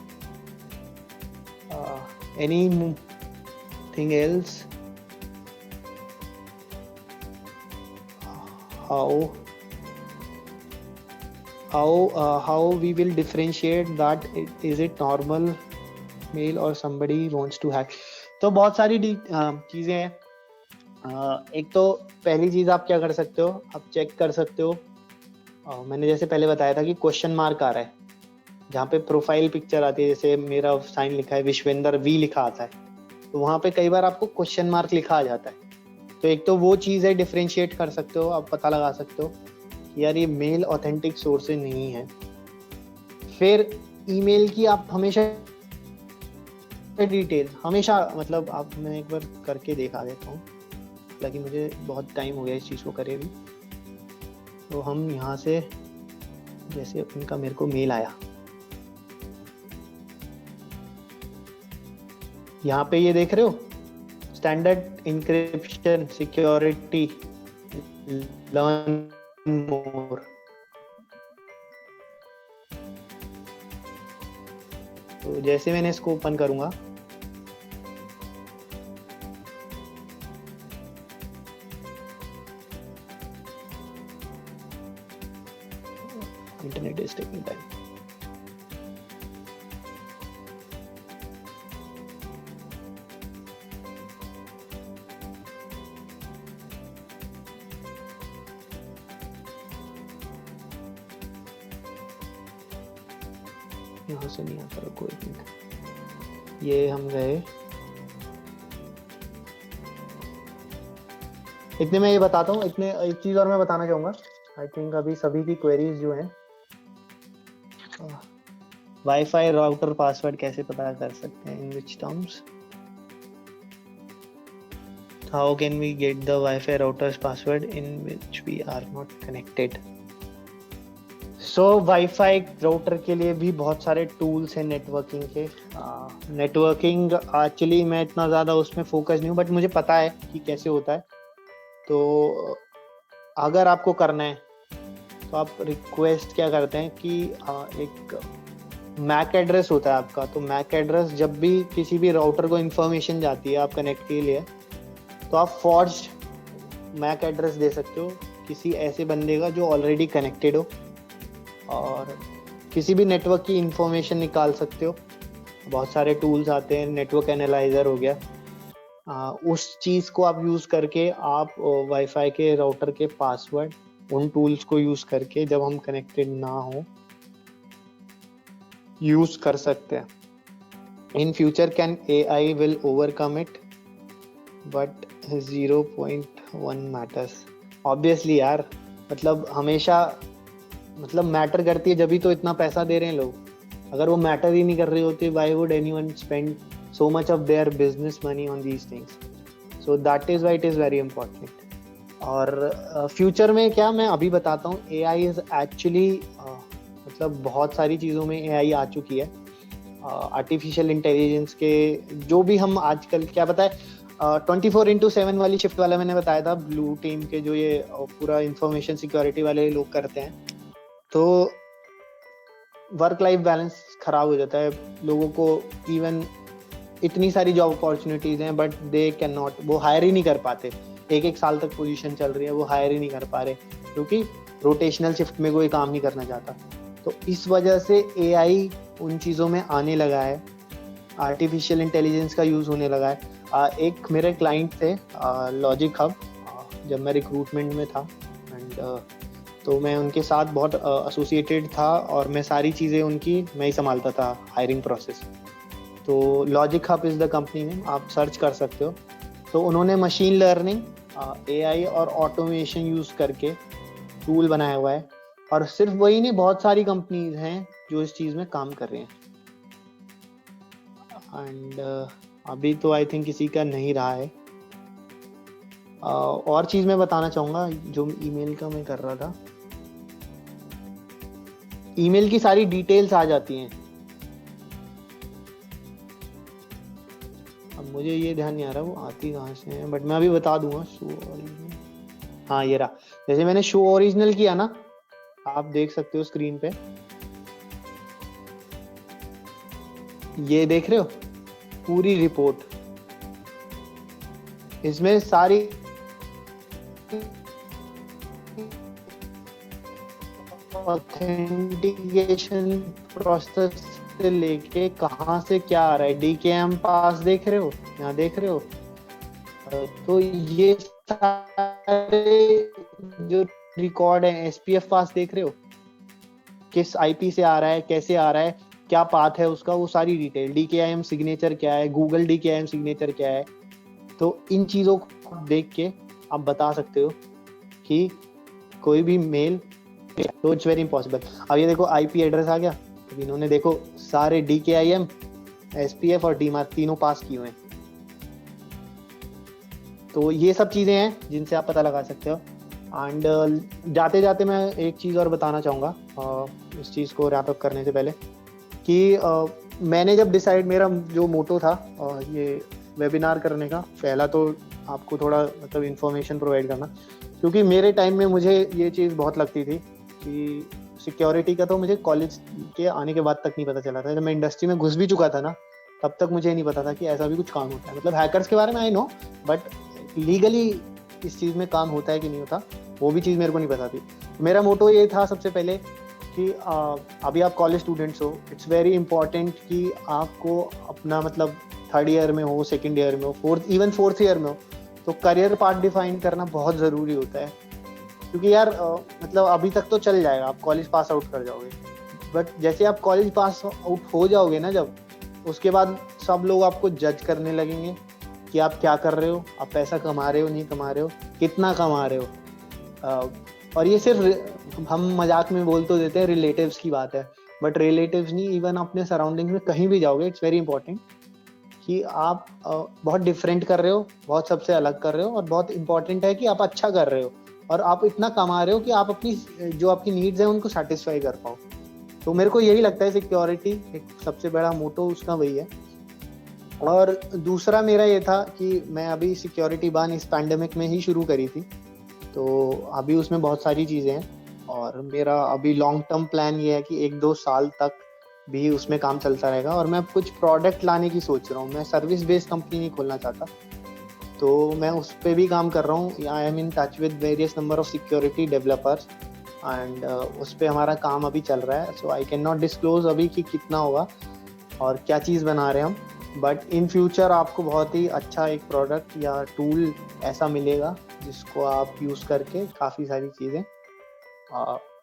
Anything else? how we will differentiate that is it normal mail or somebody wants to hack? तो बहुत सारी चीजें हैं। एक तो पहली चीज आप क्या कर सकते हो, आप चेक कर सकते हो, मैंने जैसे पहले बताया था कि क्वेश्चन मार्क आ रहा है जहाँ पे प्रोफाइल पिक्चर आती है, जैसे मेरा साइन लिखा है विश्वेंद्र वी लिखा आता है, तो वहाँ पे कई बार आपको क्वेश्चन मार्क लिखा आ जाता है। तो एक तो वो चीज़ है, डिफरेंशिएट कर सकते हो, आप पता लगा सकते हो कि यार ये मेल ऑथेंटिक सोर्स से नहीं है। फिर ईमेल की आप हमेशा डिटेल, हमेशा मतलब आप, मैं एक बार करके देखा देता हूँ, हालांकि मुझे बहुत टाइम हो गया इस चीज़ को करे भी। तो हम यहाँ से जैसे उनका मेरे को मेल आया, यहाँ पे ये देख रहे हो, standard encryption security learn more. तो जैसे मैंने इसको ओपन करूंगा, इंटरनेट इज टेकिंग टाइम। यहाँ से नहीं आता कोई नहीं। ये हम गए, इतने में ये बताता हूँ। इतने एक चीज और मैं बताना चाहूंगा। आई थिंक अभी सभी की क्वेरीज जो हैं, वाईफाई राउटर पासवर्ड कैसे पता कर सकते हैं, in which terms, how can we get the wifi router's password in which we are not connected. So wifi router के लिए भी बहुत सारे टूल्स हैं नेटवर्किंग के। नेटवर्किंग एक्चुअली मैं इतना ज़्यादा उसमें फोकस नहीं हूँ, बट मुझे पता है कि कैसे होता है। तो अगर आपको करना है तो आप रिक्वेस्ट क्या करते हैं कि एक मैक एड्रेस होता है आपका। तो मैक एड्रेस जब भी किसी भी राउटर को इन्फॉर्मेशन जाती है आप कनेक्ट के लिए, तो आप फॉर्ज्ड मैक एड्रेस दे सकते हो किसी ऐसे बंदे का जो ऑलरेडी कनेक्टेड हो, और किसी भी नेटवर्क की इंफॉर्मेशन निकाल सकते हो। बहुत सारे टूल्स आते हैं, नेटवर्क एनालाइजर हो गया, उस चीज को आप यूज करके आप वाईफाई के राउटर के पासवर्ड उन टूल्स को यूज करके जब हम कनेक्टेड ना हो यूज कर सकते हैं. In future can AI will overcome it but 0.1 matters. Obviously यार, मतलब हमेशा मतलब मैटर करती है, जब भी तो इतना पैसा दे रहे हैं लोग. अगर वो मैटर ही नहीं कर रही होती, why would anyone spend so much of their business money on these things? So that is why it is very important. और फ्यूचर में क्या, मैं अभी बताता हूँ. AI is actually मतलब बहुत सारी चीज़ों में AI आ चुकी है. आर्टिफिशियल इंटेलिजेंस के जो भी हम आजकल क्या बताए, 24/7 वाली शिफ्ट वाला मैंने बताया था, ब्लू टीम के जो ये पूरा इंफॉर्मेशन सिक्योरिटी वाले लोग करते हैं, तो वर्क लाइफ बैलेंस खराब हो जाता है लोगों को. इवन इतनी सारी जॉब अपॉर्चुनिटीज हैं बट दे कैन नॉट, वो हायर ही नहीं कर पाते. 1 साल तक पोजीशन चल रही है, वो हायर ही नहीं कर पा रहे क्योंकि रोटेशनल शिफ्ट में कोई काम नहीं करना चाहता. तो इस वजह से AI उन चीज़ों में आने लगा है, आर्टिफिशियल इंटेलिजेंस का यूज़ होने लगा है. एक मेरे क्लाइंट थे लॉजिक हब, जब मैं रिक्रूटमेंट में था, एंड तो मैं उनके साथ बहुत एसोसिएटेड था और मैं सारी चीज़ें उनकी मैं ही संभालता था, हायरिंग प्रोसेस. तो logic hub is the company name, आप सर्च कर सकते हो. तो उन्होंने मशीन लर्निंग, AI और ऑटोमेशन यूज़ करके टूल बनाया हुआ है. और सिर्फ वही नहीं, बहुत सारी कंपनीज हैं जो इस चीज़ में काम कर रहे हैं. एंड अभी तो आई थिंक किसी का नहीं रहा है. और चीज़ मैं बताना चाहूँगा जो ईमेल का मैं कर रहा था. ईमेल की सारी डिटेल्स आ जाती हैं. अब मुझे ये ध्यान नहीं आ रहा वो आती कहाँ से है, बट मैं अभी बता दूंगा. शो ओरिजिनल, हाँ ये रहा. जैसे मैंने शो ओरिजिनल किया ना, आप देख सकते हो स्क्रीन पे, ये देख रहे हो पूरी रिपोर्ट. इसमें सारी ऑथेंटिकेशन प्रोसेस से लेके कहाँ से क्या आ रहा है. DKIM पास देख रहे हो, यहाँ देख रहे हो. तो ये सारे जो रिकॉर्ड है, SPF पास देख रहे हो, किस IP से आ रहा है, कैसे आ रहा है, क्या पाथ है उसका, वो सारी डिटेल. DKIM सिग्नेचर क्या है, गूगल DKIM सिग्नेचर क्या है. तो इन चीज़ों को देख के आप बता सकते हो कि कोई भी मेल, तो इट्स वेरी इम्पॉसिबल. अब ये देखो IP एड्रेस आ गया. अब इन्होंने देखो सारे DKIM, SPF और DMARC तीनों पास किए हुए हैं. तो ये सब चीज़ें हैं जिनसे आप पता लगा सकते हो. एंड जाते जाते मैं एक चीज़ और बताना चाहूँगा इस चीज़ को रैप अप करने से पहले, कि मैंने जब डिसाइड, मेरा जो मोटो था ये वेबिनार करने का, पहला तो आपको थोड़ा मतलब इन्फॉर्मेशन प्रोवाइड करना, क्योंकि मेरे टाइम में मुझे ये चीज़ बहुत लगती थी कि सिक्योरिटी का तो मुझे कॉलेज के आने के बाद तक नहीं पता चला था. जब मैं इंडस्ट्री में घुस भी चुका था ना, तब तक मुझे नहीं पता था कि ऐसा भी कुछ काम होता है. मतलब हैकर्स के बारे में आई नो, बट लीगली इस चीज़ में काम होता है कि नहीं होता, वो भी चीज़ मेरे को नहीं पता थी. मेरा मोटो ये था सबसे पहले कि अभी आप कॉलेज स्टूडेंट्स हो, इट्स वेरी इंपॉर्टेंट कि आपको अपना मतलब 3rd ईयर में हो, 2nd ईयर में हो, 4th ईयर में हो, तो करियर पाथ डिफाइन करना बहुत ज़रूरी होता है. क्योंकि यार मतलब अभी तक तो चल जाएगा, आप कॉलेज पास आउट कर जाओगे, बट जैसे आप कॉलेज पास आउट हो जाओगे ना, जब उसके बाद सब लोग आपको जज करने लगेंगे कि आप क्या कर रहे हो, आप पैसा कमा रहे हो, नहीं कमा रहे हो, कितना कमा रहे हो. और ये सिर्फ हम मजाक में बोल तो देते हैं, रिलेटिव्स की बात है, बट रिलेटिव्स नहीं, इवन अपने सराउंडिंग्स में कहीं भी जाओगे, इट्स वेरी इंपॉर्टेंट कि आप बहुत डिफरेंट कर रहे हो, बहुत सबसे अलग कर रहे हो, और बहुत इंपॉर्टेंट है कि आप अच्छा कर रहे हो और आप इतना कमा रहे हो कि आप अपनी जो आपकी नीड्स हैं उनको सेटिस्फाई कर पाओ. तो मेरे को यही लगता है सिक्योरिटी एक सबसे बड़ा मोटो उसका वही है. और दूसरा मेरा ये था कि मैं अभी सिक्योरिटी बान इस पैंडेमिक में ही शुरू करी थी, तो अभी उसमें बहुत सारी चीज़ें हैं, और मेरा अभी लॉन्ग टर्म प्लान ये है कि 1-2 साल तक भी उसमें काम चलता रहेगा. और मैं कुछ प्रोडक्ट लाने की सोच रहा हूँ. मैं सर्विस बेस्ड कंपनी नहीं खोलना चाहता, तो मैं उस पर भी काम कर रहा हूँ. I am in touch with various number of security developers, and उस पर हमारा काम अभी चल रहा है. सो आई कैन नॉट डिस्क्लोज अभी कि कितना होगा और क्या चीज़ बना रहे हैं हम, बट इन फ्यूचर आपको बहुत ही अच्छा एक प्रोडक्ट या टूल ऐसा मिलेगा जिसको आप यूज़ करके काफ़ी सारी चीज़ें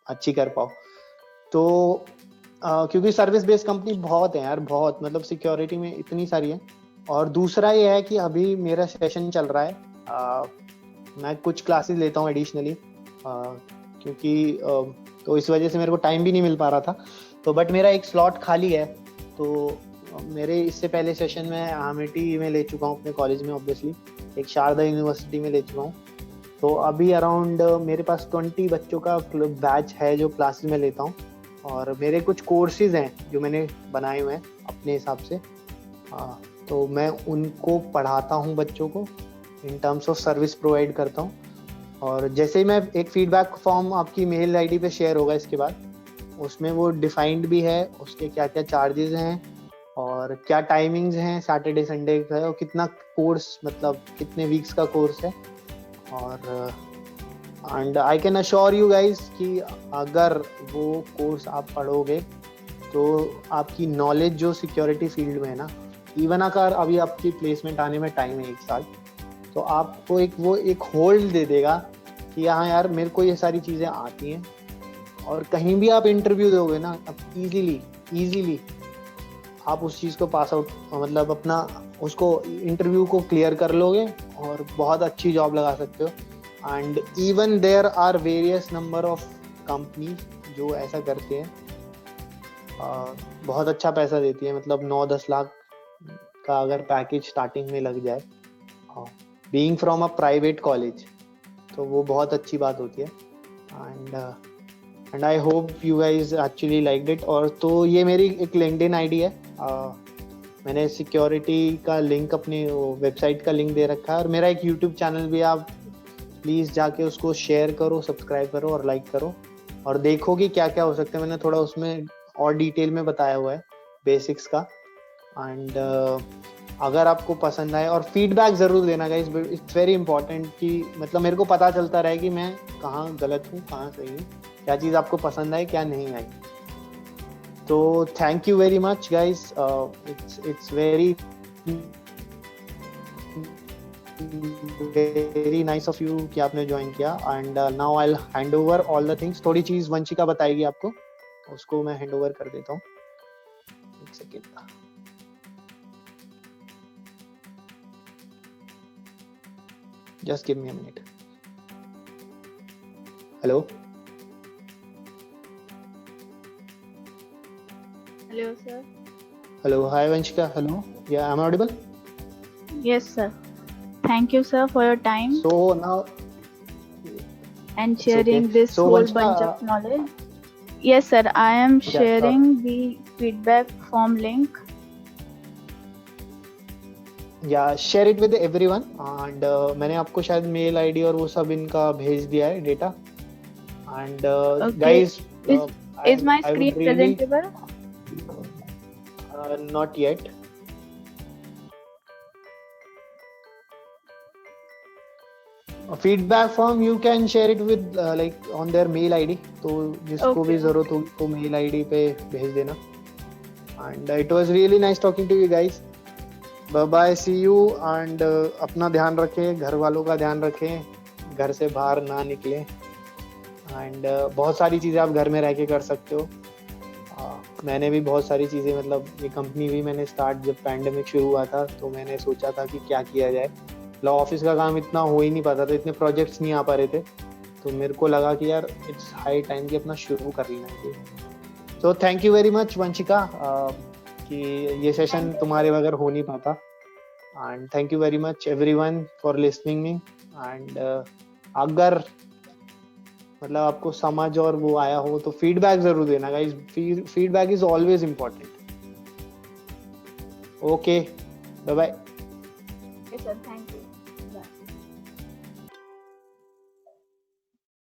अच्छी कर पाओ। तो क्योंकि सर्विस बेस्ड कंपनी बहुत है यार, बहुत, मतलब सिक्योरिटी में इतनी सारी है। और दूसरा ये है कि अभी मेरा सेशन चल रहा है, मैं कुछ क्लासेस लेता हूँ एडिशनली, क्योंकि तो इस वजह से मेरे को टाइम भी नहीं मिल पा रहा था। तो बट मेरा एक स्लॉट खाली है, तो मेरे इससे पहले सेशन में आमिटी में ले चुका हूँ अपने कॉलेज में, ऑब्वियसली एक शारदा यूनिवर्सिटी में ले चुका हूँ। तो अभी अराउंड मेरे पास 20 बच्चों का बैच है जो क्लासेस में लेता हूँ, और मेरे कुछ कोर्सेज हैं जो मैंने बनाए हुए हैं अपने हिसाब से। तो मैं उनको पढ़ाता हूँ बच्चों को, in terms of service provide करता हूँ। और जैसे ही मैं एक फीडबैक फॉर्म आपकी मेल आईडी पे शेयर होगा इसके बाद, उसमें वो डिफाइंड भी है उसके क्या क्या चार्जेस हैं और क्या टाइमिंग्स हैं सैटरडे संडे का, और कितना कोर्स, मतलब कितने वीक्स का कोर्स है। और and I can assure you guys कि अगर वो कोर्स आप पढ़ोगे तो आपकी नॉलेज जो सिक्योरिटी फील्ड में है ना, इवन अगर अभी आपकी प्लेसमेंट आने में टाइम है 1 साल, तो आपको एक होल्ड दे देगा कि हाँ यार मेरे को ये सारी चीज़ें आती हैं। और कहीं भी आप इंटरव्यू दोगे ना, अब इजीली आप उस चीज़ को पास आउट, मतलब अपना उसको इंटरव्यू को क्लियर कर लोगे और बहुत अच्छी जॉब लगा सकते हो। And even there are various number of companies जो ऐसा करते हैं, बहुत अच्छा पैसा देती है, मतलब 9-10 लाख का अगर पैकेज स्टार्टिंग में लग जाए, being from a private college, तो वो बहुत अच्छी बात होती है। And I hope you guys actually liked it. और तो ये मेरी एक लिंक्डइन आईडी है, मैंने सिक्योरिटी का लिंक अपनी वेबसाइट का लिंक दे रखा है, और मेरा एक यूट्यूब चैनल भी, आप प्लीज़ जाके उसको शेयर करो, सब्सक्राइब करो और लाइक करो, और देखो कि क्या क्या हो सकता है। मैंने थोड़ा उसमें और डिटेल में बताया हुआ है बेसिक्स का। एंड अगर आपको पसंद आए, और फीडबैक ज़रूर देना गाइस, इट्स वेरी इंपॉर्टेंट कि मतलब मेरे को पता चलता रहे कि मैं कहाँ गलत हूँ कहाँ सही हूँ, क्या चीज़ आपको पसंद आए क्या नहीं आई। तो thank you very much guys, it's very nice of you कि आपने ज्वाइन किया। And now I will hand over all the things. थोड़ी चीज़ वंशिका बताएगी आपको, उसको मैं हैंड ओवर कर देता हूँ। एक second, just give me a minute. Hello sir. Hello, hi Vanshika. Hello, yeah, am I audible? Yes sir, thank you sir for your time So now and sharing okay. this So whole Vanshika, bunch of knowledge. Yes sir, I am sharing the feedback form link. Yeah, share it with everyone. And मैंने आपको शायद mail ID और वो सब इनका भेज दिया है data. And Okay. guys, is my I screen would really, presentable? not yet. A feedback form you can share it with like on their mail ID, तो जिसको भी जरूरत हो तो मेल आईडी पे भेज देना। And it was really nice talking to you guys. Bye bye, see you. And अपना ध्यान रखें, घर वालों का ध्यान रखें, घर से बाहर ना निकलें। एंड बहुत सारी चीज़ें आप घर में रह के कर सकते हो। मैंने भी बहुत सारी चीज़ें, मतलब ये कंपनी भी मैंने स्टार्ट जब पैंडेमिक शुरू हुआ था तो मैंने सोचा था कि क्या किया जाए। लॉ ऑफिस का काम इतना हो ही नहीं पाता था, इतने प्रोजेक्ट्स नहीं आ पा रहे थे, तो मेरे को लगा कि यार इट्स हाई टाइम कि अपना शुरू कर लेना चाहिए। So thank you very much Vanshika कि ये सेशन तुम्हारे बगैर हो नहीं पाता। And thank you very much everyone for listening me. And अगर मतलब आपको समझ और वो आया हो तो फीडबैक जरूर देना guys, feedback is always important. Okay, bye bye. Okay sir, thank you. Bye.